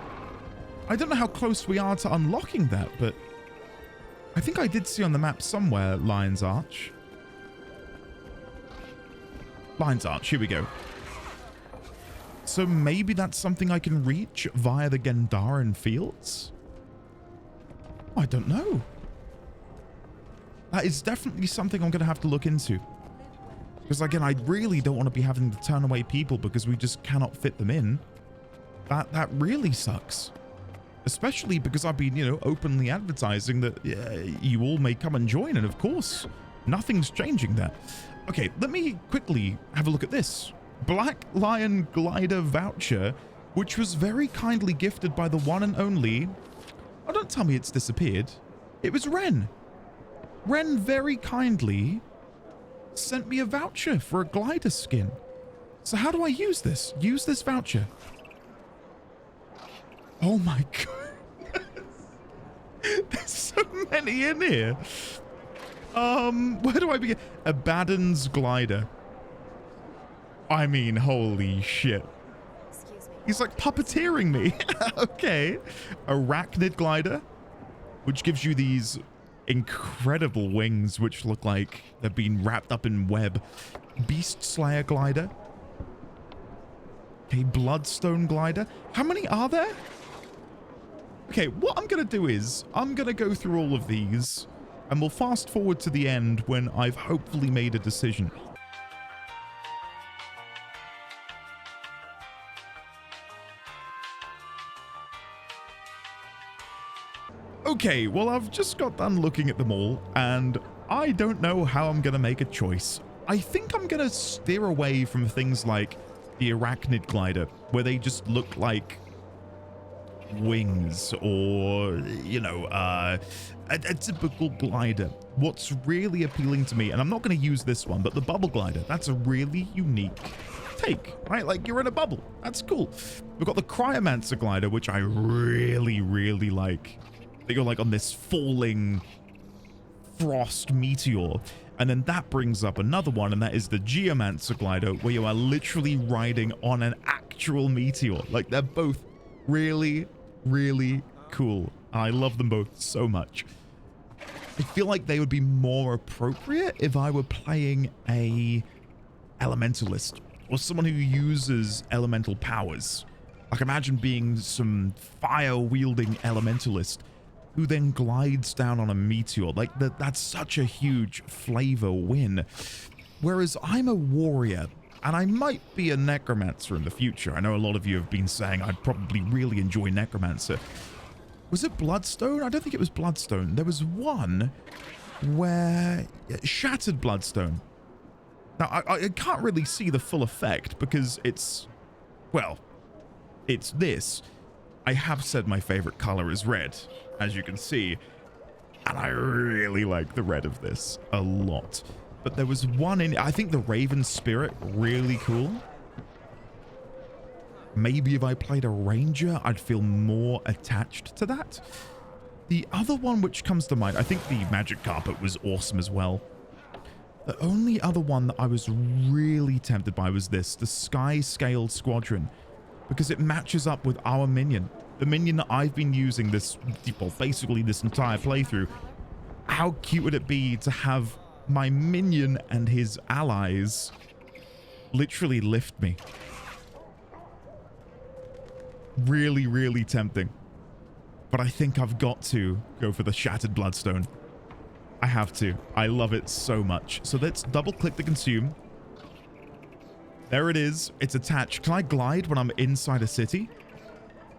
I don't know how close we are to unlocking that, but I think I did see on the map somewhere Lion's Arch. Lion's Arch, here we go. So maybe that's something I can reach via the Gendaran fields? I don't know. That is definitely something I'm going to have to look into. Because again, I really don't want to be having to turn away people because we just cannot fit them in. That really sucks. Especially because I've been, you know, openly advertising that you all may come and join. And of course, nothing's changing that. Okay, let me quickly have a look at this. Black Lion Glider voucher, which was very kindly gifted by the one and only... Oh, don't tell me it's disappeared. It was Ren. Ren very kindly sent me a voucher for a glider skin. So how do I use this? Use this voucher. Oh my god. There's so many in here. Where do I begin? Abaddon's glider. I mean, holy shit. He's like puppeteering me. Okay. Arachnid glider, which gives you these incredible wings, which look like they've been wrapped up in web. Beast Slayer glider. Okay, Bloodstone glider. How many are there? Okay, what I'm going to do is I'm going to go through all of these and we'll fast forward to the end when I've hopefully made a decision. Okay, well, I've just got done looking at them all, and I don't know how I'm going to make a choice. I think I'm going to steer away from things like the Arachnid glider, where they just look like wings or, you know, a typical glider. What's really appealing to me, and I'm not going to use this one, but the bubble glider, that's a really unique take, right? Like, you're in a bubble. That's cool. We've got the Cryomancer glider, which I really, really like. You're like on this falling frost meteor, and then that brings up another one, and that is the Geomancer glider, where you are literally riding on an actual meteor. Like, they're both really, really cool. I love them both so much. I feel like they would be more appropriate if I were playing a elementalist or someone who uses elemental powers. Like, imagine being some fire-wielding elementalist who then glides down on a meteor. Like, that's such a huge flavor win. Whereas I'm a warrior, and I might be a necromancer in the future. I know a lot of you have been saying I'd probably really enjoy necromancer. Was it Bloodstone? I don't think it was Bloodstone. There was one where... Shattered Bloodstone. Now, I can't really see the full effect because it's... Well, it's this. I have said my favorite color is red, as you can see, and I really like the red of this a lot. But there was one in, I think the Raven Spirit, really cool. Maybe if I played a ranger, I'd feel more attached to that. The other one which comes to mind, I think the Magic Carpet was awesome as well. The only other one that I was really tempted by was this, the Sky Scaled Squadron, because it matches up with our minion. The minion that I've been using this, well, basically this entire playthrough. How cute would it be to have my minion and his allies literally lift me? Really, really tempting. But I think I've got to go for the Shattered Bloodstone. I have to. I love it so much. So let's double click to consume. There it is. It's attached. Can I glide when I'm inside a city?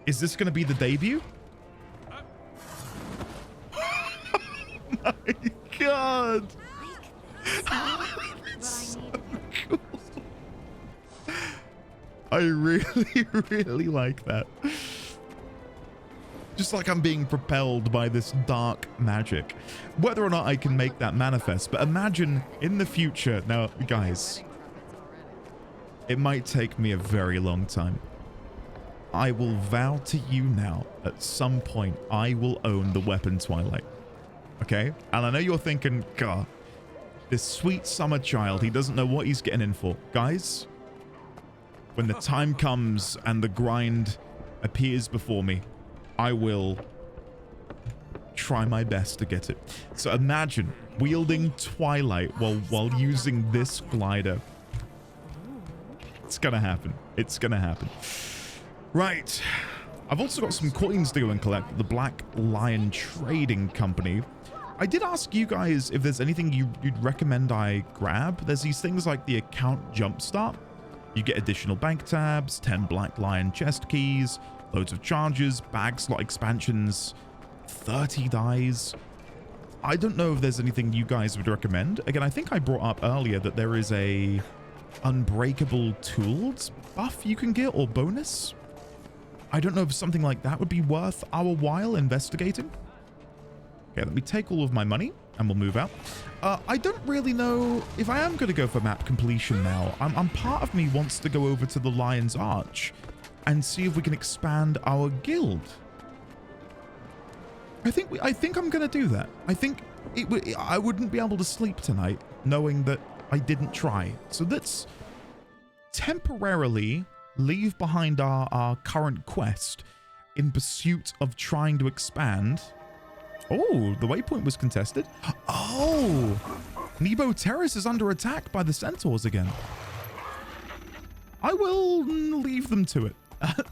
Is this going to be the debut? Oh my god. That's so cool. I really, really like that. Just like I'm being propelled by this dark magic. Whether or not I can make that manifest, but imagine in the future. Now, guys, it might take me a very long time. I will vow to you now, at some point, I will own the weapon Twilight. Okay? And I know you're thinking, God, this sweet summer child, he doesn't know what he's getting in for. Guys, when the time comes and the grind appears before me, I will try my best to get it. So imagine wielding Twilight while using this glider. It's gonna happen. It's gonna happen. Right. I've also got some coins to go and collect at the Black Lion Trading Company. I did ask you guys if there's anything you'd recommend I grab. There's these things like the account jumpstart. You get additional bank tabs, 10 Black Lion chest keys, loads of charges, bag slot expansions, 30 dies. I don't know if there's anything you guys would recommend. Again, I think I brought up earlier that there is a unbreakable tools buff you can get or bonus. I don't know if something like that would be worth our while investigating. Okay, let me take all of my money and we'll move out. I don't really know if I am going to go for map completion now. I'm part of me wants to go over to the Lion's Arch and see if we can expand our guild. I think I'm going to do that. I think I wouldn't be able to sleep tonight knowing that I didn't try. So let's temporarily leave behind our current quest in pursuit of trying to expand. Oh, the waypoint was contested. Oh, Nebo Terrace is under attack by the centaurs again. I will leave them to it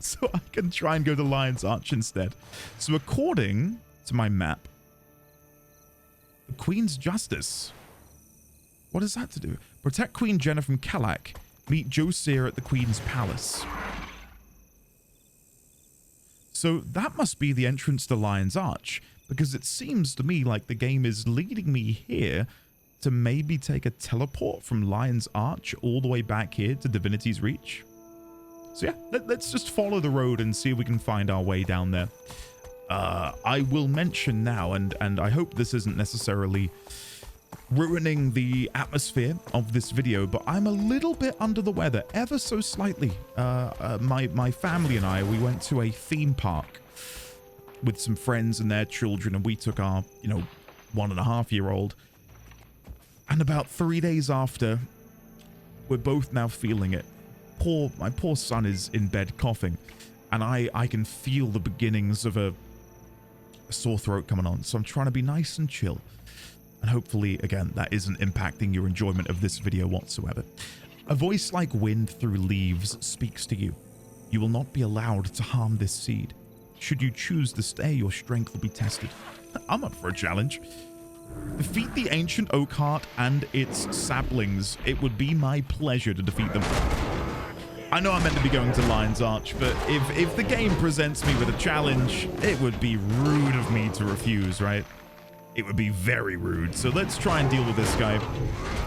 so I can try and go to Lion's Arch instead. So according to my map, the Queen's Justice. What does that to do? Protect Queen Jenna from Kalak. Meet Josir at the Queen's Palace. So that must be the entrance to Lion's Arch, because it seems to me like the game is leading me here to maybe take a teleport from Lion's Arch all the way back here to Divinity's Reach. So yeah, let's just follow the road and see if we can find our way down there. I will mention now, and I hope this isn't necessarily ruining the atmosphere of this video, but I'm a little bit under the weather, ever so slightly. My family and I, we went to a theme park with some friends and their children, and we took our, 1.5-year-old. And about 3 days after, we're both now feeling it. My poor son is in bed coughing, and I can feel the beginnings of a sore throat coming on. So I'm trying to be nice and chill. And hopefully, again, that isn't impacting your enjoyment of this video whatsoever. A voice like wind through leaves speaks to you. You will not be allowed to harm this seed. Should you choose to stay, your strength will be tested. I'm up for a challenge. Defeat the ancient oak heart and its saplings. It would be my pleasure to defeat them. I know I'm meant to be going to Lion's Arch, but if the game presents me with a challenge, it would be rude of me to refuse, right? It would be very rude. So let's try and deal with this guy.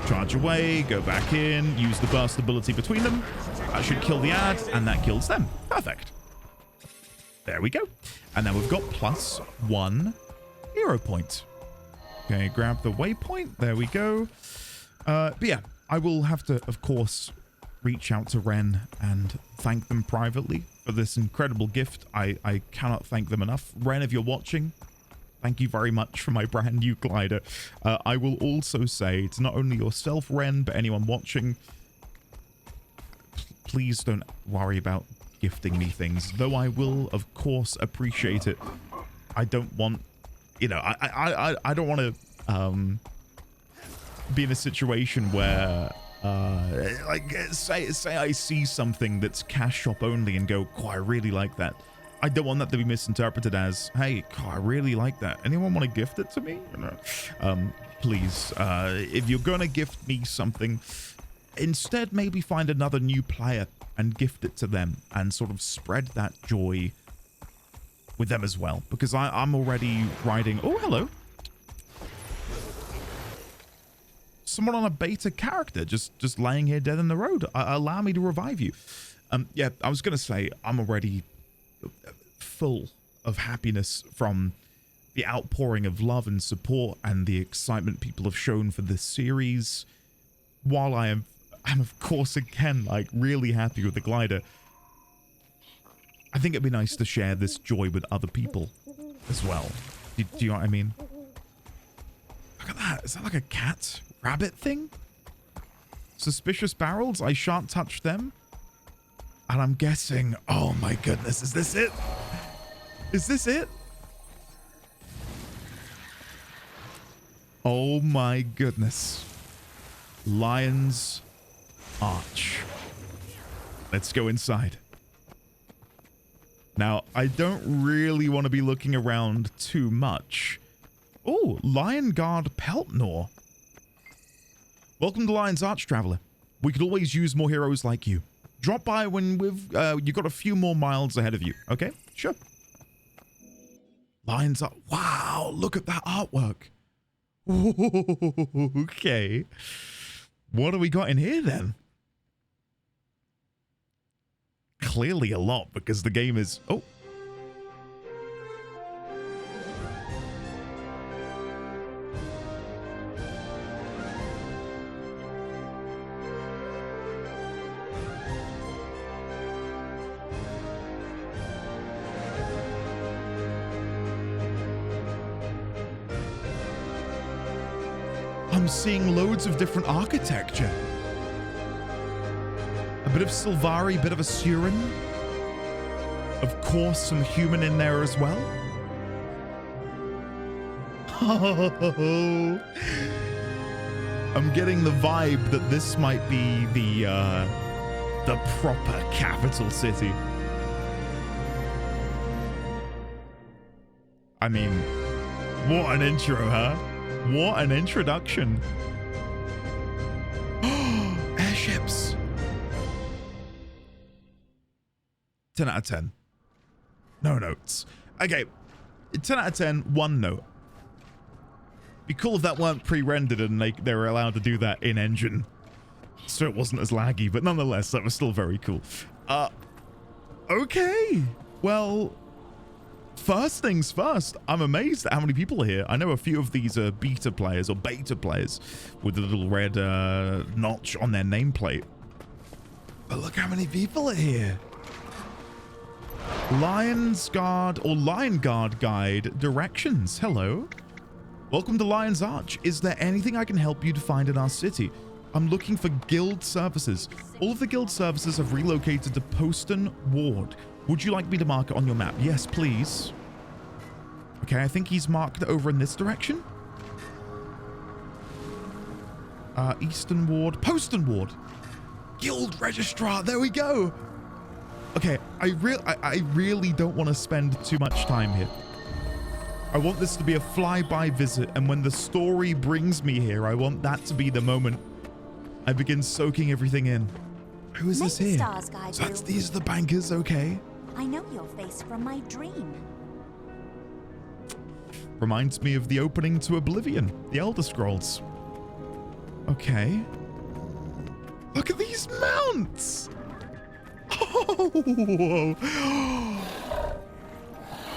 Charge away, go back in, use the burst ability between them. That should kill the ad, and that kills them. Perfect. There we go. And now we've got +1 hero point. Okay, grab the waypoint. There we go. But yeah, I will have to, of course, reach out to Ren and thank them privately for this incredible gift. I cannot thank them enough. Ren, if you're watching, thank you very much for my brand new glider. I will also say to not only yourself, Ren, but anyone watching, please don't worry about gifting me things, though I will, of course, appreciate it. I don't want, I don't want to be in a situation where, say I see something that's cash shop only and go, oh, I really like that. I don't want that to be misinterpreted as, hey, I really like that. Anyone want to gift it to me? Please, if you're going to gift me something, instead maybe find another new player and gift it to them and sort of spread that joy with them as well. Because I'm already riding... Oh, hello. Someone on a beta character just laying here dead in the road. Allow me to revive you. Yeah, I was going to say, I'm already full of happiness from the outpouring of love and support and the excitement people have shown for this series. While I'm of course again like really happy with the glider. I think it'd be nice to share this joy with other people as well. Do you know what I mean? Look at that. Is that like a cat rabbit thing? Suspicious barrels. I shan't touch them. And I'm guessing, oh my goodness, is this it? Is this it? Oh my goodness. Lion's Arch. Let's go inside. Now, I don't really want to be looking around too much. Oh, Lion Guard Peltnor. Welcome to Lion's Arch, Traveler. We could always use more heroes like you. Drop by when you've got a few more miles ahead of you. Okay, sure. Lion's Arch. Wow, look at that artwork. Ooh, okay. What do we got in here then? Clearly a lot, because the game is... Oh. I'm seeing loads of different architecture. A bit of Sylvari, bit of Asuran. Of course, some human in there as well. Oh, I'm getting the vibe that this might be the proper capital city. I mean, what an intro, huh? What an introduction. Airships. 10 out of 10. No notes. Okay. 10 out of 10, one note. Be cool if that weren't pre-rendered and they were allowed to do that in engine. So it wasn't as laggy, but nonetheless, that was still very cool. Okay. Well, first things first, I'm amazed at how many people are here. I know a few of these are beta players or beta players with the little red notch on their nameplate. But look how many people are here. Lion's Guard or Lion Guard Guide directions. Hello. Welcome to Lion's Arch. Is there anything I can help you to find in our city? I'm looking for guild services. All of the guild services have relocated to Poston Ward. Would you like me to mark it on your map? Yes, please. Okay, I think he's marked over in this direction. Eastern Ward, Poston Ward. Guild Registrar, there we go. Okay, I really don't want to spend too much time here. I want this to be a flyby visit, and when the story brings me here, I want that to be the moment I begin soaking everything in. Who is this here? So these are the bankers, okay. I know your face from my dream. Reminds me of the opening to Oblivion, the Elder Scrolls. Okay. Look at these mounts! Oh!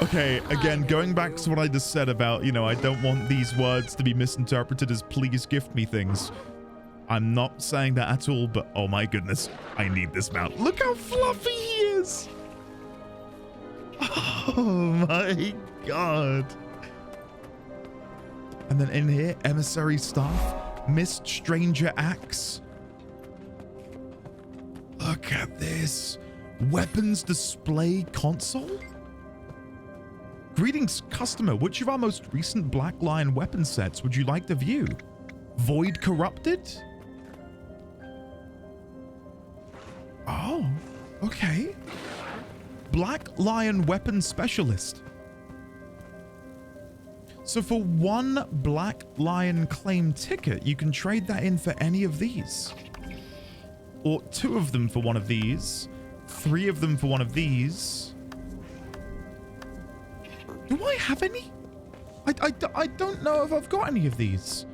Okay, again, going back to what I just said about, you know, I don't want these words to be misinterpreted as please gift me things. I'm not saying that at all, but oh my goodness, I need this mount. Look how fluffy he is! Oh my god. And then in here, Emissary Staff, Mist Stranger Axe. Look at this. Weapons Display Console? Greetings, customer. Which of our most recent Black Lion weapon sets would you like to view? Void Corrupted? Oh, okay. Black Lion Weapon Specialist. So for one Black Lion claim ticket, you can trade that in for any of these. Or 2 of them for one of these. 3 of them for one of these. Do I have any? I don't know if I've got any of these.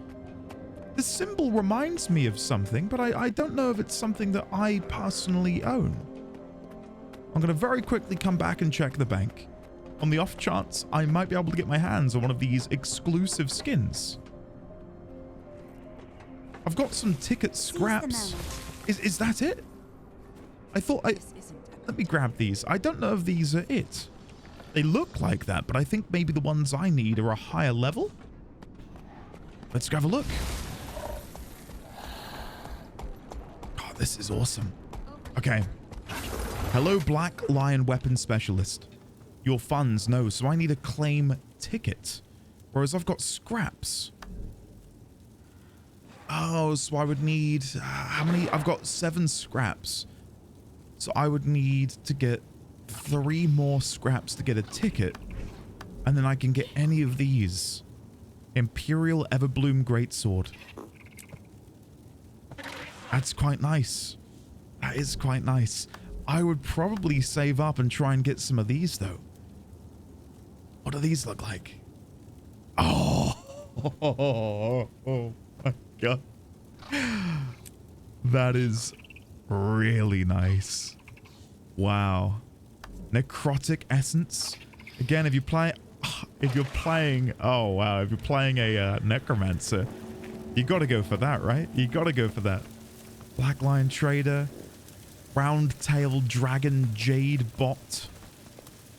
The symbol reminds me of something, but I don't know if it's something that I personally own. I'm going to very quickly come back and check the bank. On the off chance, I might be able to get my hands on one of these exclusive skins. I've got some ticket scraps. Is that it? I thought This isn't a Let me grab these. I don't know if these are it. They look like that, but I think maybe the ones I need are a higher level. Let's go have a look. Oh, this is awesome. Okay. Hello, Black Lion Weapon Specialist. Your funds, no, so I need a claim ticket. Whereas I've got scraps. Oh, so I would need... how many? I've got 7 scraps. So I would need to get 3 more scraps to get a ticket. And then I can get any of these. Imperial Everbloom Greatsword. That's quite nice. That is quite nice. I would probably save up and try and get some of these, though. What do these look like? Oh, oh my god. That is really nice. Wow. Necrotic Essence. Again, if you're playing, oh wow, if you're playing a Necromancer, you got to go for that, right? You got to go for that. Black Lion Trader, Round Tail Dragon Jade Bot,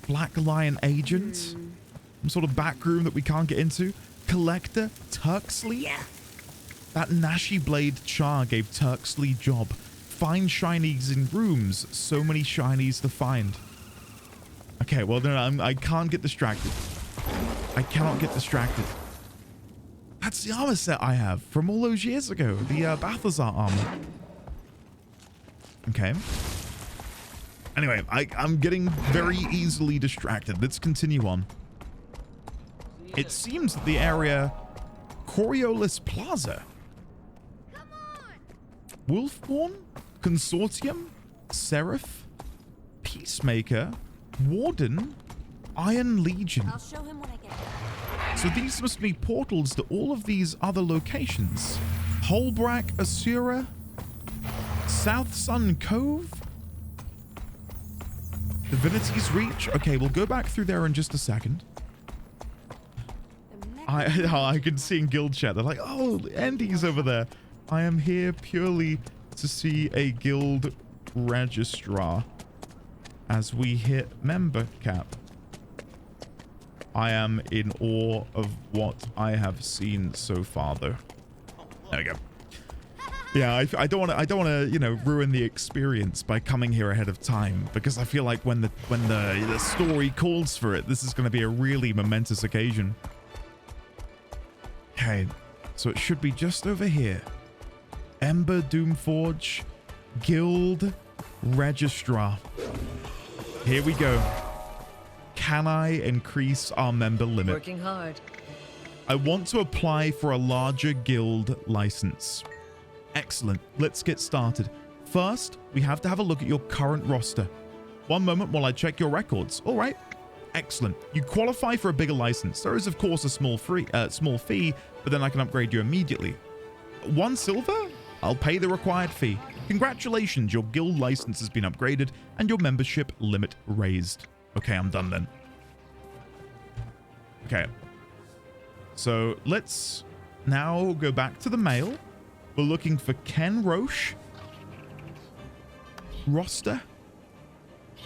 Black Lion Agent, some sort of back room that we can't get into. Collector Turksley. Yeah. That Nashi Blade Char gave Turksley job. Find shinies in rooms. So many shinies to find. Okay, well then I can't get distracted. I cannot get distracted. That's the armor set I have from all those years ago. The Balthazar armor. Okay. Anyway, I'm getting very easily distracted. Let's continue on. It seems that the area Coriolis Plaza. Wolfborn, Consortium, Seraph, Peacemaker, Warden, Iron Legion. I'll show him what I get. So these must be portals to all of these other locations. Holbrack, Asura, South Sun Cove, Divinity's Reach. Okay, we'll go back through there in just a second. I can see in guild chat, they're like, oh, Andy's over there. I am here purely to see a guild registrar as we hit member cap. I am in awe of what I have seen so far, though. There we go. Yeah, I don't want to, you know, ruin the experience by coming here ahead of time, because I feel like when the story calls for it, this is going to be a really momentous occasion. Okay, so it should be just over here. Ember Doomforge, Guild Registrar. Here we go. Can I increase our member limit? Working hard. I want to apply for a larger guild license. Excellent. Let's get started. First, we have to have a look at your current roster. One moment while I check your records. All right. Excellent. You qualify for a bigger license. There is, of course, a small fee, but then I can upgrade you immediately. 1 silver? I'll pay the required fee. Congratulations, your guild license has been upgraded and your membership limit raised. Okay, I'm done then. Okay. So let's now go back to the mail. We're looking for Ken Roche. Roster.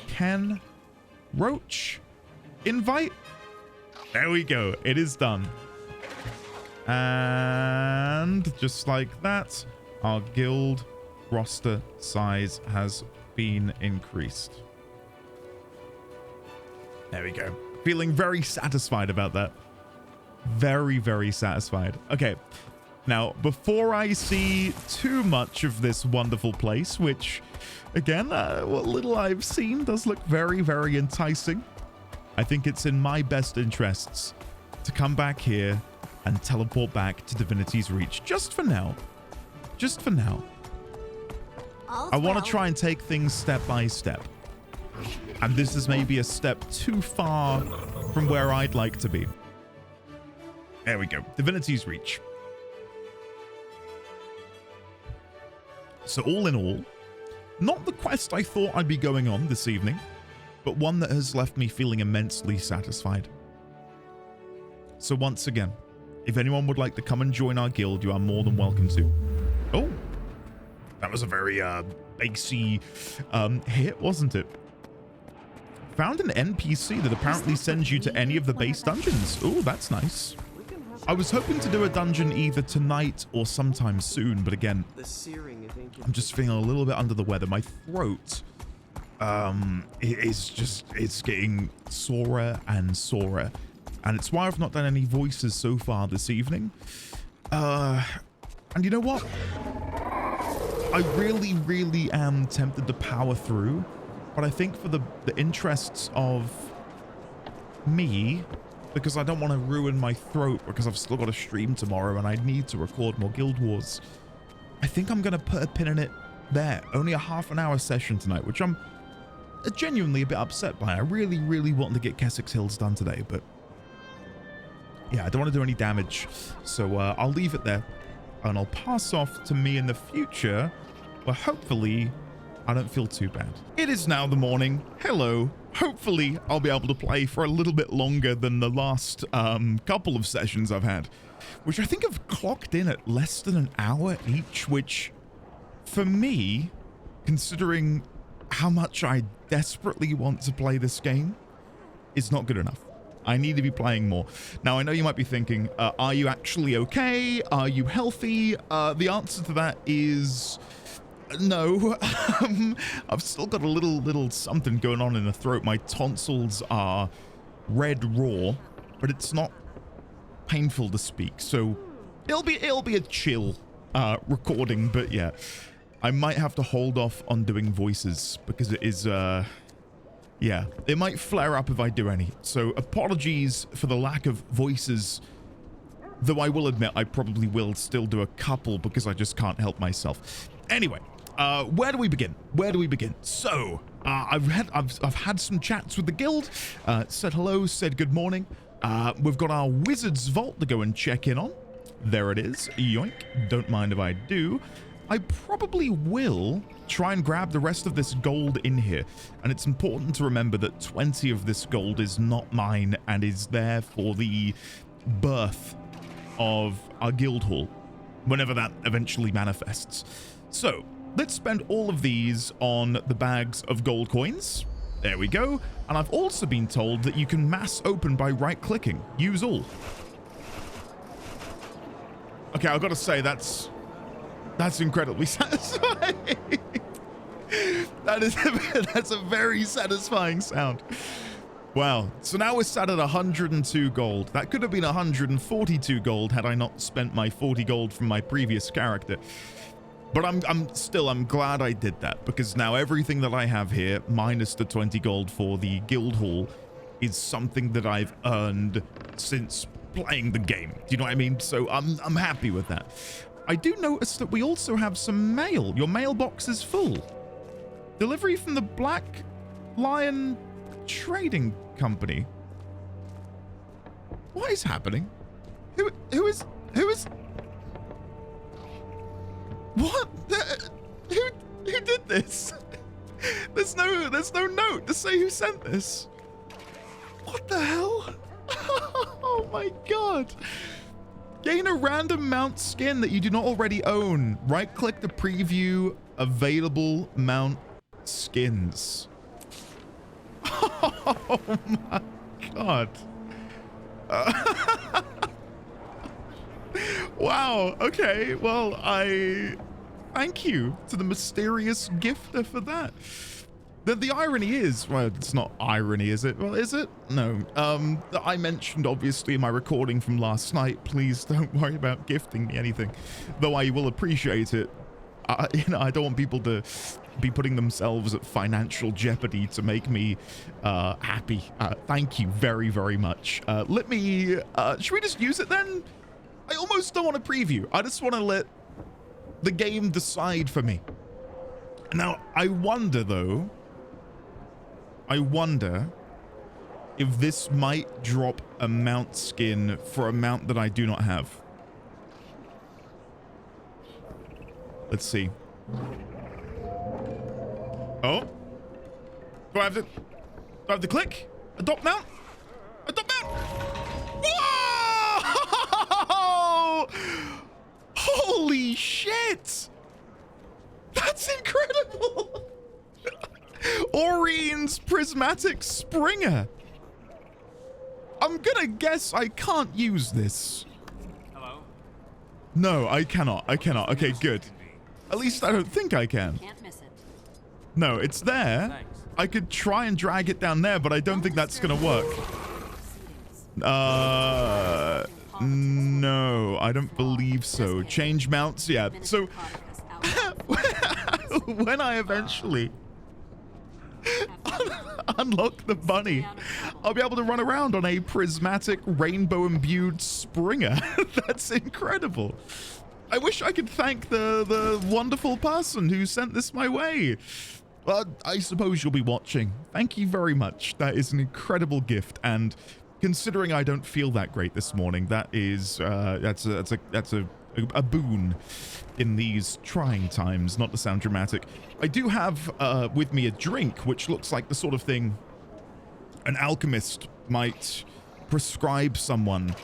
Ken Roach. Invite. There we go. It is done. And just like that, our guild roster size has been increased. There we go. Feeling very satisfied about that. Very, very satisfied. Okay. Now, before I see too much of this wonderful place, which, again, what little I've seen does look very, very enticing, I think it's in my best interests to come back here and teleport back to Divinity's Reach. Just for now. Just for now. I want to try and take things step by step. And this is maybe a step too far from where I'd like to be. There we go. Divinity's Reach. So all in all, not the quest I thought I'd be going on this evening, but one that has left me feeling immensely satisfied. So once again, if anyone would like to come and join our guild, you are more than welcome to. Oh, that was a very bassy hit, wasn't it? Found an NPC that apparently sends you to any of the base dungeons. Oh, that's nice. I was hoping to do a dungeon either tonight or sometime soon, but again, I'm just feeling a little bit under the weather. My throat it's getting sorer and sorer, and it's why I've not done any voices so far this evening. And you know what? I really am tempted to power through, but I think for the interests of me, because I don't want to ruin my throat because I've still got a stream tomorrow and I need to record more Guild Wars, I think I'm going to put a pin in it there. Only a half-an-hour session tonight, which I'm genuinely a bit upset by. I really want to get Kessex Hills done today, but yeah, I don't want to do any damage. So I'll leave it there and I'll pass off to me in the future where hopefully I don't feel too bad. It is now the morning. Hello. Hopefully I'll be able to play for a little bit longer than the last couple of sessions I've had, which I think have clocked in at less than an hour each, which for me, considering how much I desperately want to play this game, is not good enough. I need to be playing more. Now, I know you might be thinking, are you actually okay? Are you healthy? The answer to that is no. I've still got a little something going on in the throat. My tonsils are red raw, but it's not painful to speak. So it'll be a chill recording, but yeah, I might have to hold off on doing voices because it is yeah, it might flare up if I do any. So apologies for the lack of voices, though I will admit I probably will still do a couple because I just can't help myself. Anyway, where do we begin? Where do we begin? So I've had some chats with the guild, said hello, said good morning. We've got our Wizard's Vault to go and check in on. There it is. Yoink. Don't mind if I do. I probably will try and grab the rest of this gold in here. And it's important to remember that 20 of this gold is not mine and is there for the birth of our guild hall, whenever that eventually manifests. So let's spend all of these on the bags of gold coins. There we go. And I've also been told that you can mass open by right-clicking. Use all. Okay, I've got to say, that's incredibly satisfying. That's a very satisfying sound. Wow. So now we're sat at 102 gold. That could have been 142 gold had I not spent my 40 gold from my previous character. But I'm glad I did that, because now everything that I have here, minus the 20 gold for the guild hall, is something that I've earned since playing the game. Do you know what I mean? So I'm happy with that. I do notice that we also have some mail. Your mailbox is full. Delivery from the Black Lion Trading Company. What is happening? Who is what? Who did this? There's no note to say who sent this. What the hell? Oh my god. Gain a random mount skin that you do not already own. Right-click to preview available mount skins. Oh my god. Wow. Okay. Well, I thank you to the mysterious gifter for that. The irony is, well, it's not irony, is it? Well, is it? No. I mentioned, obviously, in my recording from last night, please don't worry about gifting me anything. Though I will appreciate it. You know, I don't want people to be putting themselves at financial jeopardy to make me happy. Thank you very, very much. Let me... should we just use it then? I almost don't want to preview. I just want to let the game decide for me. Now, I wonder, though... I wonder if this might drop a mount skin for a mount that I do not have. Let's see. Oh. Do I have to click? Adopt mount? Adopt mount! Whoa! Holy shit! That's incredible! Aurine's prismatic Springer. I'm gonna guess I can't use this. Hello? No, I cannot. I cannot. Okay, good. At least I don't think I can. Can't miss it. No, it's there. Thanks. I could try and drag it down there, but I don't think that's gonna work. No, I don't believe so. Change mounts, yeah. So when I eventually unlock the bunny, I'll be able to run around on a prismatic rainbow-imbued Springer. That's incredible. I wish I could thank the wonderful person who sent this my way. I suppose you'll be watching. Thank you very much. That is an incredible gift, and considering I don't feel that great this morning, that is that's a boon in these trying times. Not to sound dramatic, I do have with me a drink which looks like the sort of thing an alchemist might prescribe someone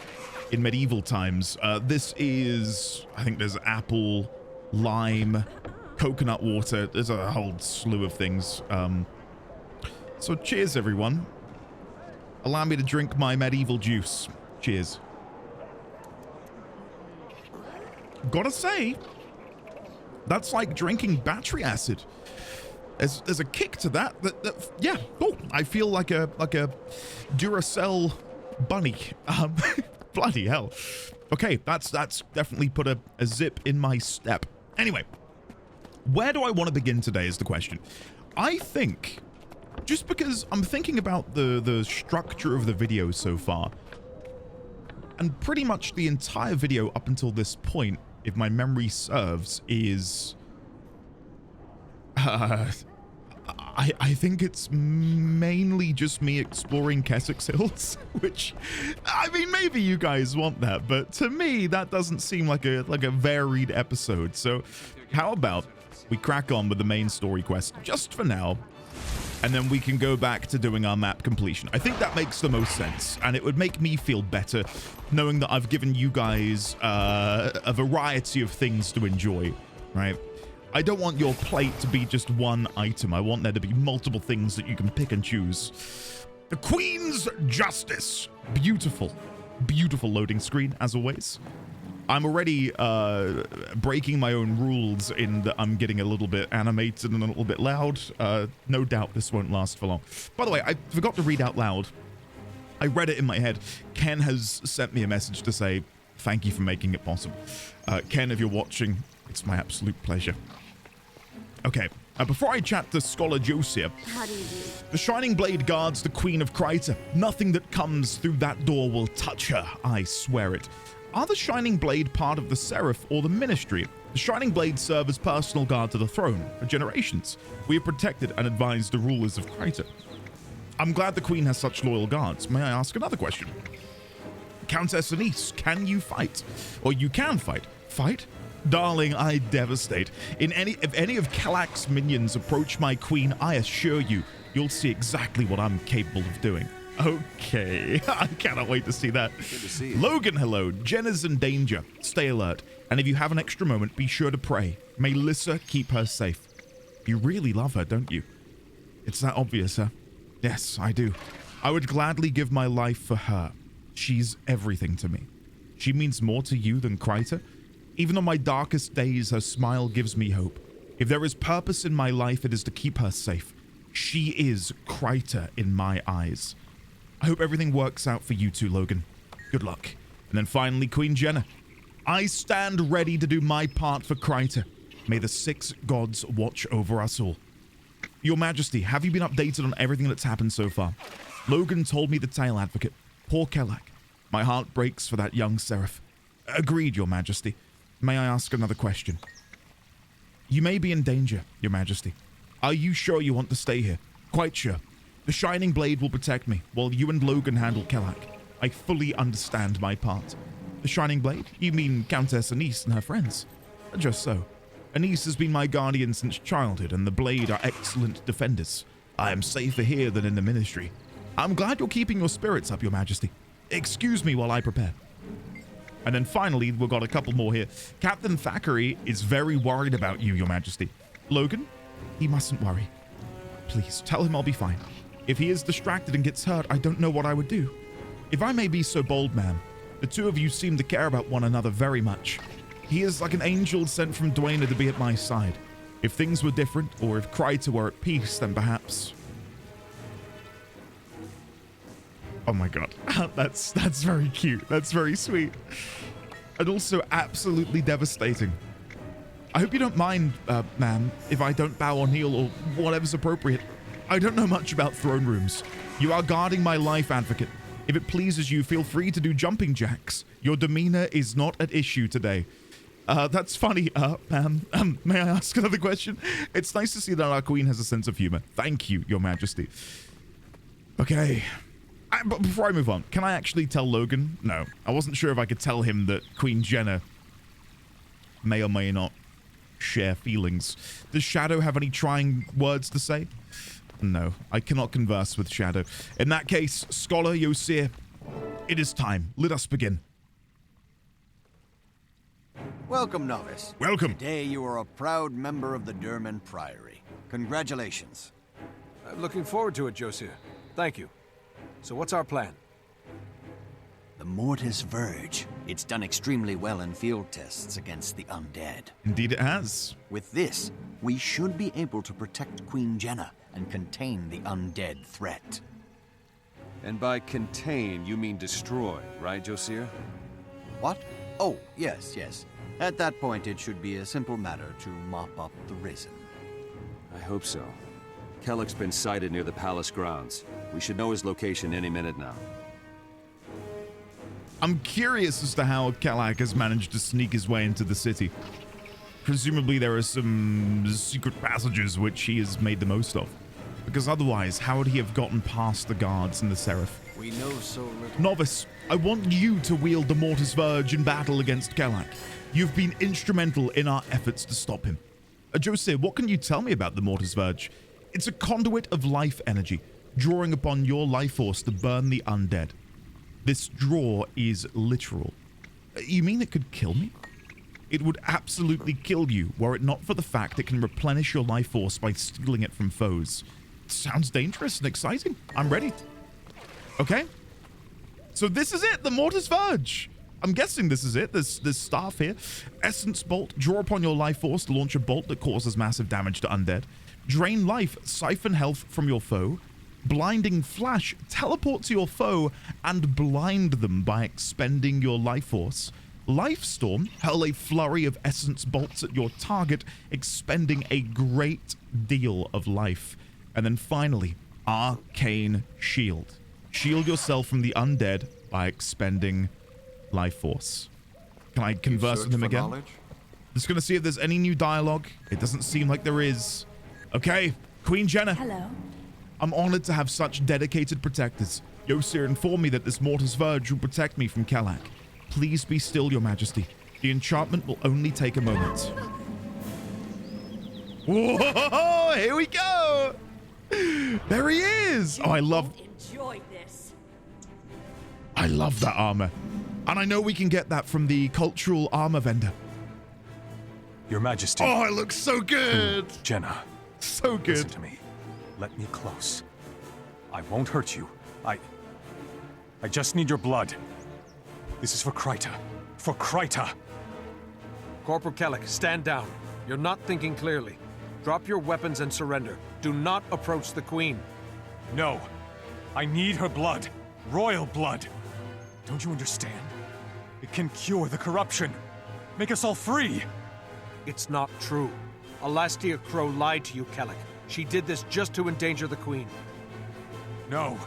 in medieval times. This is, I think there's apple, lime, coconut water. There's a whole slew of things. So cheers, everyone. Allow me to drink my medieval juice. Cheers. Gotta say, that's like drinking battery acid. There's a kick to that. Yeah. Oh, I feel like a Duracell bunny. Bloody hell. Okay, that's definitely put a zip in my step. Anyway, where do I want to begin today is the question. I think, just because I'm thinking about the structure of the video so far, and pretty much the entire video up until this point, if my memory serves, is I think it's mainly just me exploring Kessex Hills, which, I mean, maybe you guys want that, but to me that doesn't seem like a varied episode. So how about we crack on with the main story quest just for now, and then we can go back to doing our map completion. I think that makes the most sense, and it would make me feel better knowing that I've given you guys a variety of things to enjoy, right? I don't want your plate to be just one item. I want there to be multiple things that you can pick and choose. The Queen's Justice. Beautiful. Beautiful loading screen, as always. I'm already breaking my own rules in that I'm getting a little bit animated and a little bit loud. No doubt this won't last for long. By the way, I forgot to read out loud. I read it in my head. Ken has sent me a message to say, thank you for making it possible. Ken, if you're watching, it's my absolute pleasure. Okay, before I chat to Scholar Josiah, How do you do? the Shining Blade guards the Queen of Kryta. Nothing that comes through that door will touch her, I swear it. Are the Shining Blade part of the Seraph or the Ministry? The Shining Blade serve as personal guard to the throne for generations. We have protected and advised the rulers of Kryta. I'm glad the Queen has such loyal guards. May I ask another question? Countess Anise, can you fight? Or you can fight. Fight? Darling, I devastate. If any of Kelak's minions approach my queen, I assure you, you'll see exactly what I'm capable of doing. Okay, I cannot wait to see that. Good to see you. Logan, hello. Jen is in danger. Stay alert. And if you have an extra moment, be sure to pray. May Lissa keep her safe. You really love her, don't you? It's that obvious, huh? Yes, I do. I would gladly give my life for her. She's everything to me. She means more to you than Kryta. Even on my darkest days, her smile gives me hope. If there is purpose in my life, it is to keep her safe. She is Kryta in my eyes. I hope everything works out for you two, Logan. Good luck. And then finally, Queen Jenna. I stand ready to do my part for Kryta. May the 6 gods watch over us all. Your Majesty, have you been updated on everything that's happened so far? Logan told me the tale, Advocate. Poor Kelak. My heart breaks for that young seraph. Agreed, Your Majesty. May I ask another question? You may be in danger, Your Majesty. Are you sure you want to stay here? Quite sure. The Shining Blade will protect me, while you and Logan handle Kelak. I fully understand my part. The Shining Blade? You mean Countess Anise and her friends? Just so. Anise has been my guardian since childhood, and the Blade are excellent defenders. I am safer here than in the Ministry. I'm glad you're keeping your spirits up, Your Majesty. Excuse me while I prepare. And then finally, we've got a couple more here. Captain Thackeray is very worried about you, Your Majesty. Logan, he mustn't worry. Please, tell him I'll be fine. If he is distracted and gets hurt, I don't know what I would do. If I may be so bold, ma'am, the two of you seem to care about one another very much. He is like an angel sent from Dwayne to be at my side. If things were different, or if Kryta were at peace, then perhaps... Oh my god. That's very cute. That's very sweet. And also absolutely devastating. I hope you don't mind, ma'am, if I don't bow or kneel or whatever's appropriate. I don't know much about throne rooms. You are guarding my life, advocate. If it pleases you, feel free to do jumping jacks. Your demeanor is not at issue today. That's funny, ma'am. May I ask another question? It's nice to see that our queen has a sense of humor. Thank you, your majesty. Okay. But before I move on, can I actually tell Logan? No. I wasn't sure if I could tell him that Queen Jenna may or may not share feelings. Does Shadow have any trying words to say? No, I cannot converse with Shadow. In that case, Scholar Yosir, it is time. Let us begin. Welcome, Novice. Welcome. Today you are a proud member of the Durman Priory. Congratulations. I'm looking forward to it, Josir. Thank you. So what's our plan? The Mortis Verge. It's done extremely well in field tests against the undead. Indeed it has. With this, we should be able to protect Queen Jenna and contain the undead threat. And by contain, you mean destroy, right, Josir? What? Oh, yes. At that point, it should be a simple matter to mop up the Risen. I hope so. Kelleck's been sighted near the palace grounds. We should know his location any minute now. I'm curious as to how Kelleck has managed to sneak his way into the city. Presumably there are some secret passages which he has made the most of. Because otherwise, how would he have gotten past the guards and the Seraph? We know so little. Novice, I want you to wield the Mortis Verge in battle against Kelleck. You've been instrumental in our efforts to stop him. Josir, what can you tell me about the Mortis Verge? It's a conduit of life energy, drawing upon your life force to burn the undead. This draw is literal. You mean it could kill me? It would absolutely kill you were it not for the fact it can replenish your life force by stealing it from foes. It sounds dangerous and exciting. I'm ready. Okay. So this is it, the Mortis Verge. I'm guessing this is it, this staff here. Essence Bolt, draw upon your life force to launch a bolt that causes massive damage to undead. Drain life, siphon health from your foe. Blinding Flash, teleport to your foe and blind them by expending your life force. Life Storm, hurl a flurry of essence bolts at your target, expending a great deal of life. And then finally, Arcane Shield. Shield yourself from the undead by expending life force. Can I converse with him again? Knowledge? Just gonna see if there's any new dialogue. It doesn't seem like there is. Okay, Queen Jenna. Hello. I'm honored to have such dedicated protectors. Yosir informed me that this Mortis Verge will protect me from Kelleck. Please be still, your majesty. The enchantment will only take a moment. Whoa, here we go. There he is. Oh, I love that armor. And I know we can get that from the cultural armor vendor. Your Majesty. Oh, it looks so good. Jenna. So good. Listen to me. Let me close. I won't hurt you. I just need your blood. This is for Kryta. For Kryta. Corporal Kelleck, stand down. You're not thinking clearly. Drop your weapons and surrender. Do not approach the Queen. No. I need her blood. Royal blood. Don't you understand? It can cure the corruption. Make us all free. It's not true. Alastia Crow lied to you, Kelleck. She did this just to endanger the Queen. No.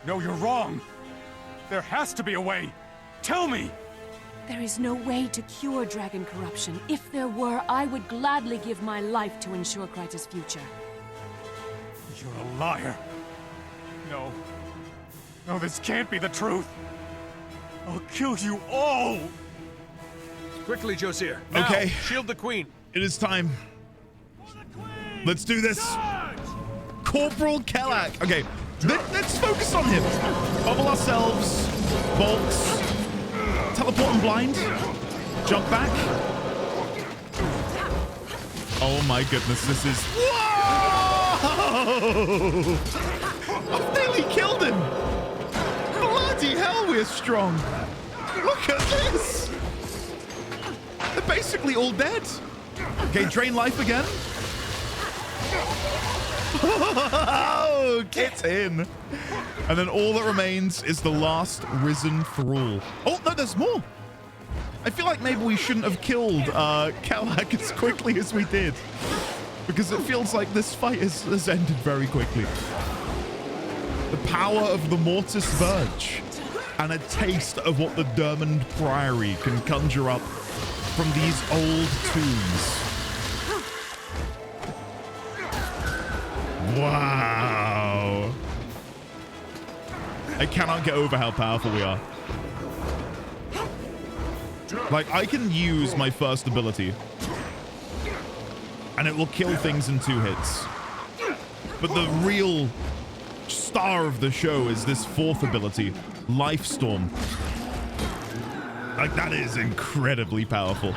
No, you're wrong. There has to be a way. Tell me! There is no way to cure dragon corruption. If there were, I would gladly give my life to ensure Kryta's future. You're a liar. No. No, this can't be the truth. I'll kill you all! Quickly, Josir. Now, okay. Shield the Queen. It is time. Let's do this. Corporal Kelleck. Okay, let's focus on him. Bubble ourselves. Bolts. Teleport and blind. Jump back. Oh my goodness, this is... Whoa! Oh! I've nearly killed him! Bloody hell, we're strong! Look at this! They're basically all dead. Okay, drain life again. Oh, get in. And then all that remains is the last risen thrall. Oh, no, there's more. I feel like maybe we shouldn't have killed Kelak as quickly as we did. Because it feels like this fight has ended very quickly. The power of the Mortis Verge and a taste of what the Dermond Priory can conjure up from these old tombs. Wow. I cannot get over how powerful we are. Like, I can use my first ability and it will kill things in 2 hits. But the real star of the show is this 4th ability, Life Storm. Like, that is incredibly powerful.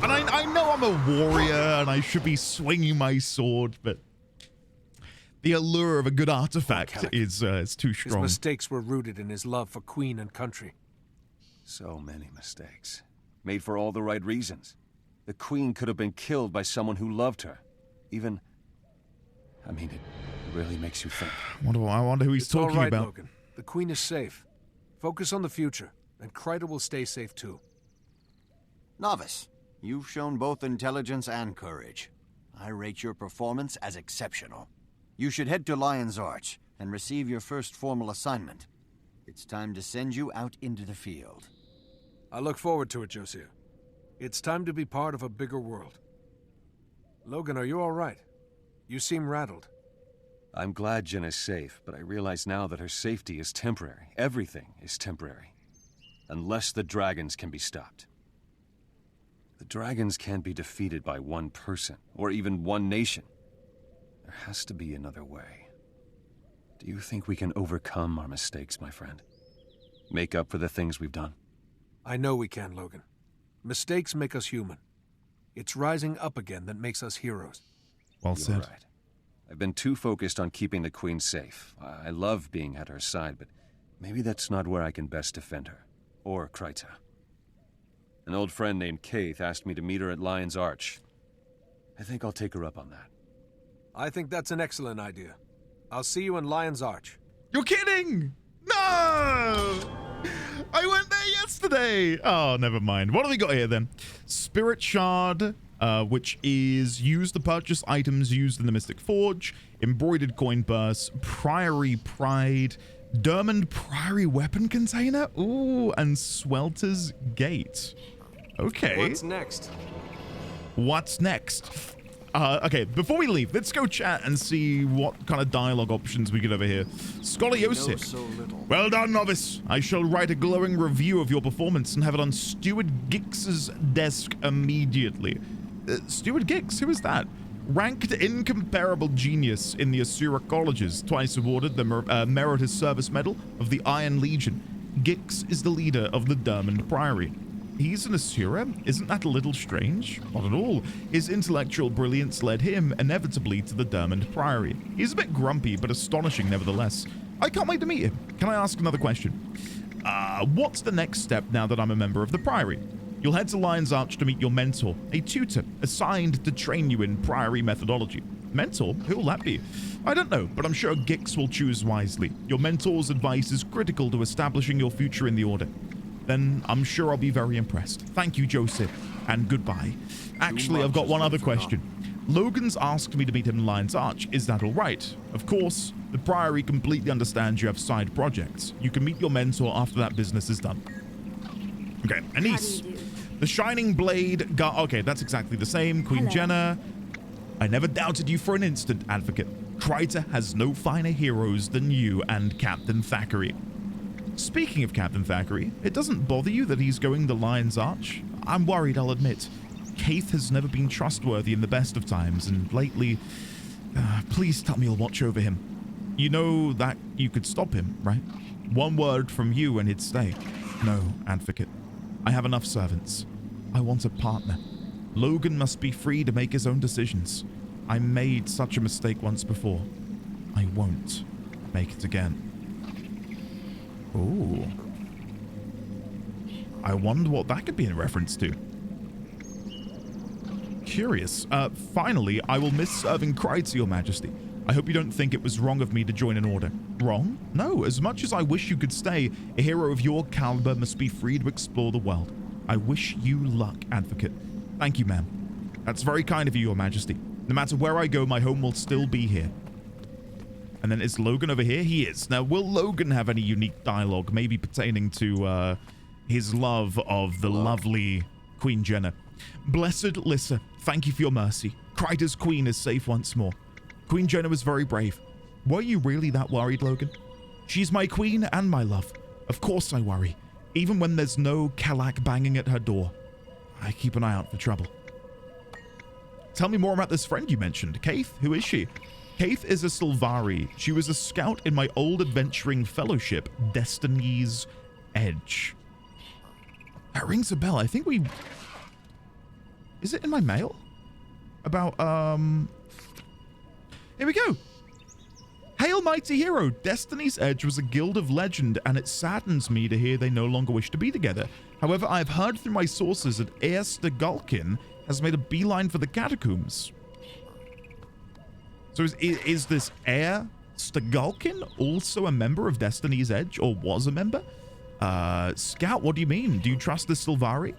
And I know I'm a warrior and I should be swinging my sword, but the allure of a good artifact is too strong. His mistakes were rooted in his love for Queen and country. So many mistakes. Made for all the right reasons. The Queen could have been killed by someone who loved her. Even... I mean, it really makes you think. I wonder who he's talking all right, about. Logan. The Queen is safe. Focus on the future, and Kryta will stay safe too. Novice, you've shown both intelligence and courage. I rate your performance as exceptional. You should head to Lion's Arch and receive your first formal assignment. It's time to send you out into the field. I look forward to it, Josiah. It's time to be part of a bigger world. Logan, are you all right? You seem rattled. I'm glad Jen is safe, but I realize now that her safety is temporary. Everything is temporary. Unless the dragons can be stopped. The dragons can't be defeated by one person, or even one nation. There has to be another way. Do you think we can overcome our mistakes, my friend? Make up for the things we've done? I know we can, Logan. Mistakes make us human. It's rising up again that makes us heroes. Well said. You're right. I've been too focused on keeping the Queen safe. I love being at her side, but maybe that's not where I can best defend her. Or Kryta. An old friend named Keith asked me to meet her at Lion's Arch. I think I'll take her up on that. I think that's an excellent idea. I'll see you in Lion's Arch. You're kidding! No! I went there yesterday! Oh, never mind. What have we got here then? Spirit Shard, which is used to purchase items used in the Mystic Forge, Embroidered Coin Purse, Priory Pride, Dermond Priory Weapon Container, ooh, and Swelter's Gate. Okay. What's next? What's next? Okay, before we leave, let's go chat and see what kind of dialogue options we get over here. Scoliosis. Well done, Novice. I shall write a glowing review of your performance and have it on Steward Gix's desk immediately. Steward Gix, who is that? Ranked incomparable genius in the Asura colleges, twice awarded the Meritorious Service Medal of the Iron Legion. Gix is the leader of the Dermond Priory. He's an Asura? Isn't that a little strange? Not at all. His intellectual brilliance led him inevitably to the Dermond Priory. He's a bit grumpy, but astonishing nevertheless. I can't wait to meet him. Can I ask another question? What's the next step now that I'm a member of the Priory? You'll head to Lion's Arch to meet your mentor, a tutor assigned to train you in Priory methodology. Mentor? Who'll that be? I don't know, but I'm sure Gix will choose wisely. Your mentor's advice is critical to establishing your future in the Order. Then I'm sure I'll be very impressed. Thank you, Joseph, and goodbye. Actually, I've got one other question. Logan's asked me to meet him in Lion's Arch. Is that all right? Of course, the Priory completely understands you have side projects. You can meet your mentor after that business is done. Okay, Anise. The Shining Blade... Okay, that's exactly the same. Queen Jenna. I never doubted you for an instant, Advocate. Kryta has no finer heroes than you and Captain Thackeray. Speaking of Captain Thackeray, it doesn't bother you that he's going to Lion's Arch? I'm worried, I'll admit. Keith has never been trustworthy in the best of times, and lately... please tell me you'll watch over him. You know that you could stop him, right? One word from you and he'd stay. No, Advocate. I have enough servants. I want a partner. Logan must be free to make his own decisions. I made such a mistake once before. I won't make it again. Ooh. I wonder what that could be in reference to. Curious. Finally, I will miss serving Kryte, Your Majesty. I hope you don't think it was wrong of me to join an order. Wrong? No, as much as I wish you could stay, a hero of your caliber must be free to explore the world. I wish you luck, Advocate. Thank you, ma'am. That's very kind of you, Your Majesty. No matter where I go, my home will still be here. And then is Logan over here? He is. Now, will Logan have any unique dialogue, maybe pertaining to his love of the lovely Queen Jenna? Blessed Lissa, thank you for your mercy. Kryta's queen is safe once more. Queen Jenna was very brave. Were you really that worried, Logan? She's my queen and my love. Of course I worry, even when there's no Kalak banging at her door. I keep an eye out for trouble. Tell me more about this friend you mentioned. Kaith, who is she? Kaith is a Sylvari. She was a scout in my old adventuring fellowship, Destiny's Edge. That rings a bell. I think we... Is it in my mail? About, Here we go. Hail, mighty hero. Destiny's Edge was a guild of legend, and it saddens me to hear they no longer wish to be together. However, I have heard through my sources that Air Stegulkin has made a beeline for the catacombs. So is this Air Stegulkin also a member of Destiny's Edge, or was a member? Scout, what do you mean? Do you trust this Sylvari?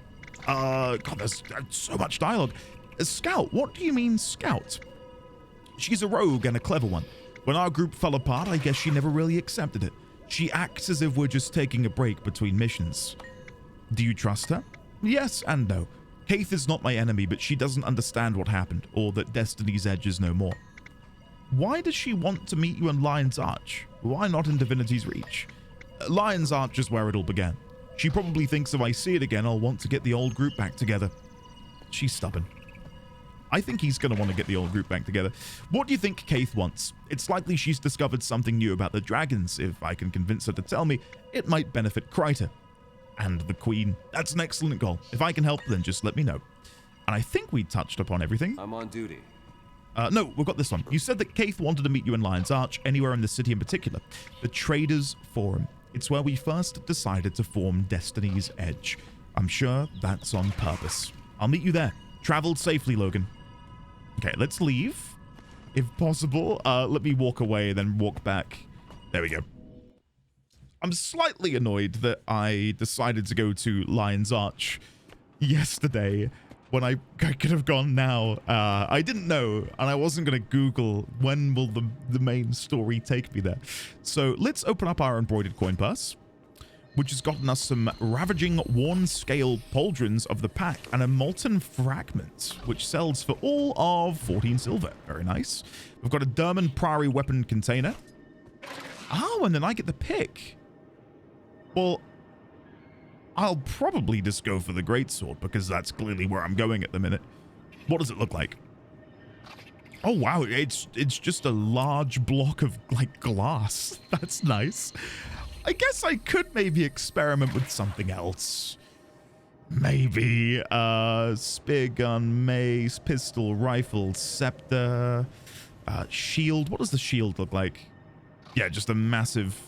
God, there's so much dialogue. Scout, what do you mean, Scout? She's a rogue and a clever one. When our group fell apart, I guess she never really accepted it. She acts as if we're just taking a break between missions. Do you trust her? Yes and no. Kaith is not my enemy, but she doesn't understand what happened, or that Destiny's Edge is no more. Why does she want to meet you in Lion's Arch? Why not in Divinity's Reach? Lion's Arch is where it all began. She probably thinks if I see it again, I'll want to get the old group back together. She's stubborn. I think he's going to want to get the old group back together. What do you think Kaith wants? It's likely she's discovered something new about the dragons. If I can convince her to tell me, it might benefit Kryta and the Queen. That's an excellent goal. If I can help, then just let me know. And I think we touched upon everything. I'm on duty. No, we've got this one. You said that Kaith wanted to meet you in Lion's Arch, anywhere in the city in particular. The Traders Forum. It's where we first decided to form Destiny's Edge. I'm sure that's on purpose. I'll meet you there. Travel safely, Logan. Okay, let's leave. If possible, let me walk away, then walk back. There we go. I'm slightly annoyed that I decided to go to Lion's Arch yesterday when I could have gone now. I didn't know, and I wasn't going to Google when will the main story take me there. So let's open up our embroidered coin purse, which has gotten us some ravaging worn scale pauldrons of the pack and a molten fragment, which sells for all of 14 silver. Very nice. We've got a Derman Priory weapon container. Oh, and then I get the pick. Well, I'll probably just go for the greatsword because that's clearly where I'm going at the minute. What does it look like? Oh, wow. It's just a large block of, like, glass. That's nice. I guess I could maybe experiment with something else. Maybe spear gun, mace, pistol, rifle, scepter, shield. What does the shield look like? Yeah, just a massive...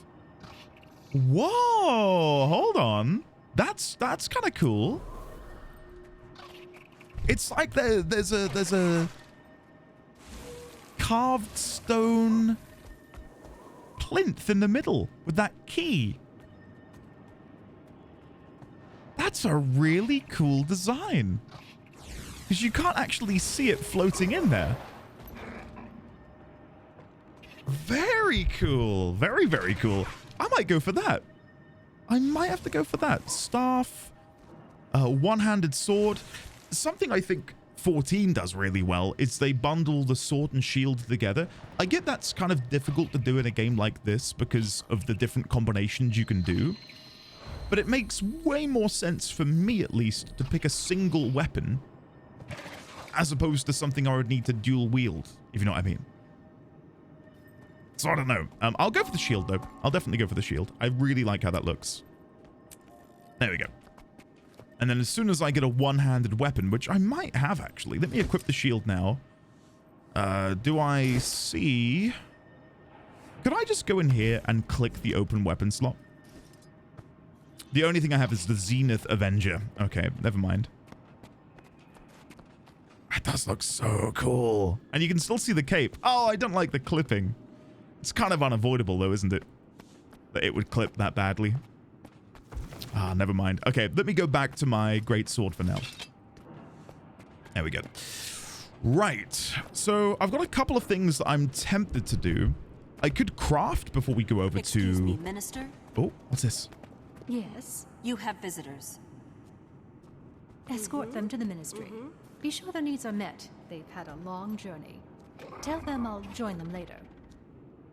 Whoa! Hold on. That's kind of cool. It's like there's a carved stone plinth in the middle with that key. That's a really cool design because you can't actually see it floating in there. Very cool. Very, very cool. I might go for that. I might have to go for that. Staff, one-handed sword. Something I think 14 does really well is they bundle the sword and shield together. I get that's kind of difficult to do in a game like this because of the different combinations you can do. But it makes way more sense for me, at least, to pick a single weapon as opposed to something I would need to dual wield, if you know what I mean. So I don't know. I'll go for the shield, though. I'll definitely go for the shield. I really like how that looks. There we go. And then as soon as I get a one-handed weapon, which I might have, actually. Let me equip the shield now. Do I see... Could I just go in here and click the open weapon slot? The only thing I have is the Zenith Avenger. Okay, never mind. That does look so cool. And you can still see the cape. Oh, I don't like the clipping. It's kind of unavoidable though, isn't it? That it would clip that badly. Ah, never mind. Okay, let me go back to my great sword for now. There we go. Right. So I've got a couple of things that I'm tempted to do. I could craft before we go over Excuse to... me, Minister? Oh, what's this? Yes. You have visitors. Escort them to the ministry. Be sure their needs are met. They've had a long journey. Tell them I'll join them later.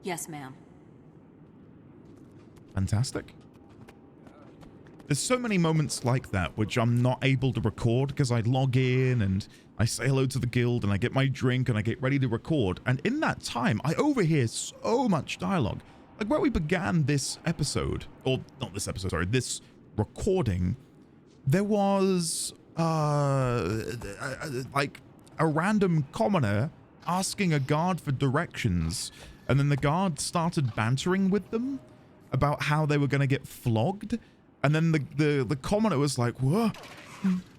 Yes, ma'am. Fantastic. There's so many moments like that which I'm not able to record because I log in and I say hello to the guild and I get my drink and I get ready to record. And in that time, I overhear so much dialogue. Like where we began this episode, or not this episode, sorry, this recording, there was like a random commoner asking a guard for directions. And then the guard started bantering with them about how they were going to get flogged. And then the commoner was like, what?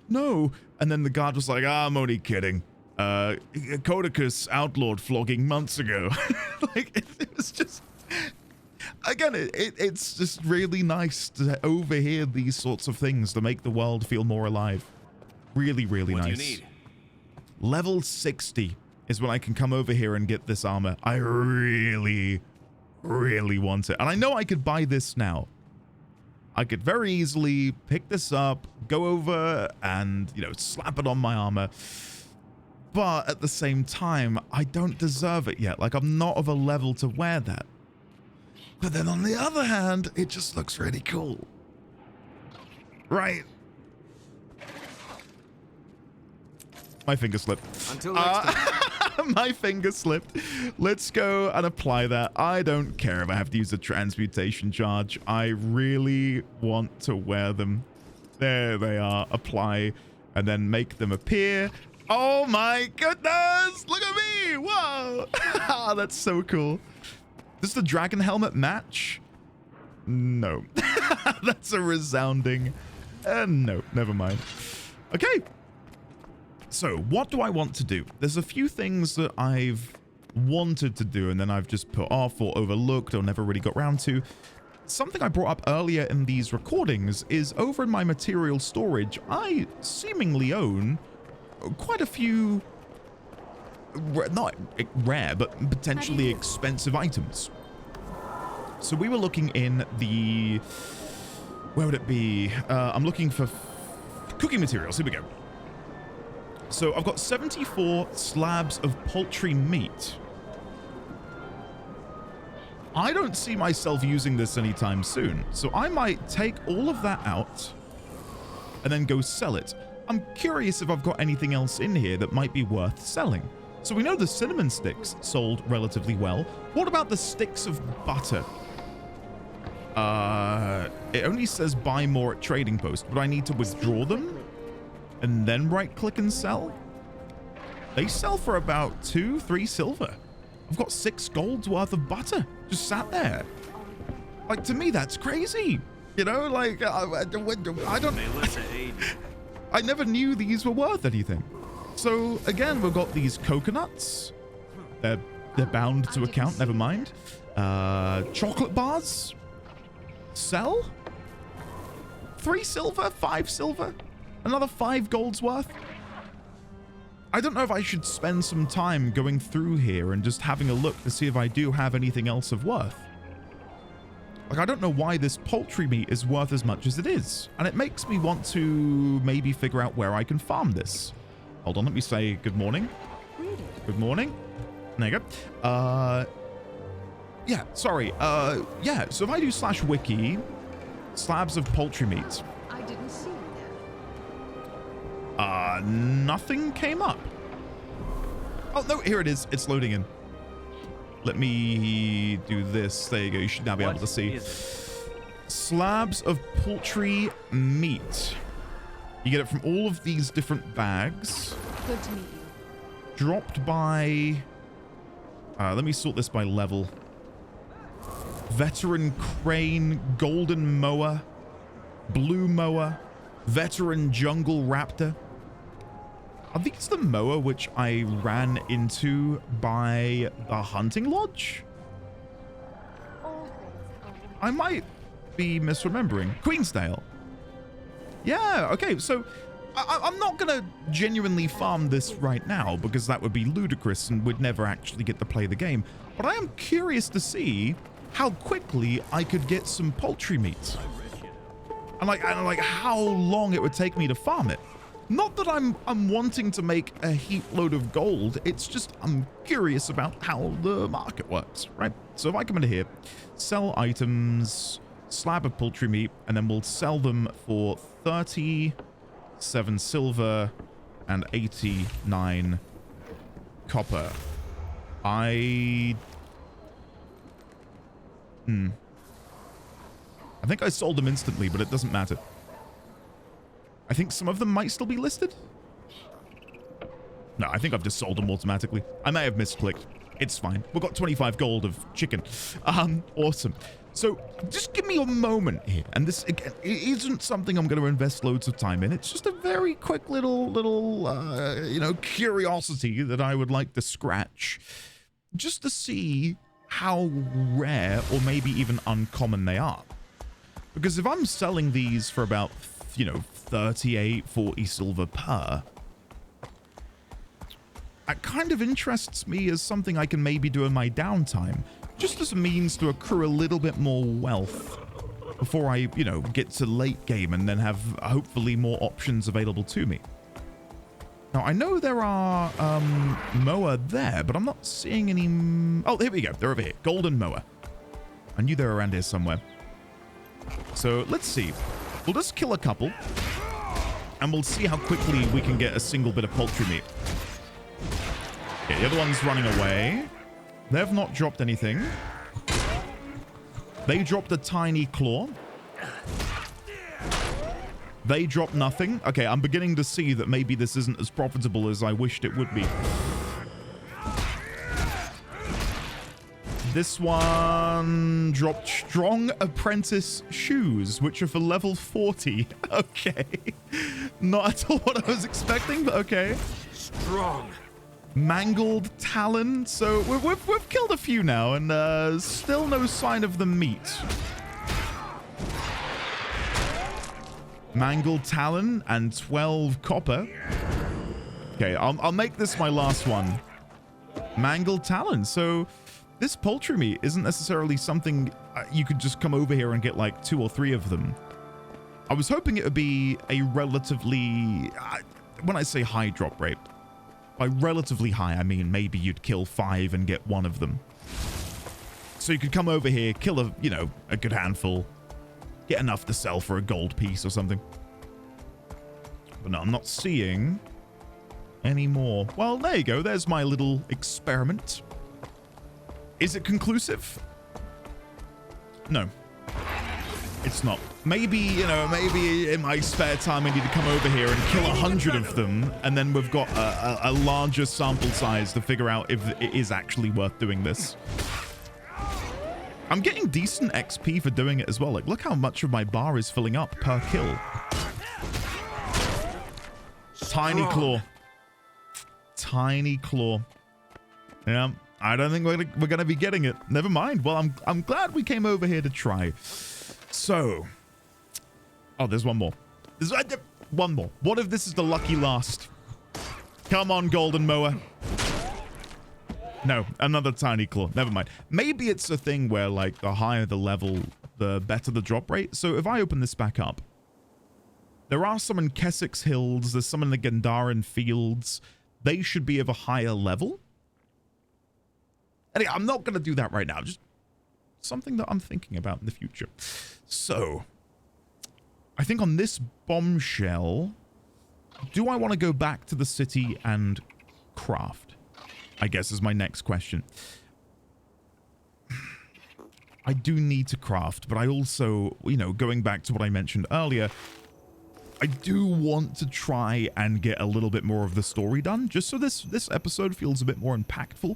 No. And then the guard was like, I'm only kidding. Codicus outlawed flogging months ago. Like, it was just... Again, it's just really nice to overhear these sorts of things to make the world feel more alive. Really, really nice. What do you need? Level 60 is when I can come over here and get this armor. I really, really want it. And I know I could buy this now. I could very easily pick this up, go over and, you know, slap it on my armor. But at the same time, I don't deserve it yet. Like, I'm not of a level to wear that. But then on the other hand, it just looks really cool. Right. My finger slipped. Until next time. My finger slipped. Let's go and apply that. I don't care if I have to use a transmutation charge. I really want to wear them. There they are. Apply and then make them appear. Oh my goodness! Look at me! Whoa! That's so cool. Does the dragon helmet match? No. That's a resounding no. Never mind. Okay. So, what do I want to do? There's a few things that I've wanted to do and then I've just put off or overlooked or never really got around to. Something I brought up earlier in these recordings is over in my material storage, I seemingly own quite a few, not rare, but potentially expensive items. So we were looking in the, where would it be? I'm looking for cooking materials. Here we go. So I've got 74 slabs of poultry meat. I don't see myself using this anytime soon, so I might take all of that out and then go sell it. I'm curious if I've got anything else in here that might be worth selling. So we know the cinnamon sticks sold relatively well. What about the sticks of butter? It only says buy more at trading post, but I need to withdraw them and then right click and sell. They sell for about 2-3 silver. I've got 6 gold's worth of butter just sat there. Like, to me, that's crazy. You know, like, I don't... I never knew these were worth anything. So, again, we've got these coconuts. They're bound to account, never mind. Chocolate bars. Sell. 3 silver, 5 silver. Another 5 gold's worth. I don't know if I should spend some time going through here and just having a look to see if I do have anything else of worth. Like, I don't know why this poultry meat is worth as much as it is. And it makes me want to maybe figure out where I can farm this. Hold on, let me say good morning. Good morning. There you go. Yeah, sorry. Yeah, so if I do /wiki, slabs of poultry meat. I didn't see you there. Nothing came up. Oh, no, here it is. It's loading in. Let me do this. There you go. You should now be able to see. Slabs of poultry meat. You get it from all of these different bags. Good to meet you. Dropped by Let me sort this by level. Veteran Crane, Golden Mower, Blue Mower, Veteran Jungle Raptor. Are these the mower which I ran into by the hunting lodge? I might be misremembering. Queensdale. Yeah, okay, so I'm not going to genuinely farm this right now because that would be ludicrous and we'd never actually get to play the game. But I am curious to see how quickly I could get some poultry meat. And like how long it would take me to farm it. Not that I'm wanting to make a heap load of gold. It's just I'm curious about how the market works, right? So if I come into here, sell items, slab of poultry meat, and then we'll sell them for 37 silver and 89 copper. I think I sold them instantly, but it doesn't matter. I think some of them might still be listed. No, I think I've just sold them automatically. I may have misclicked. It's fine. We've got 25 gold of chicken. Awesome. So just give me a moment here. And this, again, it isn't something I'm going to invest loads of time in. It's just a very quick little curiosity that I would like to scratch. Just to see how rare or maybe even uncommon they are. Because if I'm selling these for about, 38, 40 silver per, that kind of interests me as something I can maybe do in my downtime, just as a means to accrue a little bit more wealth before I, get to late game and then have hopefully more options available to me. Now, I know there are mower there, but I'm not seeing any... Oh, here we go. They're over here. Golden mower. I knew they were around here somewhere. So let's see. We'll just kill a couple, and we'll see how quickly we can get a single bit of poultry meat. Okay, the other one's running away. They've not dropped anything. They dropped a tiny claw. They dropped nothing. Okay, I'm beginning to see that maybe this isn't as profitable as I wished it would be. This one dropped Strong Apprentice Shoes, which are for level 40. Okay. Not at all what I was expecting, but okay. Strong. Mangled Talon. So we've killed a few now, and still no sign of the meat. Mangled Talon and 12 copper. Okay, I'll make this my last one. Mangled Talon. So this poultry meat isn't necessarily something you could just come over here and get like 2 or 3 of them. I was hoping it would be a relatively, when I say high drop rate, by relatively high, I mean maybe you'd kill 5 and get 1 of them. So you could come over here, kill a good handful, get enough to sell for a gold piece or something. But no, I'm not seeing any more. Well, there you go. There's my little experiment. Is it conclusive? No, it's not. Maybe, maybe in my spare time I need to come over here and kill 100 of them, and then we've got a larger sample size to figure out if it is actually worth doing this. I'm getting decent XP for doing it as well. Like, look how much of my bar is filling up per kill. Tiny claw. Tiny claw. Yeah. I don't think we're gonna be getting it. Never mind. Well, I'm glad we came over here to try. So, oh, there's one more. There's one more. What if this is the lucky last? Come on, golden mower. No, another tiny claw. Never mind. Maybe it's a thing where like the higher the level, the better the drop rate. So if I open this back up, there are some in Kessex Hills. There's some in the Gandaran Fields. They should be of a higher level. Anyway, I'm not going to do that right now. Just something that I'm thinking about in the future. So, I think on this bombshell, do I want to go back to the city and craft? I guess is my next question. I do need to craft, but I also, going back to what I mentioned earlier, I do want to try and get a little bit more of the story done, just so this episode feels a bit more impactful.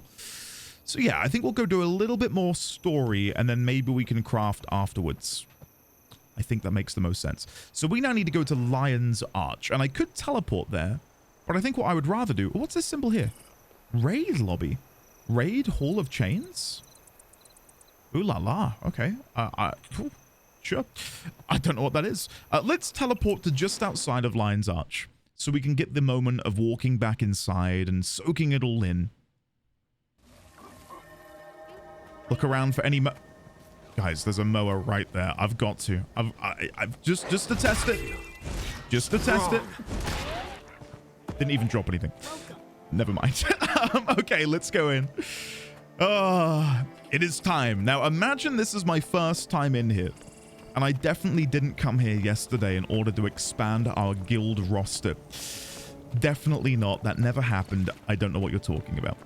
So yeah, I think we'll go do a little bit more story and then maybe we can craft afterwards. I think that makes the most sense. So we now need to go to Lion's Arch, and I could teleport there, but I think what I would rather do... What's this symbol here? Raid lobby. Raid Hall of Chains? Ooh la la. Okay. Sure. I don't know what that is. Let's teleport to just outside of Lion's Arch so we can get the moment of walking back inside and soaking it all in. Look around for any guys, there's a mower right there. I've got to. I've just to test it. Just to test it. Didn't even drop anything. Never mind. Okay, let's go in. It is time. Now, imagine this is my first time in here. And I definitely didn't come here yesterday in order to expand our guild roster. Definitely not. That never happened. I don't know what you're talking about.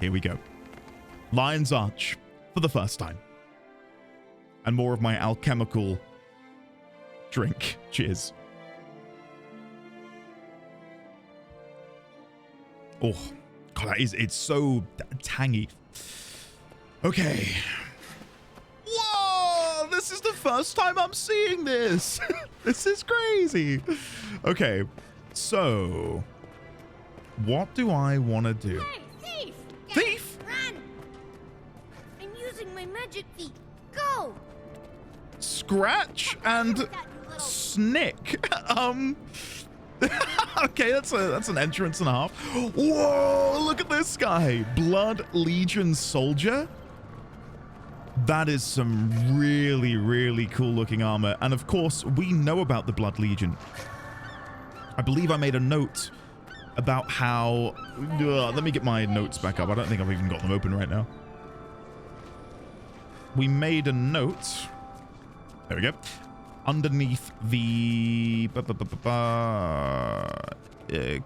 Here we go. Lion's Arch for the first time. And more of my alchemical drink. Cheers. Oh, God, it's so tangy. Okay. Whoa, this is the first time I'm seeing this. This is crazy. Okay, so what do I want to do? Hey, thief! Thief! Run! I'm using my magic feet. Go! Scratch and snick. Okay, that's an entrance and a half. Whoa, look at this guy. Blood Legion soldier. That is some really, really cool looking armor. And of course, we know about the Blood Legion. I believe I made a note about how... let me get my notes back up. I don't think I've even got them open right now. We made a note. There we go. Underneath the...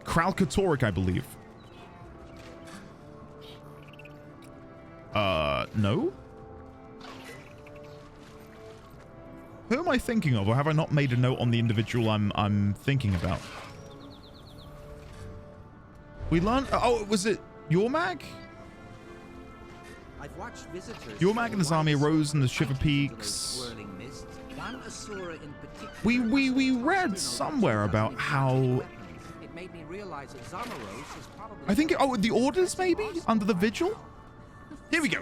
Kralkatoric, I believe. No? Who am I thinking of, or have I not made a note on the individual I'm thinking about? We learned... Oh, was it Yormag? I've watched visitors. Yormag and his army arose in the Shiver Peaks. We read somewhere about how... It made me realize that Zamaros is probably... I think... Oh, the Orders, maybe? Under the Vigil? Here we go.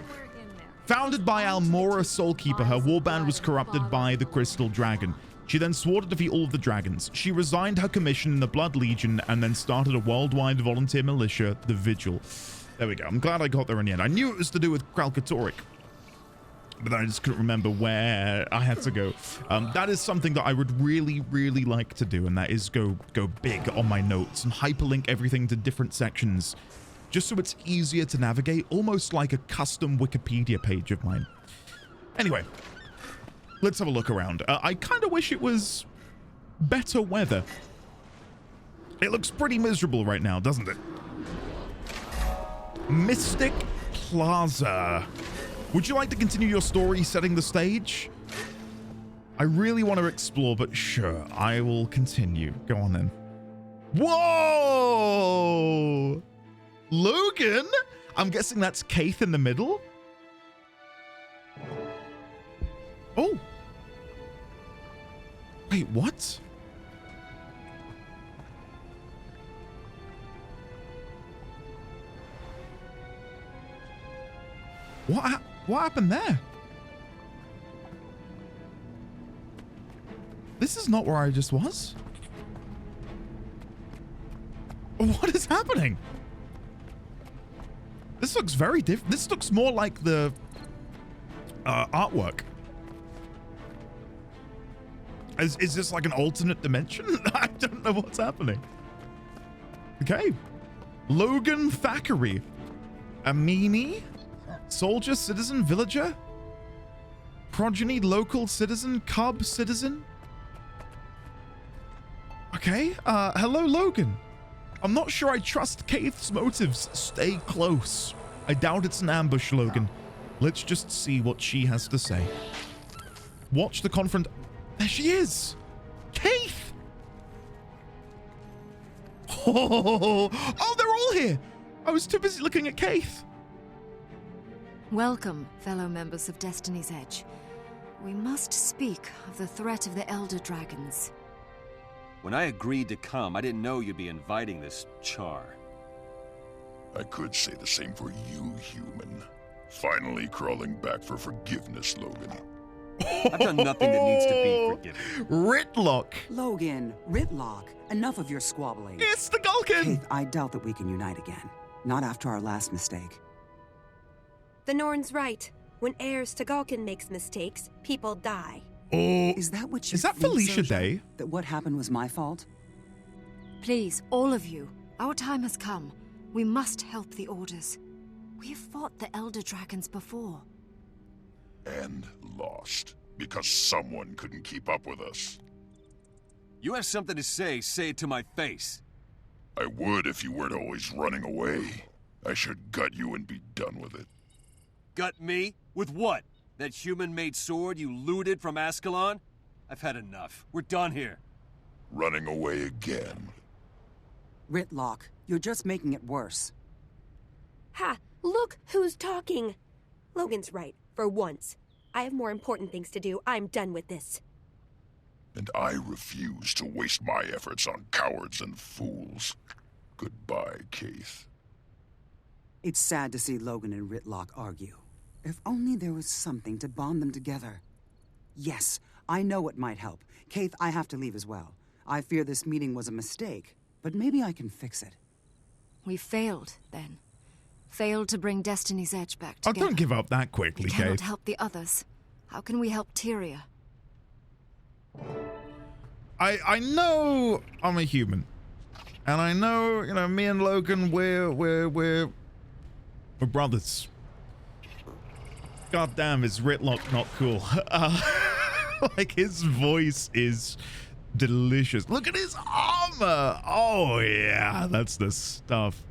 Founded by Almora Soulkeeper, her warband was corrupted by the Crystal Dragon. She then swore to defeat all of the dragons. She resigned her commission in the Blood Legion and then started a worldwide volunteer militia, the Vigil. There we go. I'm glad I got there in the end. I knew it was to do with Kralkatoric, but I just couldn't remember where I had to go. That is something that I would really, really like to do, and that is go big on my notes and hyperlink everything to different sections, just so it's easier to navigate, almost like a custom Wikipedia page of mine. Anyway, let's have a look around. I kind of wish it was better weather. It looks pretty miserable right now, doesn't it? Mystic Plaza. Would you like to continue your story setting the stage? I really want to explore, but sure, I will continue. Go on then. Whoa! Logan? I'm guessing that's Keith in the middle? Oh. Wait, what? What happened there? This is not where I just was. What is happening? This looks very different. This looks more like the artwork. Is this like an alternate dimension? I don't know what's happening. Okay. Logan Thackeray. Amini. Soldier, citizen, villager. Progeny, local citizen, cub, citizen. Okay. Hello, Logan. I'm not sure I trust Keith's motives. Stay close. I doubt it's an ambush, Logan. Let's just see what she has to say. Watch the confront. There she is. Keith. Oh, they're all here. I was too busy looking at Keith. Welcome, fellow members of Destiny's Edge. We must speak of the threat of the Elder Dragons. When I agreed to come, I didn't know you'd be inviting this char. I could say the same for you, human. Finally crawling back for forgiveness, Logan. I've done nothing that needs to be forgiven. Ritlock. Logan, Ritlock, enough of your squabbling. It's the Gulkin! Keith, I doubt that we can unite again. Not after our last mistake. The Norn's right. When heirs to Galkin makes mistakes, people die. Oh, is that what you Is that think, Felicia Zosha? Day? That what happened was my fault? Please, all of you, our time has come. We must help the Orders. We have fought the Elder Dragons before. And lost. Because someone couldn't keep up with us. You have something to say it to my face. I would if you weren't always running away. I should gut you and be done with it. Gut me? With what? That human-made sword you looted from Ascalon? I've had enough. We're done here. Running away again. Ritlock, you're just making it worse. Ha! Look who's talking! Logan's right, for once. I have more important things to do. I'm done with this. And I refuse to waste my efforts on cowards and fools. Goodbye, Keith. It's sad to see Logan and Ritlock argue. If only there was something to bond them together. Yes, I know it might help. Keith, I have to leave as well. I fear this meeting was a mistake, but maybe I can fix it. We failed, then. Failed to bring Destiny's Edge back Oh, together. don't give up that quickly, We cannot Kate. help the others. How can we help Tyria? I know I'm a human. And I know, me and Logan, we're brothers. God damn, is Ritlock not cool? Like, his voice is delicious. Look at his armor. Oh, yeah, that's the stuff.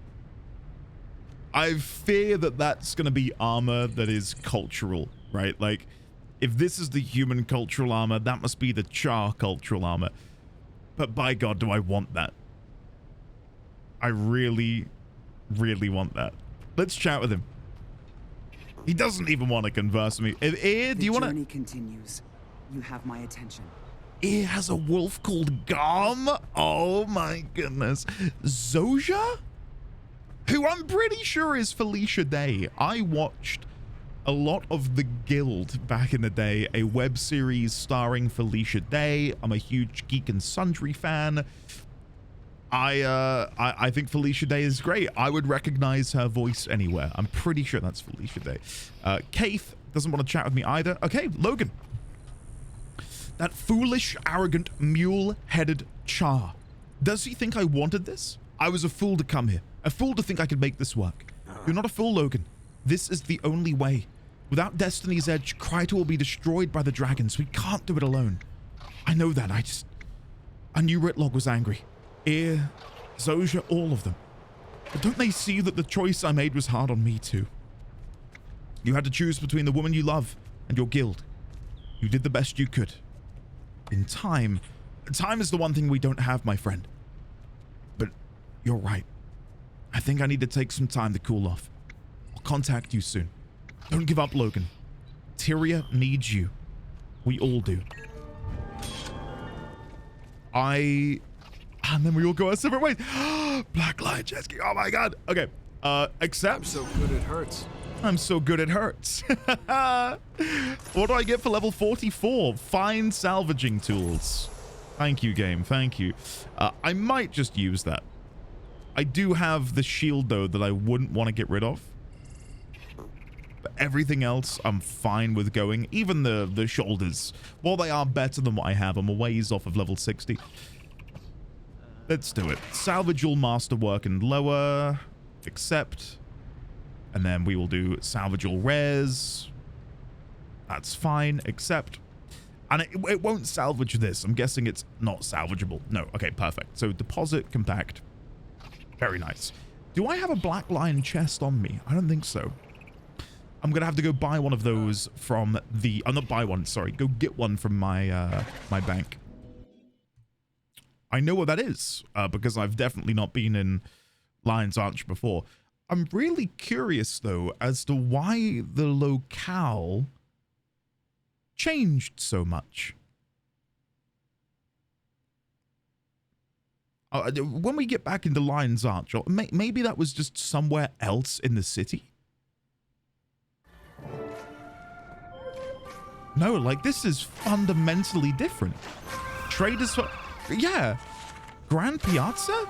I fear that that's going to be armor that is cultural, right? Like, if this is the human cultural armor, that must be the Char cultural armor. But by God, do I want that. I really, really want that. Let's chat with him. He doesn't even want to converse with me. Ear, do you want to... The journey continues. You have my attention. Ear has a wolf called Garm? Oh my goodness. Zosha? Who I'm pretty sure is Felicia Day. I watched a lot of The Guild back in the day, a web series starring Felicia Day. I'm a huge Geek and Sundry fan. I think Felicia Day is great. I would recognize her voice anywhere. I'm pretty sure that's Felicia Day. Keith doesn't want to chat with me either. Okay, Logan. That foolish, arrogant, mule-headed Char. Does he think I wanted this? I was a fool to come here. A fool to think I could make this work. You're not a fool, Logan. This is the only way. Without Destiny's Edge, Kryta will be destroyed by the dragons. We can't do it alone. I know that. I knew Ritlock was angry. Ear, Zosha, all of them. But don't they see that the choice I made was hard on me too? You had to choose between the woman you love and your guild. You did the best you could. In time is the one thing we don't have, my friend. But you're right. I think I need to take some time to cool off. I'll contact you soon. Don't give up, Logan. Tyria needs you. We all do. And then we all go our separate ways. Black light jet ski. Oh my God. Okay. Accept. I'm so good it hurts. I'm so good it hurts. What do I get for level 44? Fine salvaging tools. Thank you, game. Thank you. I might just use that. I do have the shield, though, that I wouldn't want to get rid of. But everything else, I'm fine with going. Even the shoulders. While they are better than what I have, I'm a ways off of level 60. Let's do it. Salvage all masterwork and lower. Accept. And then we will do salvage all rares. That's fine. Accept. And it won't salvage this. I'm guessing it's not salvageable. No. Okay, perfect. So deposit, compact. Very nice. Do I have a black lion chest on me? I don't think so. I'm going to have to go buy one of those from the... not buy one, sorry. Go get one from my my bank. I know what that is, because I've definitely not been in Lion's Arch before. I'm really curious, though, as to why the locale changed so much. When we get back into Lion's Arch, or maybe that was just somewhere else in the city? No, like, this is fundamentally different. Traders... Yeah. Grand Piazza?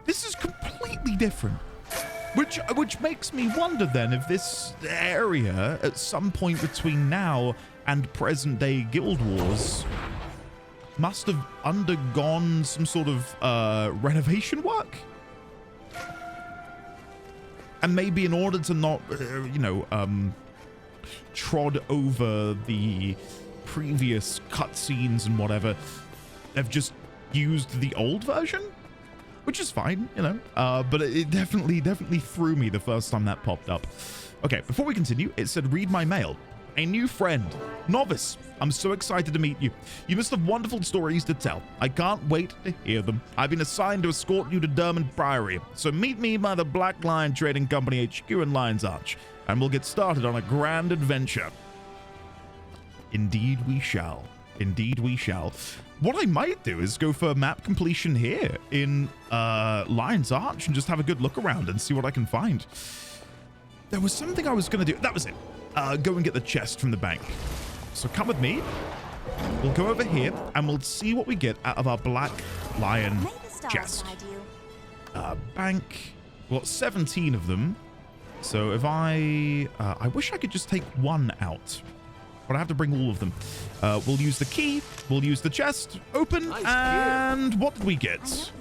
This is completely different. Which makes me wonder, then, if this area, at some point between now and present-day Guild Wars, must have undergone some sort of renovation work? And maybe in order to not, trod over the previous cutscenes and whatever, they've just used the old version, which is fine, but it definitely threw me the first time that popped up. Okay, before we continue, it said read my mail. A new friend, Novice. I'm so excited to meet you. You must have wonderful stories to tell. I can't wait to hear them. I've been assigned to escort you to Dermond Priory, so meet me by the Black Lion Trading Company HQ in Lion's Arch, and we'll get started on a grand adventure. Indeed we shall. Indeed we shall. What I might do is go for map completion here in Lion's Arch and just have a good look around and see what I can find. There was something I was going to do. That was it. Go and get the chest from the bank. So come with me. We'll go over here and we'll see what we get out of our Black Lion chest. Bank. We've got 17 of them. So if I wish I could just take one out, but I have to bring all of them. We'll use the key. We'll use the chest. Open. And what did we get?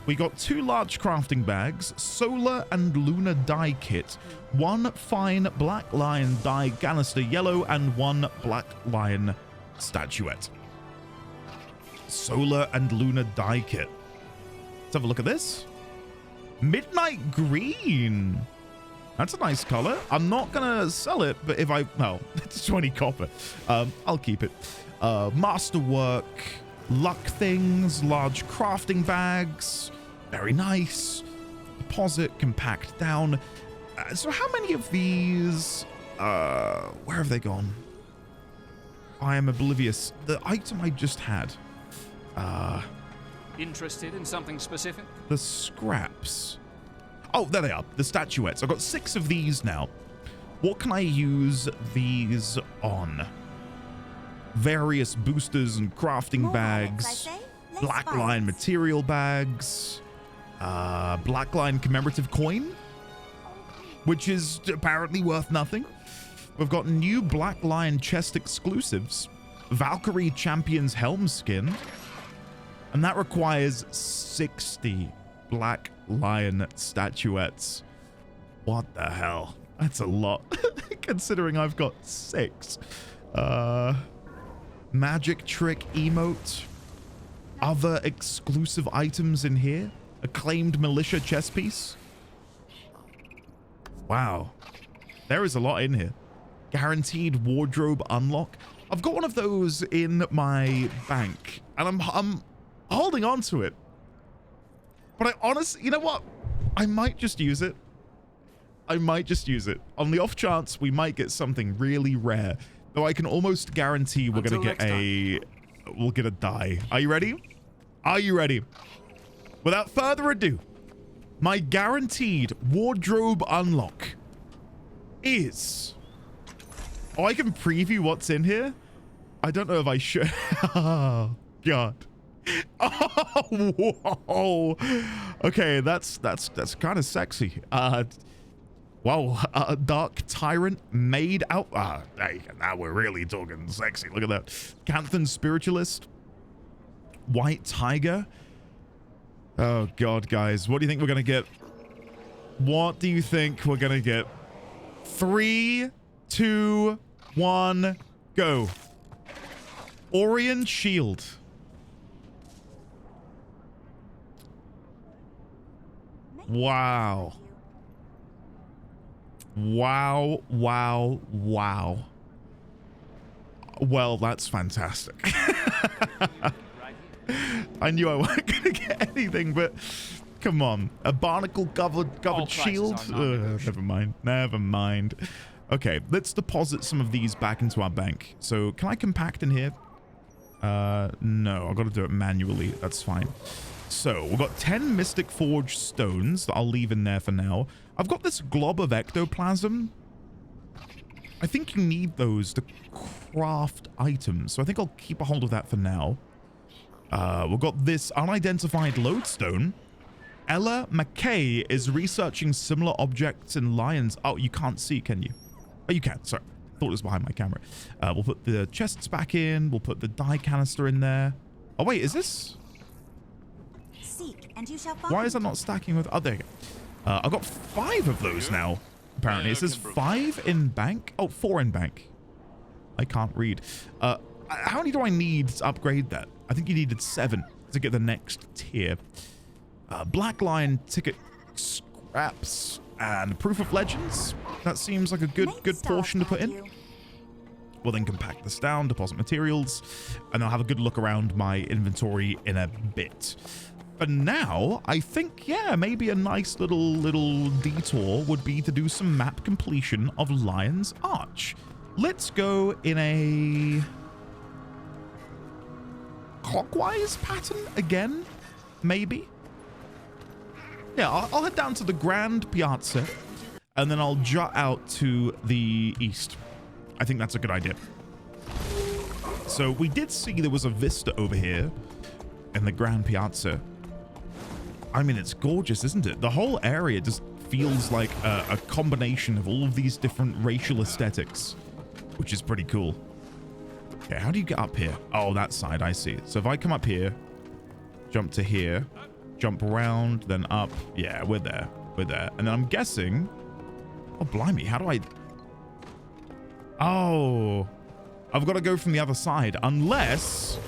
We got 2 large crafting bags, solar and lunar dye kit, 1 fine Black Lion dye canister yellow, and 1 Black Lion statuette. Solar and lunar dye kit. Let's have a look at this. Midnight green. That's a nice color. I'm not gonna sell it, but if well, it's 20 copper. I'll keep it. Masterwork, luck things, large crafting bags. Very nice. Deposit, compact down. So how many of these, where have they gone? I am oblivious. The item I just had. Interested in something specific? The scraps. Oh, there they are. The statuettes. I've got 6 of these now. What can I use these on? Various boosters and crafting bags. Black Lion material bags. Black Lion commemorative coin, which is apparently worth nothing. We've got new Black Lion chest exclusives. Valkyrie Champion's helm skin. And that requires 60 Black Lion statuettes. What the hell? That's a lot, considering I've got 6. Magic trick emote. Other exclusive items in here. Acclaimed militia chess piece. Wow. There is a lot in here. Guaranteed wardrobe unlock. I've got one of those in my bank, and I'm holding on to it. But I honestly, you know what? I might just use it. I might just use it. On the off chance we might get something really rare. Though I can almost guarantee we're going to get we'll get a die. Are you ready? Are you ready? Without further ado, my guaranteed wardrobe unlock is... Oh, I can preview what's in here? I don't know if I should. Oh, God. Oh, whoa. Okay, that's kind of sexy. Wow, Dark Tyrant made out. Hey, now we're really talking sexy. Look at that. Canthan Spiritualist. White Tiger. Oh, God, guys. What do you think we're going to get? What do you think we're going to get? 3, 2, 1, go. Orion Shield. Wow. Wow, wow, wow. Well, that's fantastic. I knew I wasn't going to get anything, but Come on. A barnacle covered shield? Never mind. Never mind. Okay, let's deposit some of these back into our bank. So can I compact in here? No, I've got to do it manually. That's fine. So we've got 10 Mystic Forge stones that I'll leave in there for now. I've got this glob of ectoplasm. I think you need those to craft items. So I think I'll keep a hold of that for now. We've got this unidentified lodestone. Ella McKay is researching similar objects in lions. Oh, you can't see, can you? Oh, you can. Sorry. Thought it was behind my camera. We'll put the chests back in. We'll put the dye canister in there. Oh, wait. Is this... Seek, and you shall find. Why is that not stacking with... Oh, there you go. I've got 5 of those now, apparently. It says 5 in bank. Oh, 4 in bank. I can't read. How many do I need to upgrade that? I think you needed 7 to get the next tier. Black Lion ticket scraps and proof of legends. That seems like a good portion to put in. We'll then compact this down, deposit materials, and I'll have a good look around my inventory in a bit. For now, I think, yeah, maybe a nice little detour would be to do some map completion of Lion's Arch. Let's go in a clockwise pattern again, maybe. Yeah, I'll head down to the Grand Piazza, and then I'll jut out to the east. I think that's a good idea. So we did see there was a vista over here in the Grand Piazza. I mean, it's gorgeous, isn't it? The whole area just feels like a combination of all of these different racial aesthetics, which is pretty cool. Okay, how do you get up here? Oh, that side, I see. So if I come up here, jump to here, jump around, then up. Yeah, we're there. We're there. And then I'm guessing... Oh, blimey, how do I... Oh, I've got to go from the other side. Unless...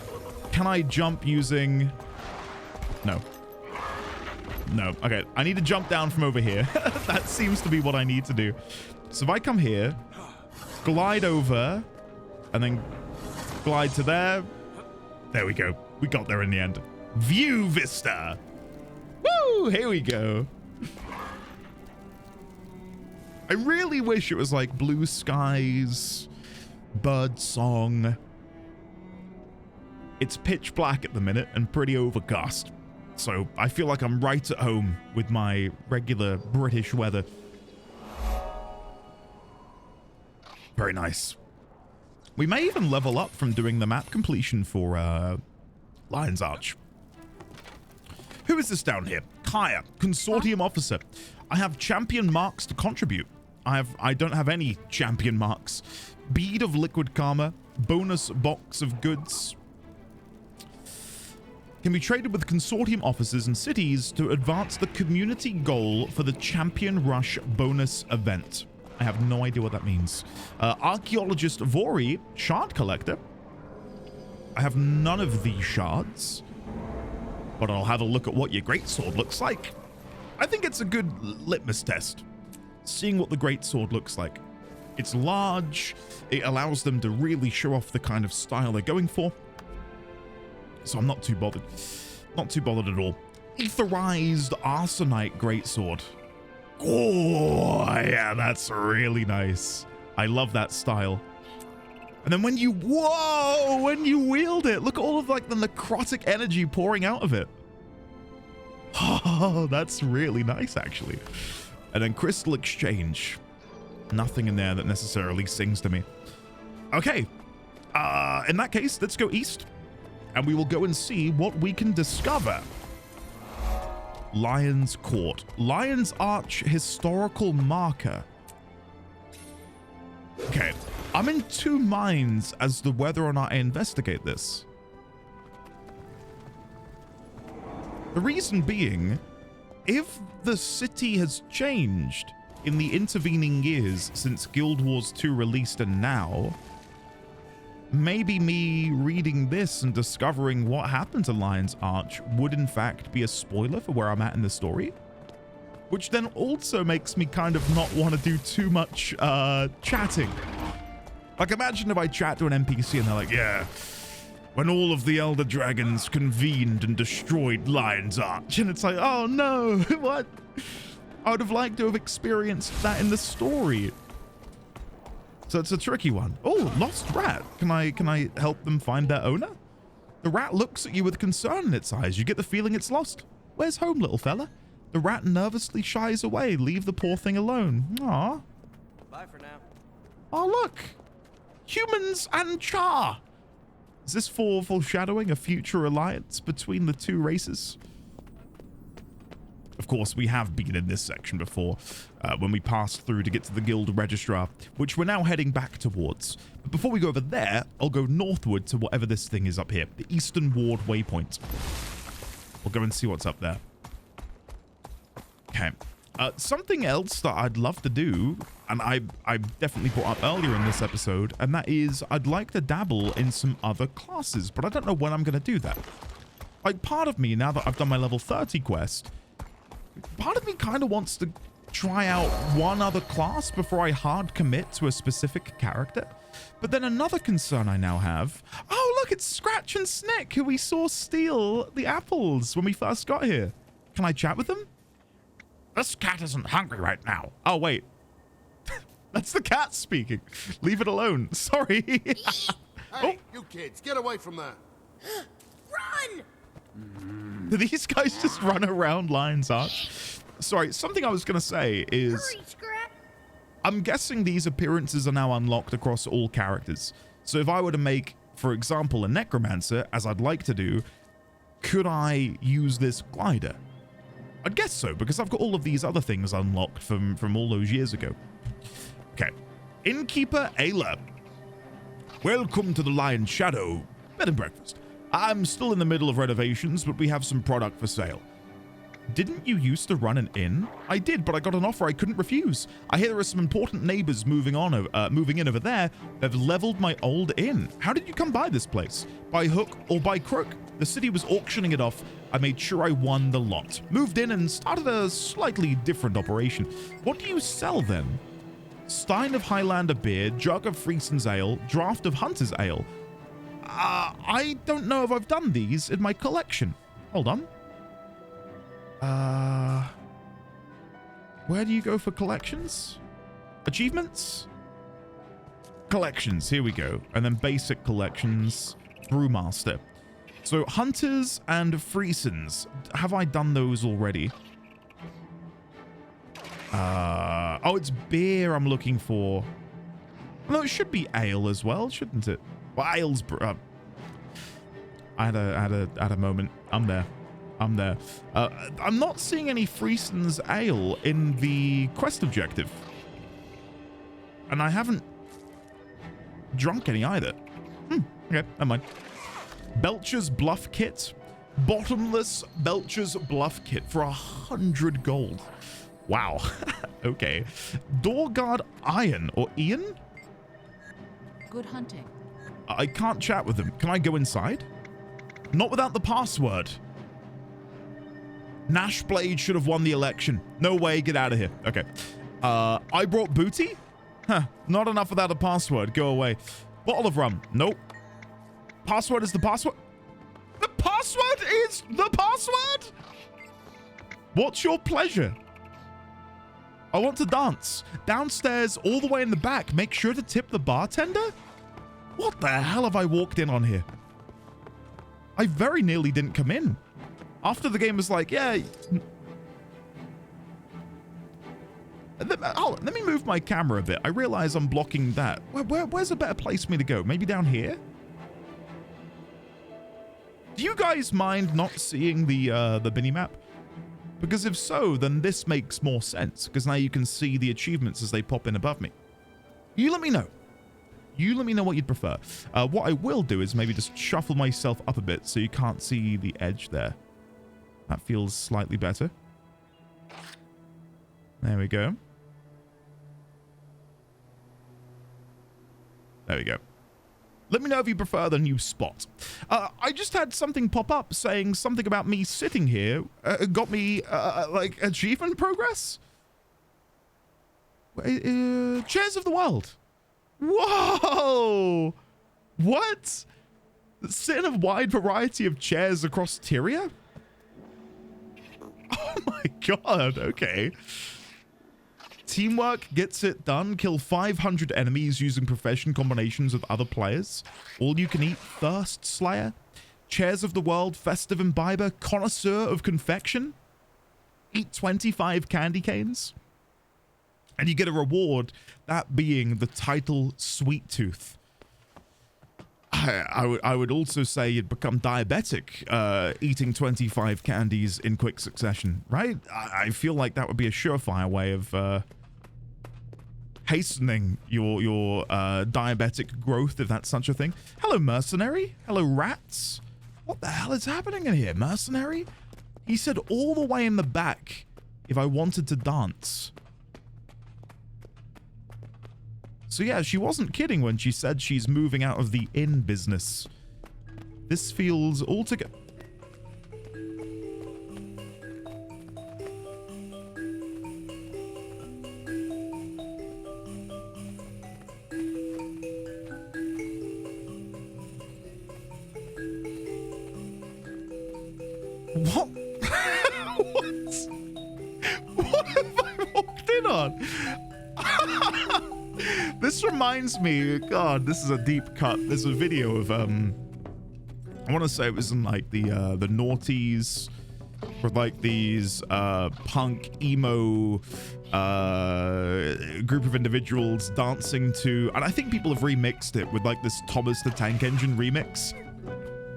Can I jump using... No. No. Okay, I need to jump down from over here. That seems to be what I need to do. So if I come here, glide over, and then glide to there. There we go. We got there in the end. View Vista. Woo! Here we go. I really wish it was like blue skies, bird song. It's pitch black at the minute and pretty overcast. So I feel like I'm right at home with my regular British weather. Very nice. We may even level up from doing the map completion for Lion's Arch. Who is this down here? Kaya, Consortium Officer. I have champion marks to contribute. I don't have any champion marks. Bead of Liquid Karma. Bonus box of goods. Can be traded with consortium officers and cities to advance the community goal for the Champion Rush bonus event. I have no idea what that means. Archaeologist Vori, shard collector. I have none of these shards, but I'll have a look at what your greatsword looks like. I think it's a good litmus test, seeing what the greatsword looks like. It's large. It allows them to really show off the kind of style they're going for. So I'm not too bothered. Not too bothered at all. Aetherized Arsenite Greatsword. Oh, yeah, that's really nice. I love that style. And then when you wield it, look at all of like the necrotic energy pouring out of it. Oh, that's really nice, actually. And then Crystal Exchange. Nothing in there that necessarily sings to me. Okay. In that case, let's go east. And we will go and see what we can discover. Lion's Court. Lion's Arch historical marker. Okay. I'm in two minds as to whether or not I investigate this. The reason being, if the city has changed in the intervening years since Guild Wars 2 released and now, maybe me reading this and discovering what happened to Lion's Arch would in fact be a spoiler for where I'm at in the story. Which then also makes me kind of not want to do too much chatting. Like, imagine if I chat to an NPC and they're like, yeah, when all of the Elder Dragons convened and destroyed Lion's Arch. And it's like, oh no, what? I would have liked to have experienced that in the story. So it's a tricky one. Oh, lost rat. Can I help them find their owner? The rat looks at you with concern in its eyes. You get the feeling it's lost. Where's home, little fella? The rat nervously shies away. Leave the poor thing alone. Aw. Bye for now. Oh, look. Humans and Char. Is this foreshadowing a future alliance between the two races? Of course, we have been in this section before, when we passed through to get to the Guild Registrar, which we're now heading back towards. But before we go over there, I'll go northward to whatever this thing is up here, the Eastern Ward Waypoint. We'll go and see what's up there. Okay. Something else that I'd love to do, and I definitely brought up earlier in this episode, and that is I'd like to dabble in some other classes, but I don't know when I'm going to do that. Like, part of me, now that I've done my level 30 quest, part of me kind of wants to try out one other class before I hard commit to a specific character. But then another concern I now have, oh look, it's Scratch and Snick, who we saw steal the apples when we first got here. Can I chat with them? This cat isn't hungry right now. Oh, wait. That's the cat speaking. Leave it alone. Sorry. Hey, you kids, get away from there. Run! Do these guys just run around Lion's Arch? Sorry, something I was going to say is... Hurry, Scrap! I'm guessing these appearances are now unlocked across all characters. So if I were to make, for example, a Necromancer, as I'd like to do, could I use this glider? I'd guess so, because I've got all of these other things unlocked from all those years ago. Okay. Innkeeper Ayla. Welcome to the Lion's Shadow Bed and Breakfast. I'm still in the middle of renovations, but we have some product for sale. Didn't you used to run an inn? I did, but I got an offer I couldn't refuse. I hear there are some important neighbors moving in over there. They've leveled my old inn. How did you come by this place? By hook or by crook? The city was auctioning it off. I made sure I won the lot. Moved in and started a slightly different operation. What do you sell then? Stein of Highlander beer, jug of Friesen's ale, draft of Hunter's ale. I don't know if I've done these in my collection. Hold on. Where do you go for collections? Achievements? Collections, here we go. And then basic collections, Brewmaster. So Hunters and Friesens. Have I done those already? Oh, it's beer I'm looking for. No, it should be ale as well, shouldn't it? Well, ale's... I had a moment. I'm there. I'm not seeing any Friesen's ale in the quest objective. And I haven't drunk any either. Okay, never mind. Belcher's Bluff Kit. Bottomless Belcher's Bluff Kit for 100 gold. Wow. Okay. Doorguard Iron or Ian? Good hunting. I can't chat with them. Can I go inside? Not without the password. Nashblade should have won the election. No way, get out of here. Okay. I brought booty? Huh, not enough without a password. Go away. Bottle of rum. Nope. Password is the password? The password is the password? What's your pleasure? I want to dance. Downstairs, all the way in the back. Make sure to tip the bartender? What the hell have I walked in on here? I very nearly didn't come in. After the game was like, yeah. Let me move my camera a bit. I realize I'm blocking that. Where's a better place for me to go? Maybe down here? Do you guys mind not seeing the mini-map? Because if so, then this makes more sense. Because now you can see the achievements as they pop in above me. You let me know. You let me know what you'd prefer. What I will do is maybe just shuffle myself up a bit so you can't see the edge there. That feels slightly better. There we go. There we go. Let me know if you prefer the new spot. I just had something pop up saying something about me sitting here. Got me, like, achievement progress? Chairs of the World. Whoa! What? Sit in a wide variety of chairs across Tyria? Oh my god, okay. Teamwork gets it done. Kill 500 enemies using profession combinations with other players. All you can eat Thirst Slayer. Chairs of the World, Festive Imbiber, Connoisseur of Confection. Eat 25 candy canes. And you get a reward, that being the title Sweet Tooth. I would also say you'd become diabetic eating 25 candies in quick succession, right? I feel like that would be a surefire way of hastening your diabetic growth, if that's such a thing. Hello, mercenary. Hello, rats. What the hell is happening in here, mercenary? He said all the way in the back if I wanted to dance. So yeah, she wasn't kidding when she said she's moving out of the inn business. This feels altogether... What? What have I walked in on? This reminds me, God, this is a deep cut. There's a video of, I want to say it was in like the noughties, with like these punk emo group of individuals dancing to, and I think people have remixed it with like this Thomas the Tank Engine remix.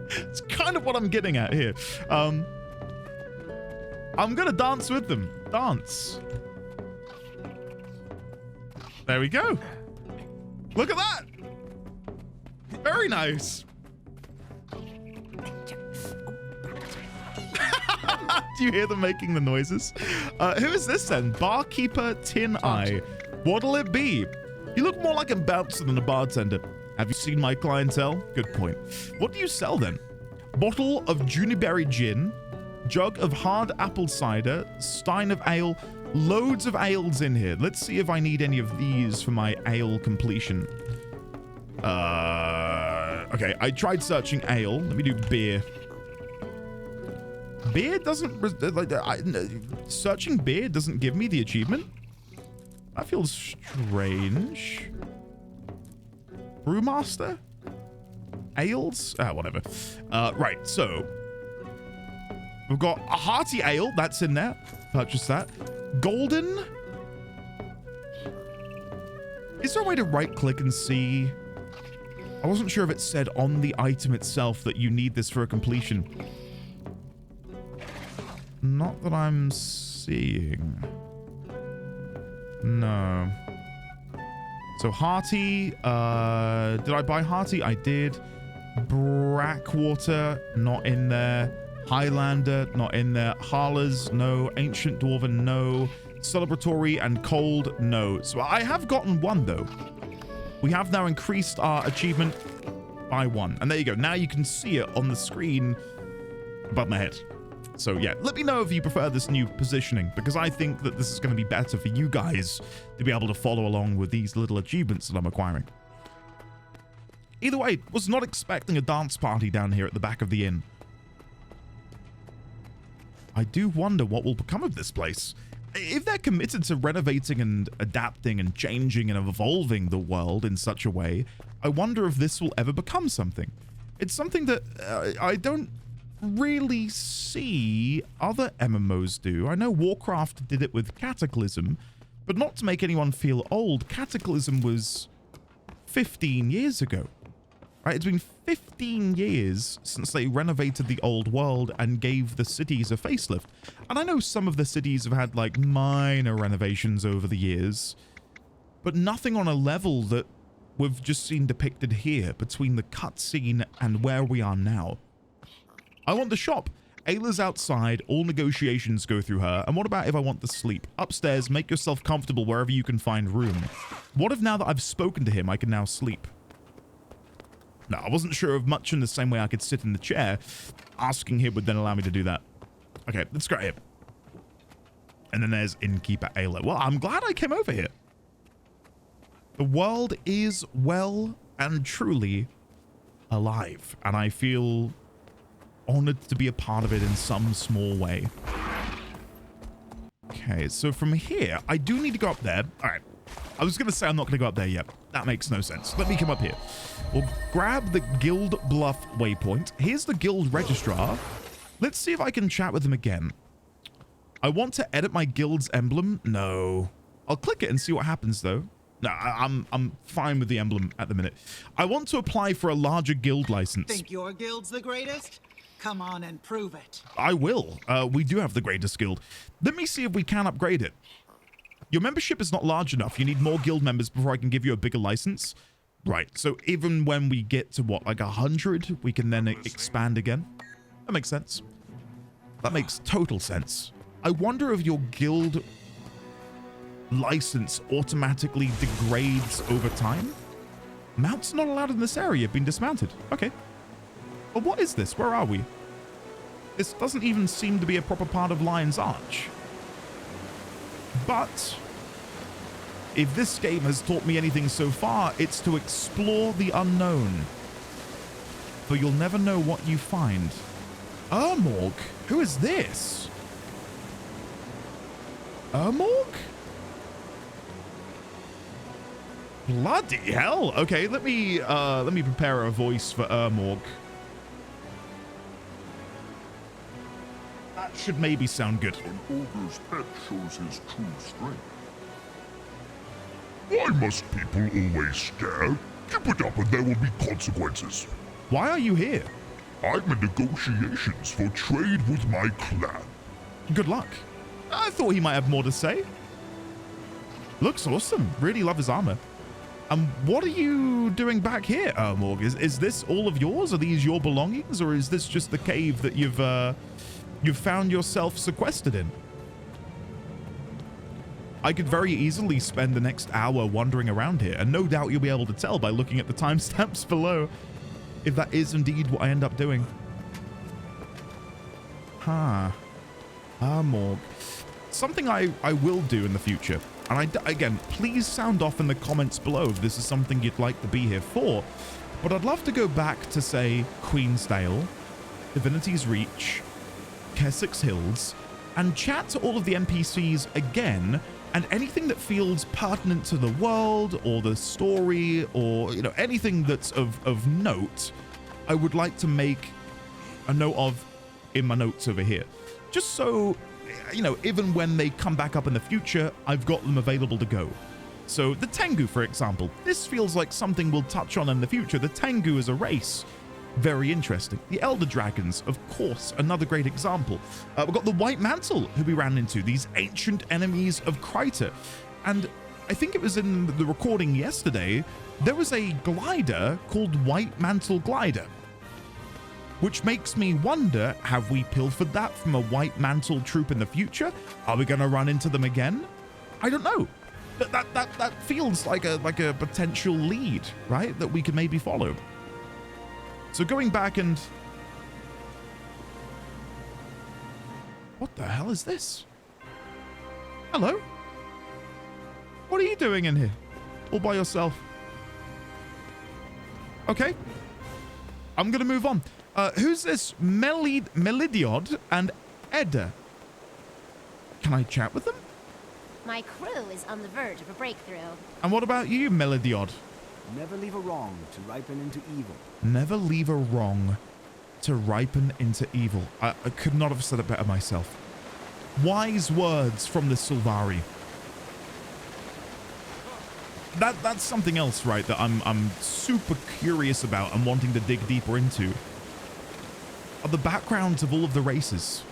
It's kind of what I'm getting at here. I'm gonna dance with them. Dance. There we go. Look at that. Very nice. Do you hear them making the noises? Who is this then? Barkeeper Tin Eye. What'll it be? You look more like a bouncer than a bartender. Have you seen my clientele? Good point. What do you sell then? Bottle of Juniberry gin, jug of hard apple cider, stein of ale, loads of ales in here. Let's see if I need any of these for my ale completion. Okay, I tried searching ale. Let me do beer. Beer doesn't... searching beer doesn't give me the achievement? That feels strange. Brewmaster? Ales? Whatever. Right, so... we've got a hearty ale. That's in there. Purchase that. Golden? Is there a way to right-click and see? I wasn't sure if it said on the item itself that you need this for a completion. Not that I'm seeing. No. So hearty, did I buy hearty? I did. Brackwater, not in there. Highlander, not in there. Harlers, no. Ancient Dwarven, no. Celebratory and Cold, no. So I have gotten one, though. We have now increased our achievement by 1. And there you go. Now you can see it on the screen above my head. So yeah, let me know if you prefer this new positioning, because I think that this is going to be better for you guys to be able to follow along with these little achievements that I'm acquiring. Either way, was not expecting a dance party down here at the back of the inn. I do wonder what will become of this place. If they're committed to renovating and adapting and changing and evolving the world in such a way, I wonder if this will ever become something. It's something that I don't really see other MMOs do. I know Warcraft did it with Cataclysm, but not to make anyone feel old, Cataclysm was 15 years ago. Right, it's been 15 years since they renovated the old world and gave the cities a facelift. And I know some of the cities have had like minor renovations over the years, but nothing on a level that we've just seen depicted here between the cutscene and where we are now. I want the shop. Ayla's outside, all negotiations go through her. And what about if I want to sleep? Upstairs, make yourself comfortable wherever you can find room. What if now that I've spoken to him, I can now sleep? No, I wasn't sure of much in the same way I could sit in the chair. Asking him would then allow me to do that. Okay, let's go here. And then there's Innkeeper Ayla. Well, I'm glad I came over here. The world is well and truly alive, and I feel honored to be a part of it in some small way. Okay, so from here, I do need to go up there. All right. I was going to say I'm not going to go up there yet. That makes no sense. Let me come up here. We'll grab the Guild Bluff waypoint. Here's the Guild Registrar. Let's see if I can chat with him again. I want to edit my guild's emblem. No. I'll click it and see what happens, though. No, I'm fine with the emblem at the minute. I want to apply for a larger guild license. Think your guild's the greatest? Come on and prove it. I will. We do have the greatest guild. Let me see if we can upgrade it. Your membership is not large enough. You need more guild members before I can give you a bigger license. Right. So even when we get to what, like 100, we can then expand again. That makes sense. That makes total sense. I wonder if your guild license automatically degrades over time. Mounts not allowed in this area have been dismounted. Okay. But what is this? Where are we? This doesn't even seem to be a proper part of Lion's Arch. But if this game has taught me anything so far, it's to explore the unknown. For you'll never know what you find. Urmorg? Who is this? Urmorg? Bloody hell. Okay, let me prepare a voice for Urmorg. That should maybe sound good. An ogre's pet shows his true strength. Why must people always scare? Keep it up and there will be consequences. Why are you here? I'm in negotiations for trade with my clan. Good luck. I thought he might have more to say. Looks awesome. Really love his armor. What are you doing back here, Urmorg? Is this all of yours? Are these your belongings, or is this just the cave that you've found yourself sequestered in? I could very easily spend the next hour wandering around here, and no doubt you'll be able to tell by looking at the timestamps below if that is indeed what I end up doing. Urmorg. Something I will do in the future, and again, please sound off in the comments below if this is something you'd like to be here for, but I'd love to go back to, say, Queensdale, Divinity's Reach, Kessex Hills, and chat to all of the NPCs again, and anything that feels pertinent to the world or the story, or anything that's of note, I would like to make a note of in my notes over here, just so even when they come back up in the future, I've got them available to go. So the Tengu, for example, this feels like something we'll touch on in the future. The Tengu is a race. Very interesting. The Elder Dragons, of course, another great example. We've got the White Mantle, who we ran into, these ancient enemies of Kryta. And I think it was in the recording yesterday, there was a glider called White Mantle Glider, which makes me wonder, have we pilfered that from a White Mantle troop in the future? Are we going to run into them again? I don't know. That feels like a potential lead, right? That we could maybe follow. So going back and... What the hell is this? Hello? What are you doing in here? All by yourself? Okay. I'm going to move on. Who's this? Melidiod and Edda. Can I chat with them? My crew is on the verge of a breakthrough. And what about you, Melidiod? Never leave a wrong to ripen into evil. Never leave a wrong to ripen into evil. I could not have said it better myself. Wise words from the Sylvari. That's something else, right, that I'm super curious about and wanting to dig deeper into. Are the backgrounds of all of the races.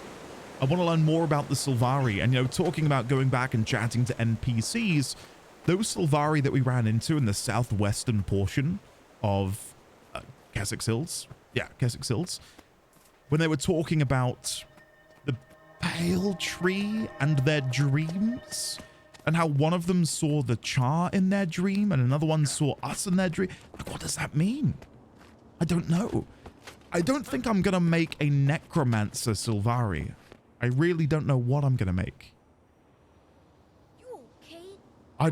I want to learn more about the Sylvari, and talking about going back and chatting to NPCs, those Sylvari that we ran into in the southwestern portion of Kessex Hills. Yeah, Kessex Hills. When they were talking about the Pale Tree and their dreams, and how one of them saw the Char in their dream and another one saw us in their dream. Like, what does that mean? I don't know. I don't think I'm going to make a Necromancer Sylvari. I really don't know what I'm going to make. I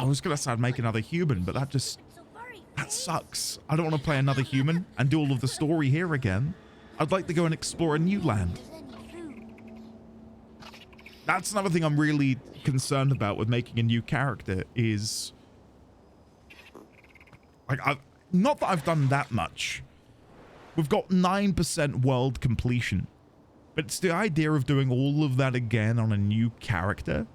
was going to say I'd make another human, but that that sucks. I don't want to play another human and do all of the story here again. I'd like to go and explore a new land. That's another thing I'm really concerned about with making a new character is... like, not that I've done that much. We've got 9% world completion. But it's the idea of doing all of that again on a new character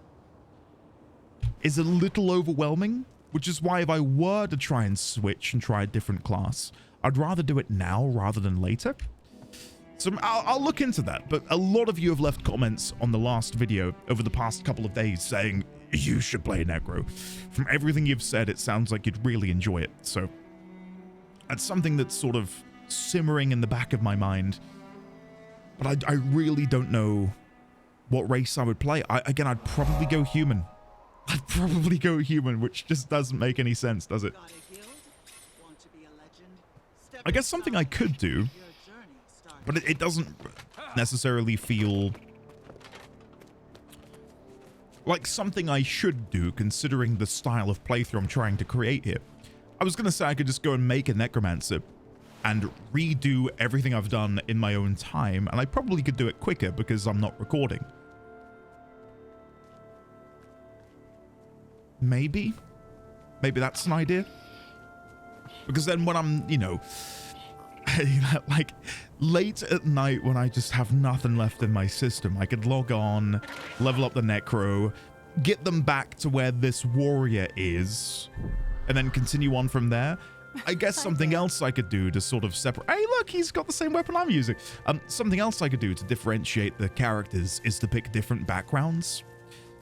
is a little overwhelming, which is why if I were to try and switch and try a different class, I'd rather do it now rather than later. So I'll look into that, but a lot of you have left comments on the last video over the past couple of days saying, you should play Necro. From everything you've said, it sounds like you'd really enjoy it. So that's something that's sort of simmering in the back of my mind. But I really don't know what race I would play. Again, I'd probably go human. I'd probably go human, which just doesn't make any sense, does it? I guess something I could do, but it doesn't necessarily feel like something I should do, considering the style of playthrough I'm trying to create here. I was going to say I could just go and make a necromancer and redo everything I've done in my own time, and I probably could do it quicker because I'm not recording. Maybe that's an idea. Because then when I'm, you know, like late at night when I just have nothing left in my system, I could log on, level up the necro, get them back to where this warrior is, and then continue on from there. I guess something else I could do to sort of separate... Hey, look, he's got the same weapon I'm using. Something else I could do to differentiate the characters is to pick different backgrounds.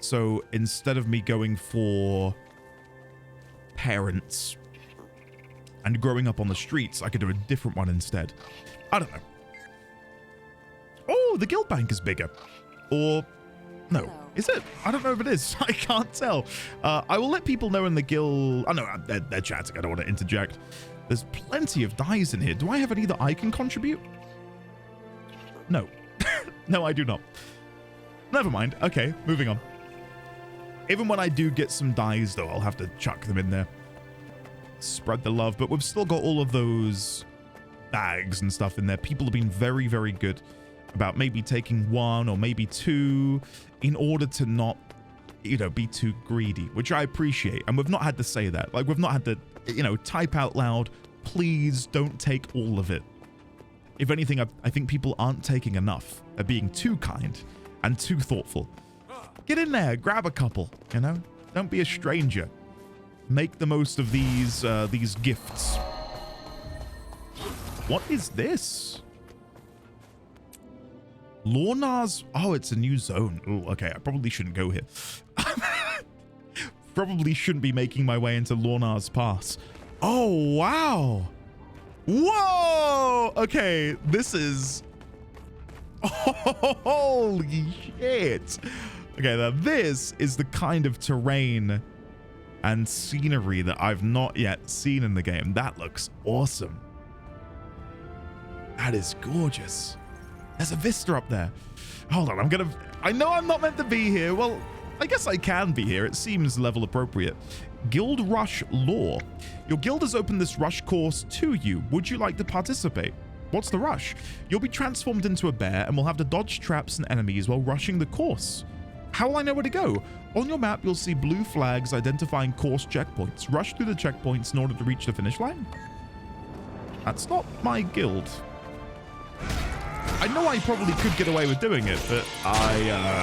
So instead of me going for parents and growing up on the streets, I could do a different one instead. I don't know. Oh, the guild bank is bigger. Or... no. Is it? I don't know if it is. I can't tell. I will let people know in the guild... oh, no, they're chatting. I don't want to interject. There's plenty of dies in here. Do I have any that I can contribute? No. No, I do not. Never mind. Okay, moving on. Even when I do get some dies, though, I'll have to chuck them in there. Spread the love. But we've still got all of those bags and stuff in there. People have been very, very good about maybe taking one or maybe two in order to not, you know, be too greedy, which I appreciate. And we've not had to say that. Like, we've not had to, you know, type out loud, please don't take all of it. If anything, I think people aren't taking enough. They're being too kind and too thoughtful. Get in there, grab a couple, you know? Don't be a stranger. Make the most of these gifts. What is this? Lorna's... oh, it's a new zone. Oh, okay, I probably shouldn't go here. Probably shouldn't be making my way into Lorna's Pass. Oh, wow. Whoa! Okay, this is... oh, holy shit. Okay, now this is the kind of terrain and scenery that I've not yet seen in the game. That looks awesome. That is gorgeous. There's a vista up there. Hold on, I know I'm not meant to be here. Well, I guess I can be here. It seems level appropriate. Guild Rush Lore. Your guild has opened this rush course to you. Would you like to participate? What's the rush? You'll be transformed into a bear and will have to dodge traps and enemies while rushing the course. How will I know where to go? On your map, you'll see blue flags identifying course checkpoints. Rush through the checkpoints in order to reach the finish line. That's not my guild. I know I probably could get away with doing it, but I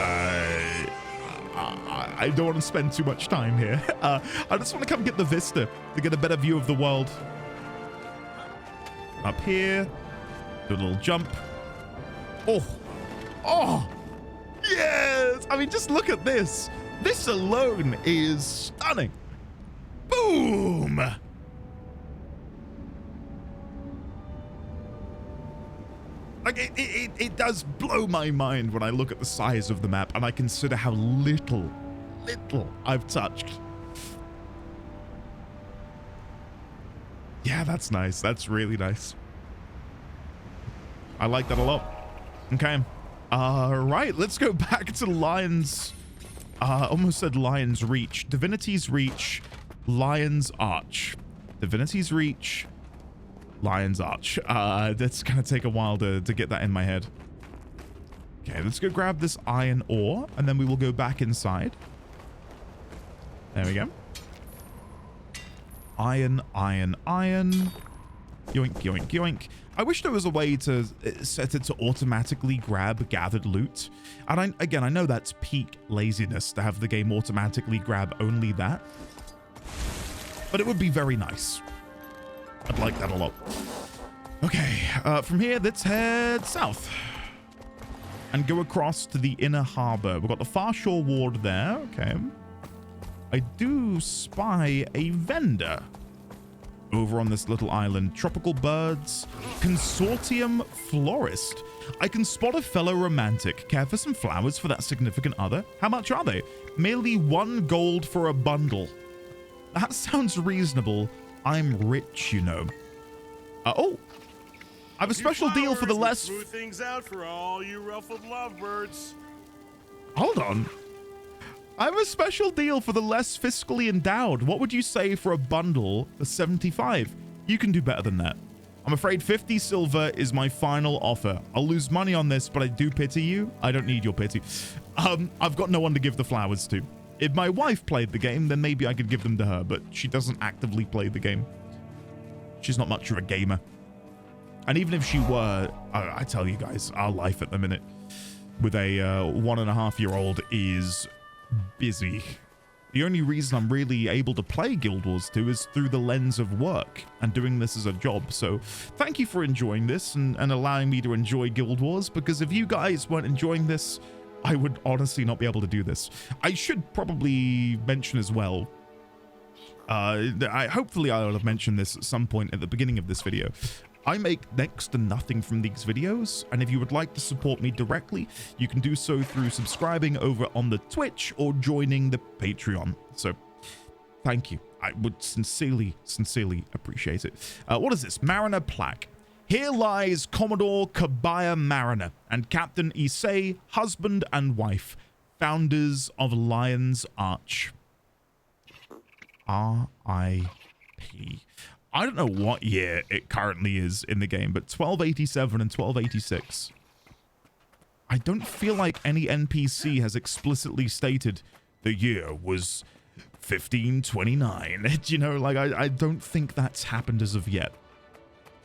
don't want to spend too much time here. I just want to come get the vista to get a better view of the world. Up here, do a little jump. Oh, yes! I mean, just look at this. This alone is stunning. Boom! Like, it does blow my mind when I look at the size of the map and I consider how little I've touched. Yeah, that's nice. That's really nice. I like that a lot. Okay. Right, let's go back to Lion's... almost said Lion's Reach. Divinity's Reach, Lion's Arch. Divinity's Reach, Lion's Arch. That's gonna take a while to get that in my head. Okay, let's go grab this iron ore, and then we will go back inside. There we go. Iron, iron, iron. Yoink, yoink, yoink. I wish there was a way to set it to automatically grab gathered loot. And I know that's peak laziness to have the game automatically grab only that. But it would be very nice. I'd like that a lot. Okay, from here, let's head south. And go across to the inner harbor. We've got the Far Shore Ward there. Okay. I do spy a vendor over on this little island. Tropical birds. Consortium florist. I can spot a fellow romantic. Care for some flowers for that significant other? How much are they? Merely 1 gold for a bundle. That sounds reasonable. I'm rich, you know. Oh. I have a special deal for the less... Smooth things out for all you ruffled lovebirds. Hold on. I have a special deal for the less fiscally endowed. What would you say for a bundle for 75? You can do better than that. I'm afraid 50 silver is my final offer. I'll lose money on this, but I do pity you. I don't need your pity. I've got no one to give the flowers to. If my wife played the game, then maybe I could give them to her, but she doesn't actively play the game. She's not much of a gamer. And even if she were, I tell you guys, our life at the minute with a 1.5-year-old is busy. The only reason I'm really able to play Guild Wars 2 is through the lens of work and doing this as a job. So thank you for enjoying this and allowing me to enjoy Guild Wars, because if you guys weren't enjoying this, I would honestly not be able to do this. I should probably mention as well, hopefully I'll have mentioned this at some point at the beginning of this video. I make next to nothing from these videos, and if you would like to support me directly, you can do so through subscribing over on the Twitch or joining the Patreon. So, thank you. I would sincerely appreciate it. What is this? Mariner plaque. Here lies Commodore Kabaya Mariner and Captain Issei, husband and wife, founders of Lion's Arch. R.I.P. I don't know what year it currently is in the game, but 1287 and 1286. I don't feel like any NPC has explicitly stated the year was 1529. You know, like I don't think that's happened as of yet.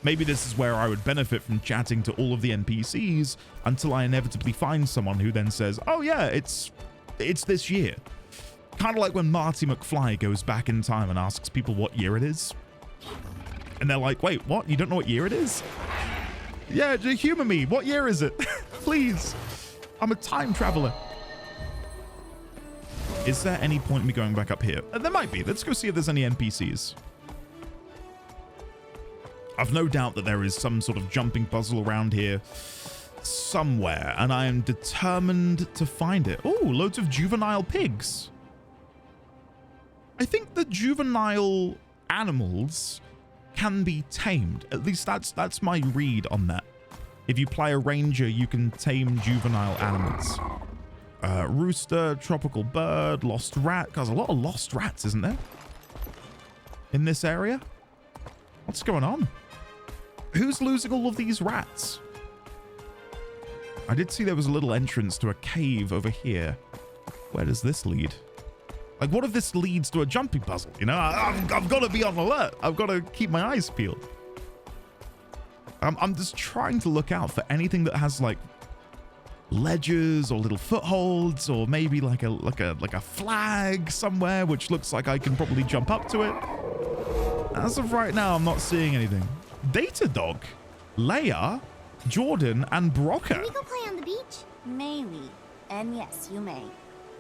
Maybe this is where I would benefit from chatting to all of the NPCs until I inevitably find someone who then says, oh yeah, it's this year. Kind of like when Marty McFly goes back in time and asks people what year it is. And they're like, wait, what? You don't know what year it is? Yeah, just humor me. What year is it? Please. I'm a time traveler. Is there any point in me going back up here? There might be. Let's go see if there's any NPCs. I've no doubt that there is some sort of jumping puzzle around here somewhere, and I am determined to find it. Oh, loads of juvenile pigs. I think the juvenile animals can be tamed. At least that's my read on that. If you play a ranger, you can tame juvenile animals. Rooster, tropical bird, lost rat. There's a lot of lost rats, isn't there? In this area? What's going on? Who's losing all of these rats? I did see there was a little entrance to a cave over here. Where does this lead? Like, what if this leads to a jumping puzzle? You know, I've got to be on alert. I've got to keep my eyes peeled. I'm just trying to look out for anything that has like ledges or little footholds, or maybe like a flag somewhere, which looks like I can probably jump up to it. As of right now, I'm not seeing anything. Datadog, Leia, Jordan, and Brocker. Can we go play on the beach? May we? And yes, you may.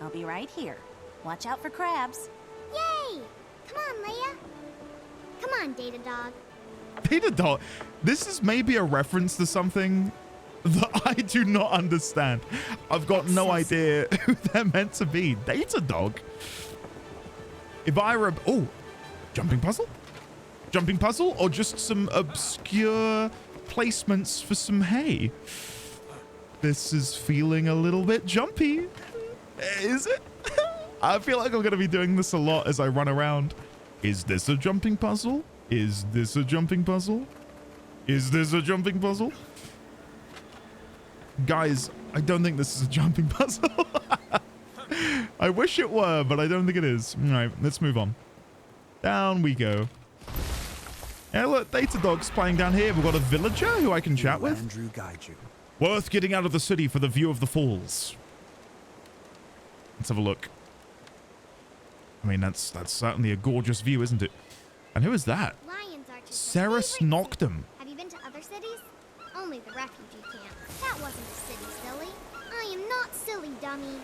I'll be right here. Watch out for crabs. Yay! Come on, Leia. Come on, Datadog. Datadog? This is maybe a reference to something that I do not understand. I've got no idea who they're meant to be. Datadog? If I were... Oh, jumping puzzle? Jumping puzzle? Or just some obscure placements for some hay? This is feeling a little bit jumpy. Is it? I feel like I'm going to be doing this a lot as I run around. Is this a jumping puzzle? Is this a jumping puzzle? Is this a jumping puzzle? Guys, I don't think this is a jumping puzzle. I wish it were, but I don't think it is. All right, let's move on. Down we go. Yeah, look, Data Dog's playing down here. We've got a villager who I can chat with. Andrew guide you. Worth getting out of the city for the view of the falls. Let's have a look. I mean, that's certainly a gorgeous view, isn't it? And who is that? Ceres Noctum. Have you been to other cities? Only the refugee camp. That wasn't a city, silly. I am not silly, dummy.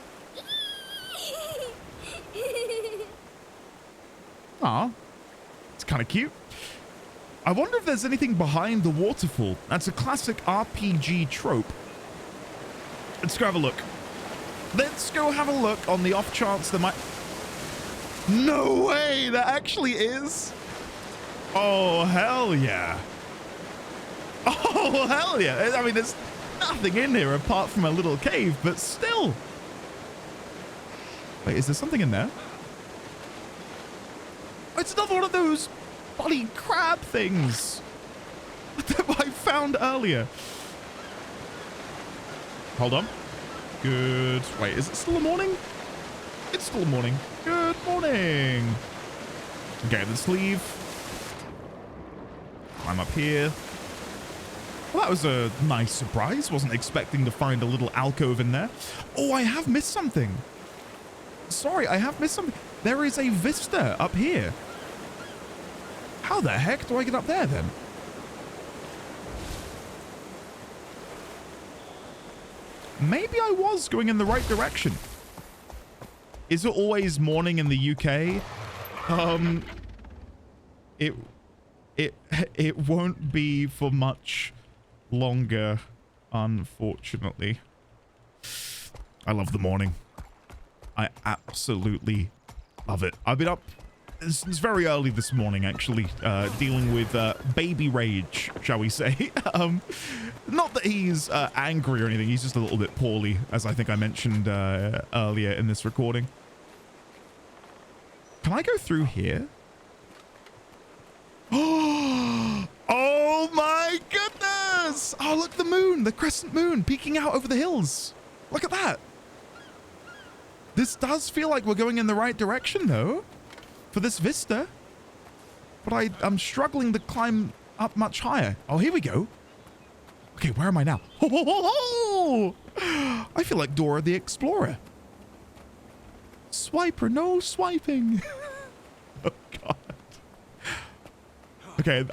Aw, it's kind of cute. I wonder if there's anything behind the waterfall. That's a classic RPG trope. Let's go have a look. Let's go have a look on the off chance there might... No way, there actually is. Oh, hell yeah. Oh, hell yeah. I mean, there's nothing in here apart from a little cave, but still. Wait, is there something in there? It's another one of those bloody crab things that I found earlier. Hold on. Good. Wait, is it still the morning? It's still the morning. Good morning. Okay, let's leave. Climb up here. Well, that was a nice surprise. Wasn't expecting to find a little alcove in there. Oh, I have missed something. Sorry, I have missed something. There is a vista up here. How the heck do I get up there then? Maybe I was going in the right direction. Is it always morning in the UK? It won't be for much longer, unfortunately. I love the morning. I absolutely love it. I've been up since very early this morning, actually, dealing with baby rage, shall we say. Not that he's angry or anything. He's just a little bit poorly, as I think I mentioned earlier in this recording. Can I go through here? Oh my goodness! Oh, look, the moon, the crescent moon peeking out over the hills. Look at that. This does feel like we're going in the right direction, though, for this vista. But I'm struggling to climb up much higher. Oh, here we go. Okay, where am I now? Oh, I feel like Dora the Explorer. Swiper, no swiping. Oh, God. Okay,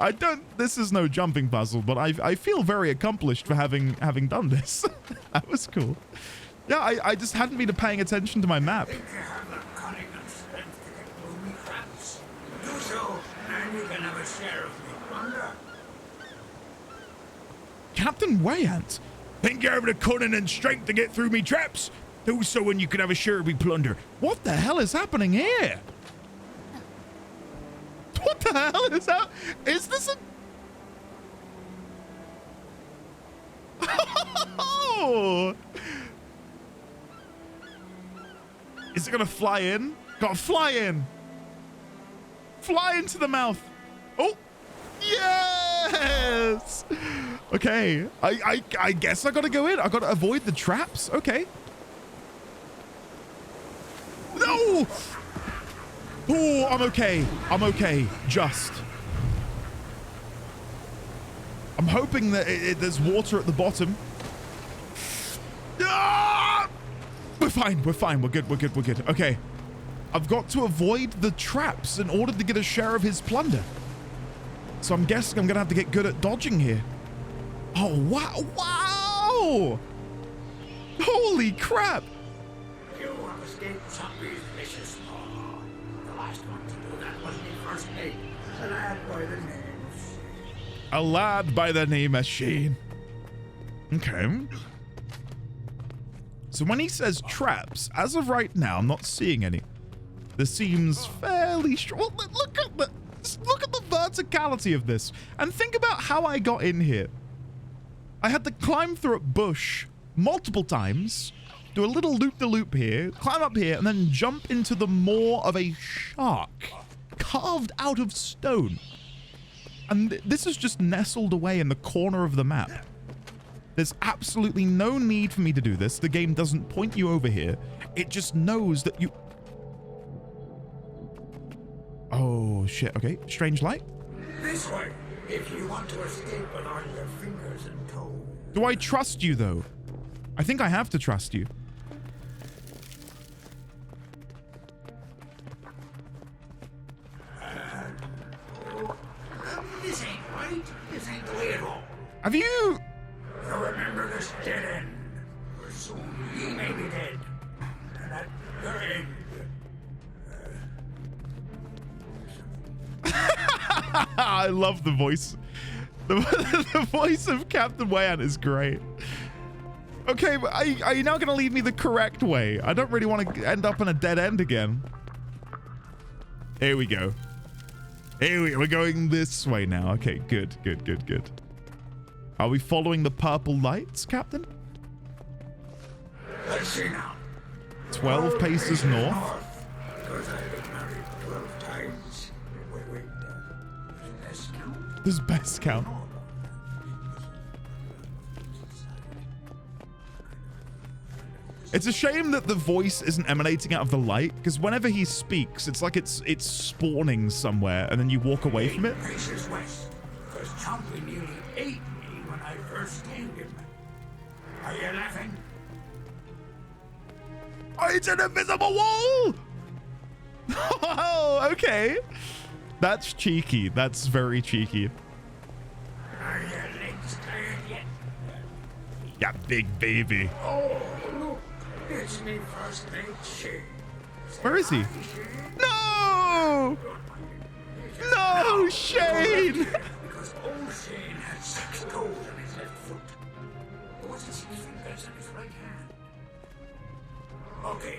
this is no jumping puzzle, but I feel very accomplished for having done this. That was cool. Yeah, I just hadn't been paying attention to my map. Captain Wayant, think you have the cunning and strength to get through me traps? Do so and you can have a share of me plunder. What the hell is happening here? What the hell is that? Is this a... Oh! Is it gonna fly in? Gotta fly in! Fly into the mouth! Oh! Yes! Okay, I guess I gotta go in. I gotta avoid the traps. Okay. No! Oh, I'm okay. I'm okay. Just. I'm hoping that there's water at the bottom. Ah! We're fine. We're fine. We're good. We're good. We're good. Okay. I've got to avoid the traps in order to get a share of his plunder. So I'm guessing I'm going to have to get good at dodging here. Oh, wow. Wow. Holy crap. You have escaped Zombie's vicious paw. The last one to do that was me first mate, a lad by the name of Shane. A lad by the name of Shane. Okay. So when he says traps, as of right now, I'm not seeing any. This seems fairly strong. Well, look at the verticality of this. And think about how I got in here. I had to climb through a bush multiple times, do a little loop-de-loop here, climb up here, and then jump into the maw of a shark carved out of stone. And this is just nestled away in the corner of the map. There's absolutely no need for me to do this. The game doesn't point you over here. It just knows that you... Oh, shit. Okay. Strange light. This way, if you want to escape without your fingers and toes. Do I trust you, though? I think I have to trust you. This ain't right. This ain't the way at all. Have you... Now remember this dead end. For soon ye may be dead. And at your end... I love the voice. The voice of Captain Weyant is great. Okay, but are you now going to lead me the correct way? I don't really want to end up in a dead end again. Here we go. We're going this way now. Okay, good. Are we following the purple lights, Captain? Let's see now. 12 paces north. Because I've been married 12 times. Wait. Best count? There's best count. It's a shame that the voice isn't emanating out of the light, because whenever he speaks, it's like it's spawning somewhere, and then you walk away from it. Paces west, because Chompy nearly ate me when I first tamed him. Are you laughing? Oh, it's an invisible wall! Oh, okay. That's cheeky. That's very cheeky. Are your legs tired yet? Yeah, big baby. Oh, look. It's me first mate, Shane. Where is he? No! No, Shane! Because old Shane had 6 toes on his left foot. There was 6 fingers on his right hand. Okay,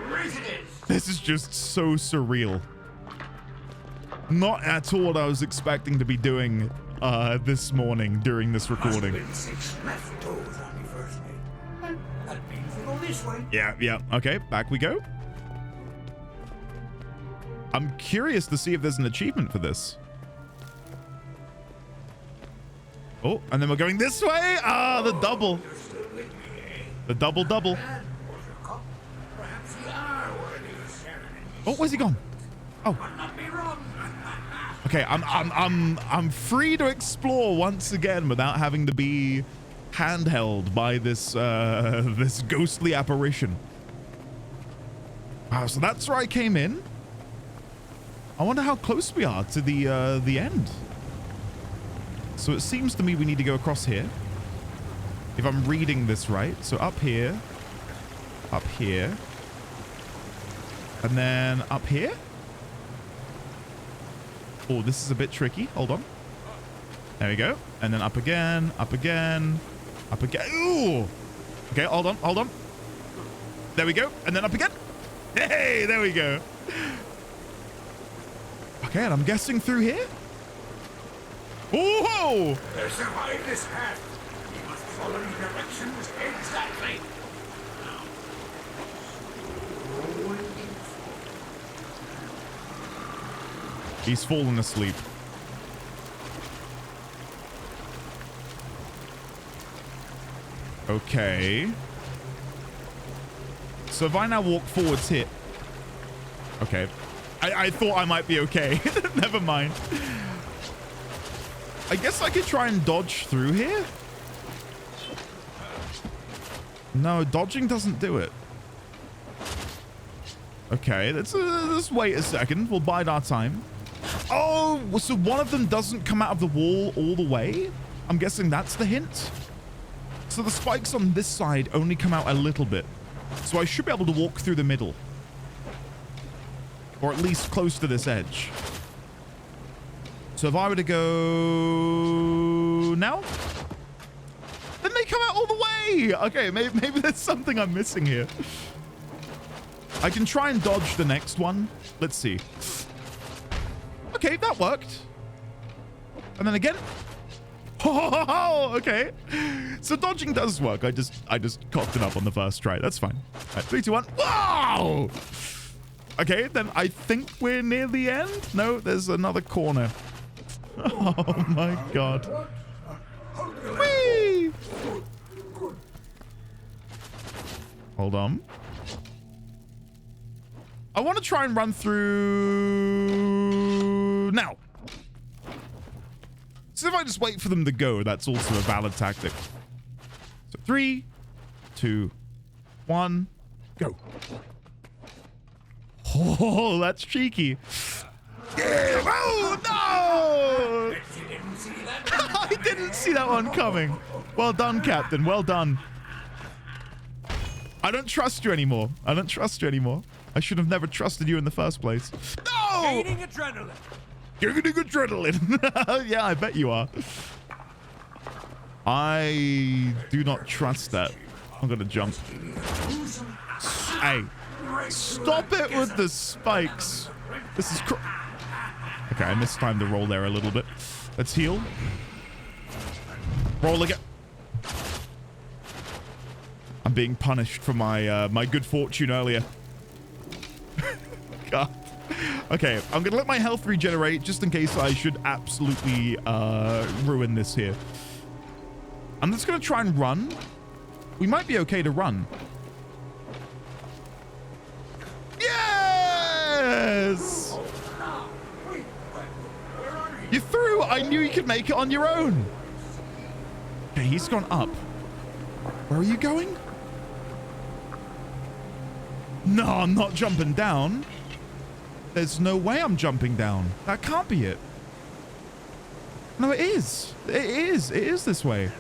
right it is. This is just so surreal. Not at all what I was expecting to be doing this morning during this recording. Must have been 6 left toes on me first mate. That means we go this way. Yeah. Okay, back we go. I'm curious to see if there's an achievement for this. Oh, and then we're going this way. Ah, the double. The double. Oh, where's he gone? Oh. Okay, I'm free to explore once again without having to be handheld by this this ghostly apparition. Wow, so that's where I came in. I wonder how close we are to the end. So it seems to me we need to go across here. If I'm reading this right. So up here. And then up here. Oh, this is a bit tricky. Hold on. There we go. And then up again. Ooh. Okay, hold on. There we go. And then up again. Hey, there we go. Okay, and I'm guessing through here. Oh! To survive this path, you must follow the directions exactly. He's fallen asleep. Okay. So if I now walk forwards here. Okay. I thought I might be okay. Never mind. I guess I could try and dodge through here. No, dodging doesn't do it. Okay, let's wait a second. We'll bide our time. Oh, so one of them doesn't come out of the wall all the way? I'm guessing that's the hint. So the spikes on this side only come out a little bit. So I should be able to walk through the middle. Or at least close to this edge. So if I were to go now, then they come out all the way. Okay, maybe there's something I'm missing here. I can try and dodge the next one. Let's see. Okay, that worked. And then again. Oh, okay. So dodging does work. I just cocked it up on the first try. That's fine. All right, 3, 2, 1. Wow! Okay, then I think we're near the end. No, there's another corner. Oh my god. Whee! Hold on. I want to try and run through now. So if I just wait for them to go, that's also a valid tactic. So 3, 2, 1, go. Oh, that's cheeky. Yeah. Oh, no! I didn't see that one coming. Well done, Captain. Well done. I don't trust you anymore. I don't trust you anymore. I should have never trusted you in the first place. No! Gaining adrenaline. Gaining adrenaline. Yeah, I bet you are. I do not trust that. I'm gonna jump. Hey, stop it with the spikes. This is okay, I mistimed the roll there a little bit. Let's heal. Roll again. I'm being punished for my my good fortune earlier. God. Okay, I'm gonna let my health regenerate just in case I should absolutely ruin this here. I'm just gonna try and run. We might be okay to run. Yes! You through! I knew you could make it on your own. Okay, he's gone up. Where are you going? No, I'm not jumping down. There's no way I'm jumping down. That can't be it. No, it is. It is. It is this way.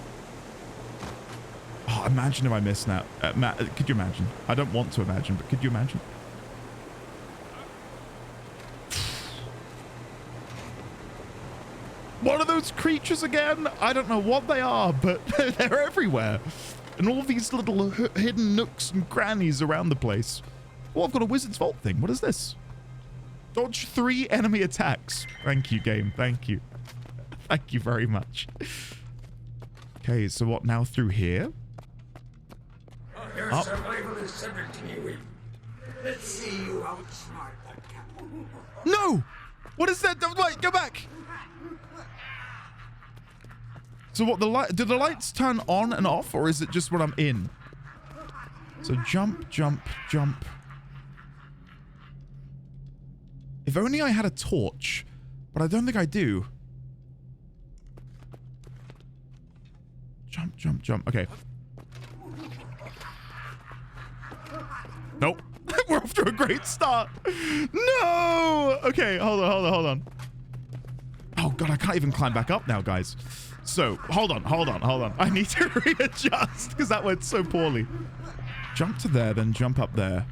Oh, imagine if I missed that. Could you imagine? I don't want to imagine, but could you imagine? What are those creatures again? I don't know what they are, but they're everywhere. And all these little hidden nooks and crannies around the place. Oh, I've got a Wizard's Vault thing. What is this? Dodge 3 enemy attacks. Thank you, game. Thank you. Thank you very much. Okay, so what now through here? Your Up. survival is 17 weeks. Let's see you outsmart that cat. No! What is that? Wait, go back. So what, the light, do the lights turn on and off, or is it just when I'm in? So jump, jump, jump. If only I had a torch, but I don't think I do. Jump, jump, jump. Okay. Nope. We're off to a great start. No! Okay, hold on, hold on, hold on. Oh god, I can't even climb back up now, guys. So, hold on, hold on, hold on. I need to readjust because that went so poorly. Jump to there, then jump up there.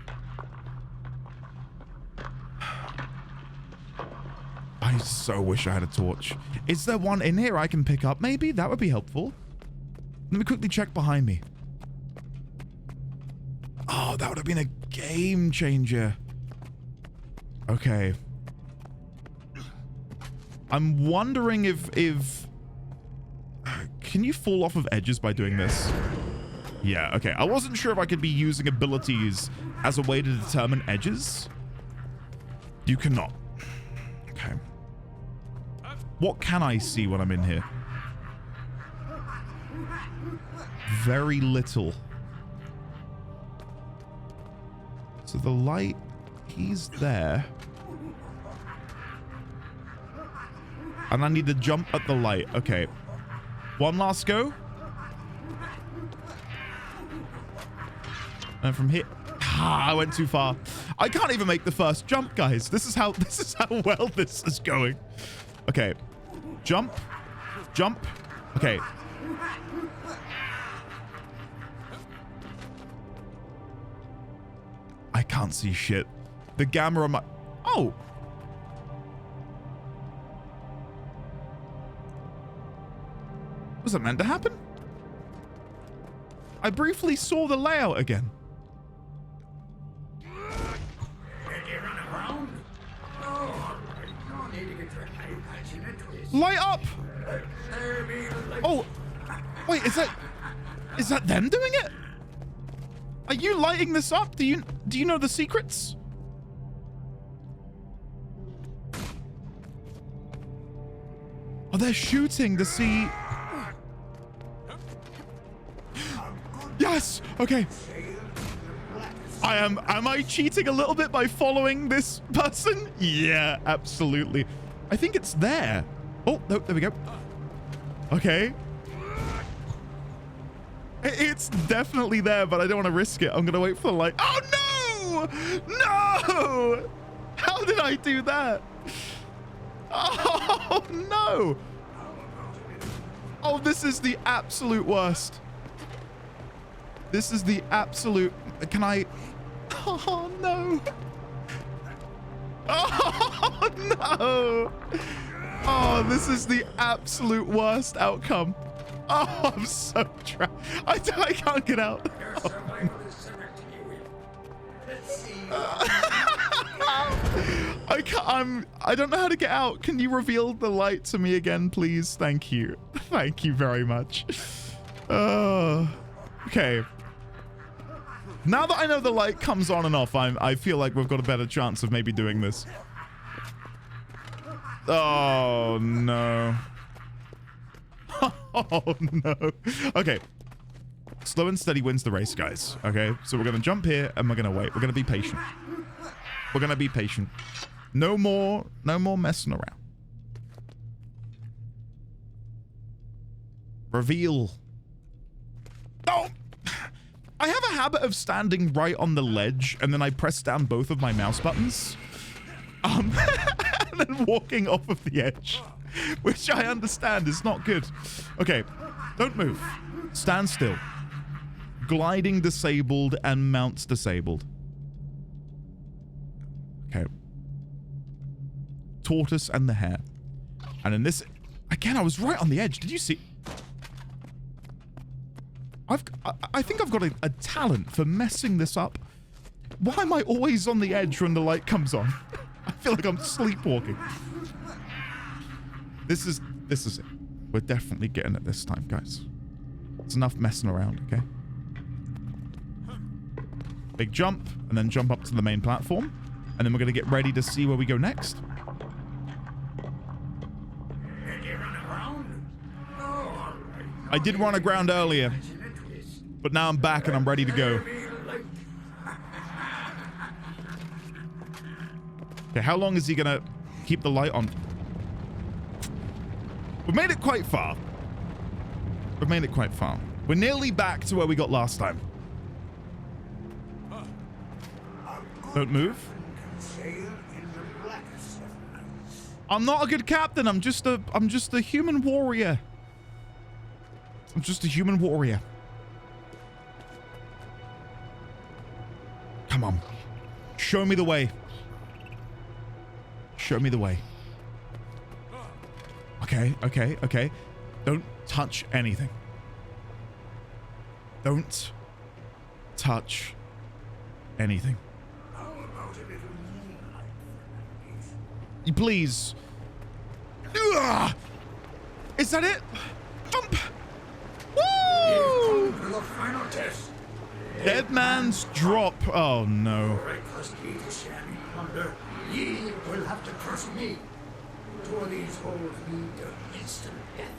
I so wish I had a torch. Is there one in here I can pick up? Maybe that would be helpful. Let me quickly check behind me. Oh, that would have been a game changer. Okay. I'm wondering if can you fall off of edges by doing this? Yeah, okay. I wasn't sure if I could be using abilities as a way to determine edges. You cannot. Okay. What can I see when I'm in here? Very little. So the light, he's there. And I need to jump at the light. Okay. One last go. And from here, I went too far. I can't even make the first jump, guys. This is how well this is going. Okay. Jump. Jump. Okay. I can't see shit. The gamma on my... Oh! Was that meant to happen? I briefly saw the layout again. Did you run around? Oh, you need to get your eye patch in a twist. Light up! Oh, wait, is that them doing it? Are you lighting this up? Do you know the secrets? they're shooting to see. Yes. Okay. Am I cheating a little bit by following this person? Yeah, absolutely. I think it's there. Oh, no, there we go. Okay. It's definitely there, but I don't want to risk it. I'm going to wait for the light. Oh, no! No! How did I do that? Oh, no! Oh, this is the absolute worst. This is the absolute... Can I... Oh, no. Oh, no. Oh, this is the absolute worst outcome. Oh, I'm so trapped. I can't get out. I don't know how to get out. Can you reveal the light to me again, please? Thank you. Thank you very much. Okay. Now that I know the light comes on and off, I feel like we've got a better chance of maybe doing this. Oh, no. Oh, no. Okay. Slow and steady wins the race, guys. Okay, so we're going to jump here and we're going to wait. We're going to be patient. We're going to be patient. No more messing around. Reveal. Oh! I have a habit of standing right on the ledge and then I press down both of my mouse buttons. And then walking off of the edge, which I understand is not good. Okay, don't move. Stand still. Gliding disabled and mounts disabled. Okay. Tortoise and the hare. And in this... Again, I was right on the edge. Did you see... I think I've got a talent for messing this up. Why am I always on the edge when the light comes on? I feel like I'm sleepwalking. This is it. We're definitely getting it this time, guys. It's enough messing around, okay? Big jump, and then jump up to the main platform. And then we're going to get ready to see where we go next. I did run aground earlier, but now I'm back and I'm ready to go. Okay, how long is he going to keep the light on? We've made it quite far. We've made it quite far. We're nearly back to where we got last time. Don't move. I'm not a good captain. I'm just a human warrior. I'm just a human warrior. Come on. Show me the way. Show me the way. Okay, okay, okay. Don't touch anything. Don't touch anything. Please. Ugh! Is that it? Jump! Woo! Dead man's drop. Oh no. Ye will have to trust me. Two of these holes lead to instant death,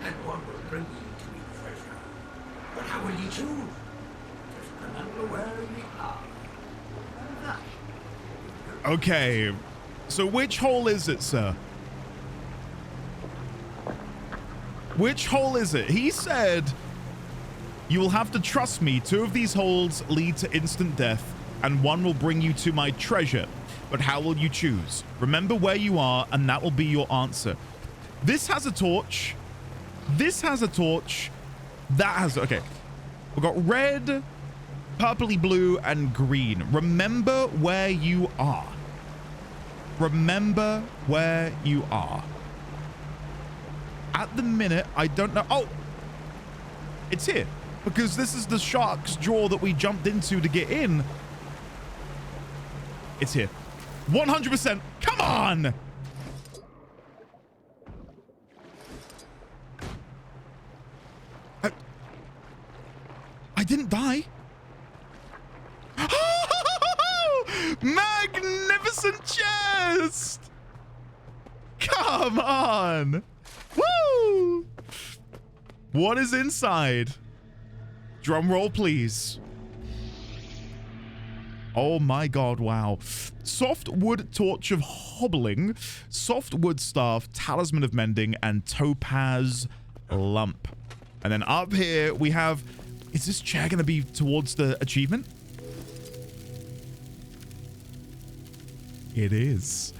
and one will bring ye to me treasure. But how will ye choose? Just remember where ye are. Okay. So which hole is it, sir? Which hole is it? He said, you will have to trust me. Two of these holes lead to instant death, and one will bring you to my treasure. But how will you choose? Remember where you are, and that will be your answer. This has a torch. This has a torch. That has... Okay. We've got red, purpley blue, and green. Remember where you are. Remember where you are. At the minute, I don't know. Oh! It's here. Because this is the shark's jaw that we jumped into to get in. It's here. 100%. Come on! I didn't die. Magnificent chest! Come on! Woo! What is inside? Drum roll, please. Oh my god, wow. Soft wood torch of hobbling, soft wood staff, talisman of mending, and topaz lump. And then up here we have, is this chair going to be towards the achievement? It is.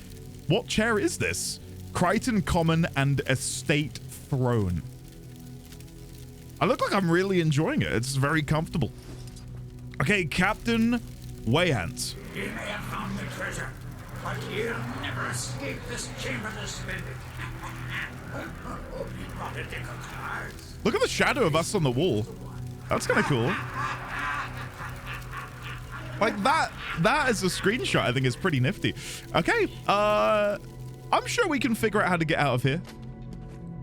What chair is this? Crichton Common and Estate Throne. I look like I'm really enjoying it. It's very comfortable. Okay, Captain Wayant. You may have found the treasure, but you'll never escape this chamber to spend it. You brought a deck of cards. Look at the shadow of us on the wall. That's kind of cool. Like that is a screenshot. I think is pretty nifty. Okay, I'm sure we can figure out how to get out of here.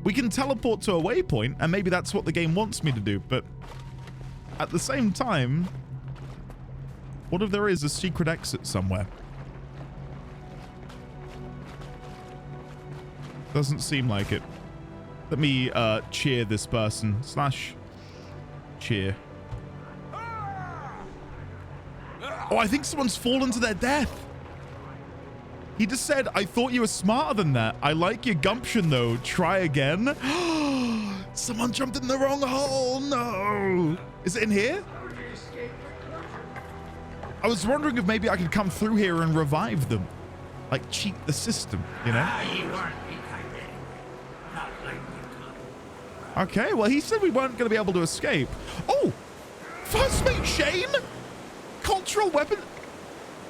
We can teleport to a waypoint, and maybe that's what the game wants me to do, but at the same time, what if there is a secret exit somewhere? Doesn't seem like it. Let me cheer this person. / cheer. Oh, I think someone's fallen to their death. He just said, I thought you were smarter than that. I like your gumption, though. Try again. Someone jumped in the wrong hole. No. Is it in here? I was wondering if maybe I could come through here and revive them. Like, cheat the system, you know? Okay, well, he said we weren't going to be able to escape. Oh! First mate Shane? Cultural weapon?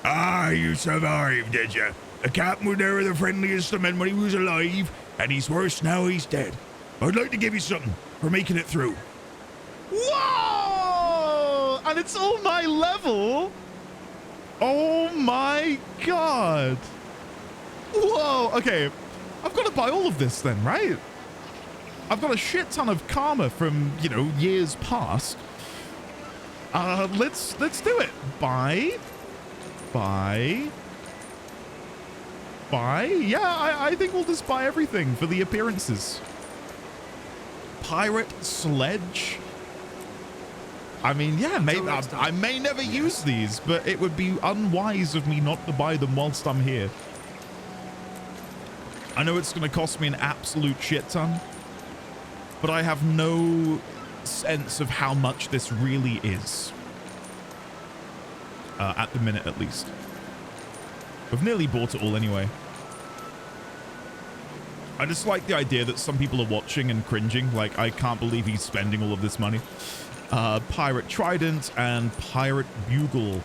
Ah, you survived, did you? The captain was never the friendliest of men when he was alive, and he's worse now he's dead. I'd like to give you something for making it through. Whoa! And it's all my level? Oh my god. Whoa, okay. I've got to buy all of this then, right? I've got a shit ton of karma from, you know, years past. Let's do it. Buy. Yeah, I think we'll just buy everything for the appearances. Pirate sledge. I mean, yeah, I may never use these, but it would be unwise of me not to buy them whilst I'm here. I know it's going to cost me an absolute shit ton, but I have no sense of how much this really is. At the minute, at least. We've nearly bought it all anyway. I just like the idea that some people are watching and cringing. Like, I can't believe he's spending all of this money. Pirate Trident and Pirate Bugle.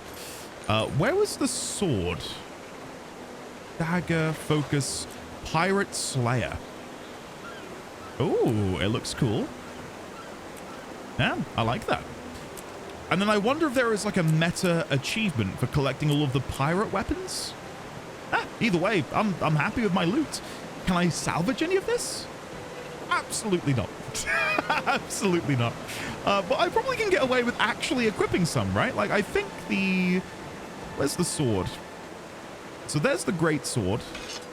Where was the sword? Dagger, focus, Pirate Slayer. Oh, it looks cool. Yeah, I like that. And then I wonder if there is like a meta achievement for collecting all of the pirate weapons. Either way, I'm happy with my loot. Can I salvage any of this? Absolutely not. Absolutely not. But I probably can get away with actually equipping some, right? Like, I think where's the sword? So there's the great sword,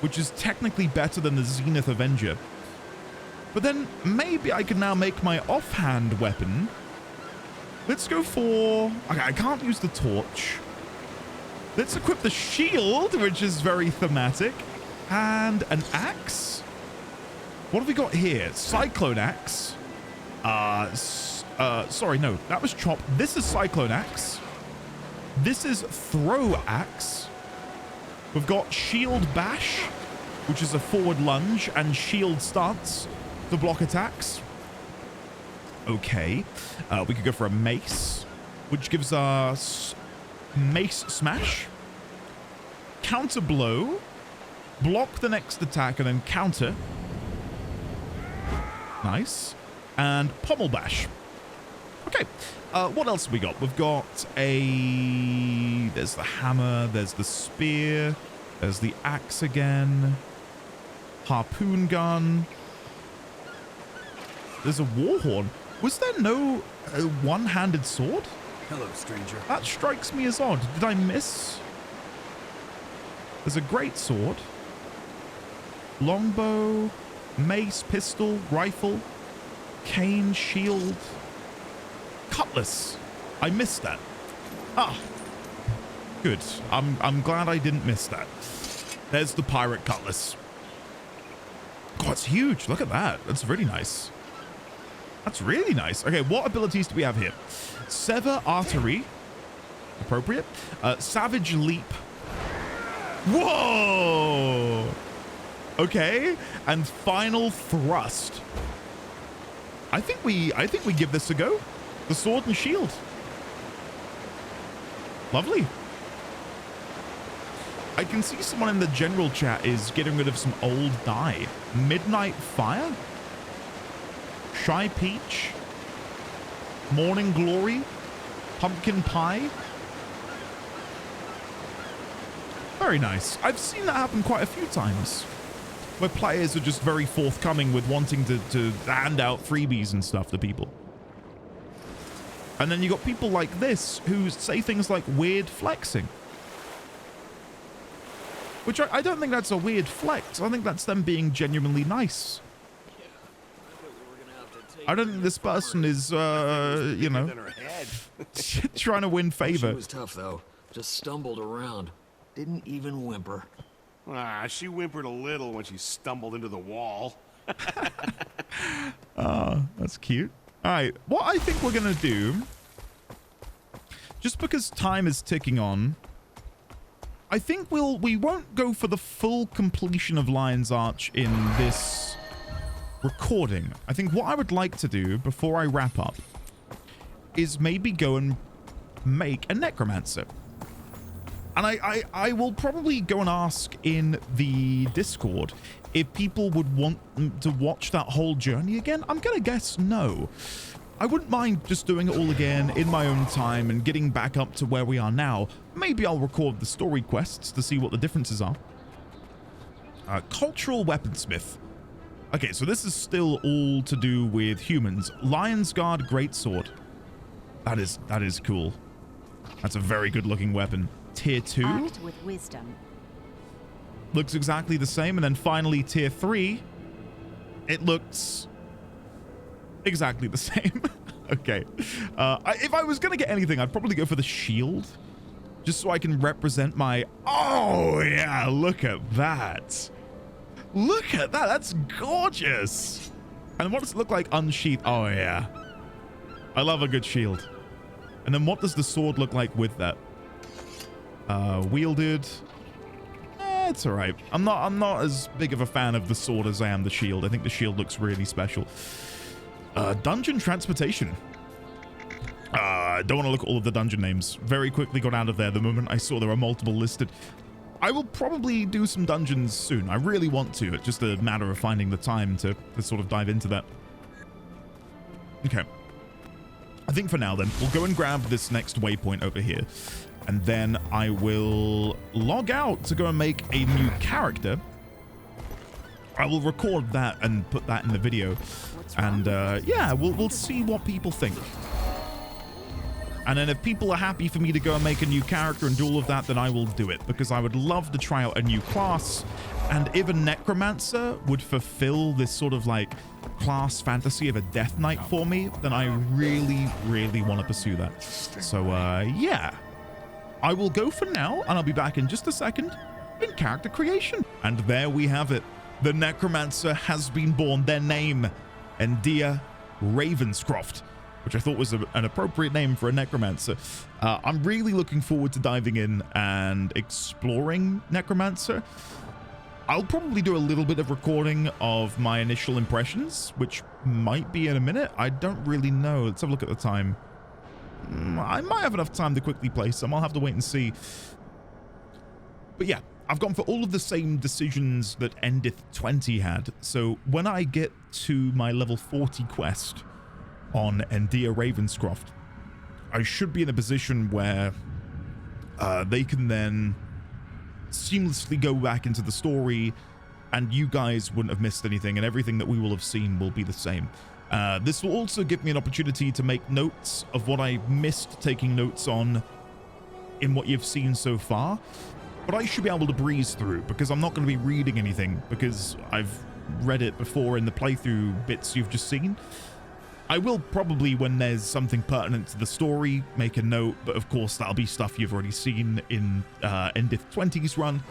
which is technically better than the Zenith Avenger. But then maybe I can now make my offhand weapon. Let's go for... Okay, I can't use the torch. Let's equip the shield, which is very thematic. And an axe. What have we got here? Cyclone axe. Sorry, no. That was chop. This is cyclone axe. This is throw axe. We've got shield bash, which is a forward lunge, and shield stance to block attacks. Okay, we could go for a mace, which gives us mace smash, counter blow, block the next attack, and then counter. Nice. And pommel bash. Okay, what else have we got? We've got there's the hammer, there's the spear, there's the axe again, harpoon gun, there's a war horn. Was there no one-handed sword? Hello, stranger. That strikes me as odd. Did I miss? There's a great sword, longbow, mace, pistol, rifle. cane, shield, cutlass. I missed that. Ah, good. I'm glad I didn't miss that. There's the pirate cutlass. God, it's huge. Look at that. That's really nice. That's really nice. Okay, what abilities do we have here? Sever Artery. Appropriate. Savage Leap. Whoa! Okay, and Final Thrust. I think we give this a go. The sword and shield. Lovely. I can see someone in the general chat is getting rid of some old dye. Midnight Fire? Shy Peach? Morning Glory? Pumpkin Pie? Very nice. I've seen that happen quite a few times, where players are just very forthcoming with wanting to hand out freebies and stuff to people. And then you got people like this who say things like weird flexing. Which I don't think that's a weird flex. I think that's them being genuinely nice. I don't think this person is, you know, trying to win favor. She was tough, though. Just stumbled around. Didn't even whimper. Ah, she whimpered a little when she stumbled into the wall. That's cute. All right, what I think we're going to do, just because time is ticking on, I think we won't go for the full completion of Lion's Arch in this recording. I think what I would like to do before I wrap up is maybe go and make a necromancer. And I will probably go and ask in the Discord if people would want to watch that whole journey again. I'm gonna guess no. I wouldn't mind just doing it all again in my own time and getting back up to where we are now. Maybe I'll record the story quests to see what the differences are. Cultural weaponsmith. Okay, so this is still all to do with humans. Lion's Guard Greatsword. That is cool. That's a very good looking weapon. Tier 2. Act with wisdom. Looks exactly the same. And then finally tier 3. It looks exactly the same. Okay. If I was going to get anything, I'd probably go for the shield. Just so I can represent my... Oh, yeah. Look at that. Look at that. That's gorgeous. And what does it look like unsheathed? Oh, yeah. I love a good shield. And then what does the sword look like with that? Wielded. It's all right. I'm not as big of a fan of the sword as I am the shield. I think the shield looks really special. Dungeon transportation. I don't want to look at all of the dungeon names. Very quickly got out of there the moment I saw there were multiple listed. I will probably do some dungeons soon. I really want to. It's just a matter of finding the time to sort of dive into that. Okay. I think for now then, we'll go and grab this next waypoint over here. And then I will log out to go and make a new character. I will record that and put that in the video. And yeah, we'll see what people think. And then if people are happy for me to go and make a new character and do all of that, then I will do it. Because I would love to try out a new class. And if a necromancer would fulfill this sort of like class fantasy of a death knight for me, then I really, really want to pursue that. So yeah, I will go for now, and I'll be back in just a second in character creation. And there we have it. The necromancer has been born. Their name, Endia Ravenscroft, which I thought was an appropriate name for a necromancer. I'm really looking forward to diving in and exploring necromancer. I'll probably do a little bit of recording of my initial impressions, which might be in a minute. I don't really know. Let's have a look at the time. I might have enough time to quickly play some. I'll have to wait and see. But yeah, I've gone for all of the same decisions that Endith 20 had. So when I get to my level 40 quest on Endia Ravenscroft, I should be in a position where they can then seamlessly go back into the story, and you guys wouldn't have missed anything, and everything that we will have seen will be the same. This will also give me an opportunity to make notes of what I missed taking notes on in what you've seen so far, but I should be able to breeze through because I'm not going to be reading anything because I've read it before in the playthrough bits you've just seen. I will probably, when there's something pertinent to the story, make a note, but of course that'll be stuff you've already seen in Endith 20's run.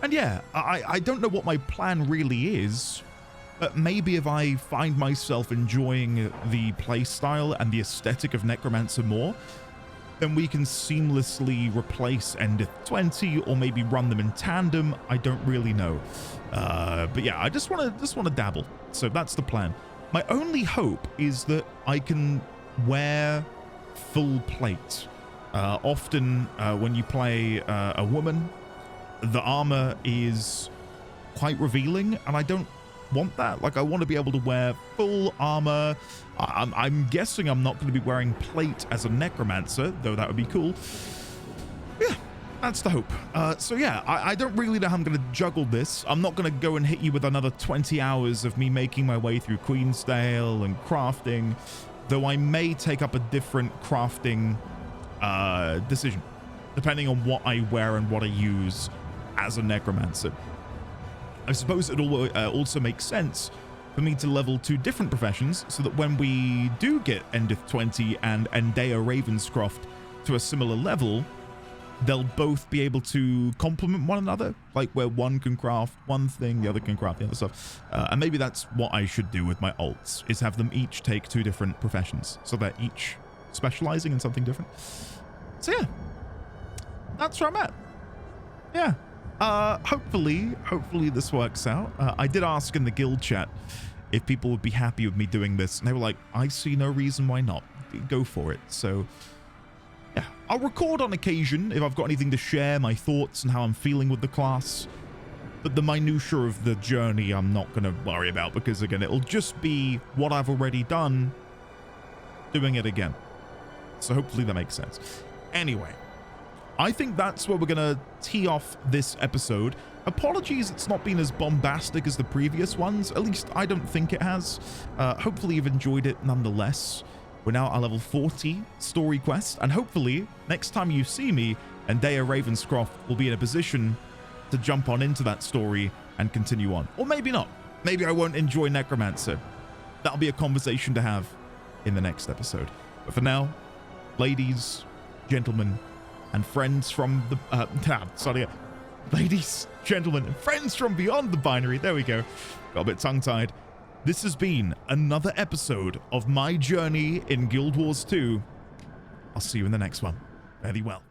And yeah, I don't know what my plan really is, but maybe if I find myself enjoying the playstyle and the aesthetic of Necromancer more, then we can seamlessly replace Endith 20 or maybe run them in tandem. I don't really know. But yeah, I just want to dabble. So that's the plan. My only hope is that I can wear full plate. Often when you play a woman, the armor is quite revealing, and I don't want that. Like, I want to be able to wear full armor. I'm guessing I'm not going to be wearing plate as a necromancer, though that would be cool. Yeah, that's the hope. So yeah, I don't really know how I'm going to juggle this. I'm not going to go and hit you with another 20 hours of me making my way through Queensdale and crafting, though I may take up a different crafting decision, depending on what I wear and what I use as a necromancer. I suppose it also makes sense for me to level 2 different professions, so that when we do get Endith 20 and Endea Ravenscroft to a similar level, they'll both be able to complement one another, like where one can craft one thing, the other can craft the other stuff. And maybe that's what I should do with my alts, is have them each take 2 different professions, so they're each specializing in something different. So yeah, that's where I'm at. Yeah. Hopefully this works out. I did ask in the guild chat if people would be happy with me doing this, and they were like, I see no reason why not. Go for it. So yeah, I'll record on occasion if I've got anything to share, my thoughts and how I'm feeling with the class. But the minutiae of the journey I'm not going to worry about, because again, it'll just be what I've already done, doing it again. So hopefully that makes sense. Anyway, I think that's where we're going to tee off this episode. Apologies it's not been as bombastic as the previous ones. At least I don't think it has. Hopefully you've enjoyed it nonetheless. We're now at level 40 story quest, and hopefully next time you see me, Endea Ravenscroft will be in a position to jump on into that story and continue on. Or maybe not. Maybe I won't enjoy Necromancer. That'll be a conversation to have in the next episode. But for now, ladies, gentlemen, and friends from the ladies, gentlemen, and friends from beyond the binary. There we go. Got a bit tongue-tied. This has been another episode of my journey in Guild Wars 2. I'll see you in the next one. Very well.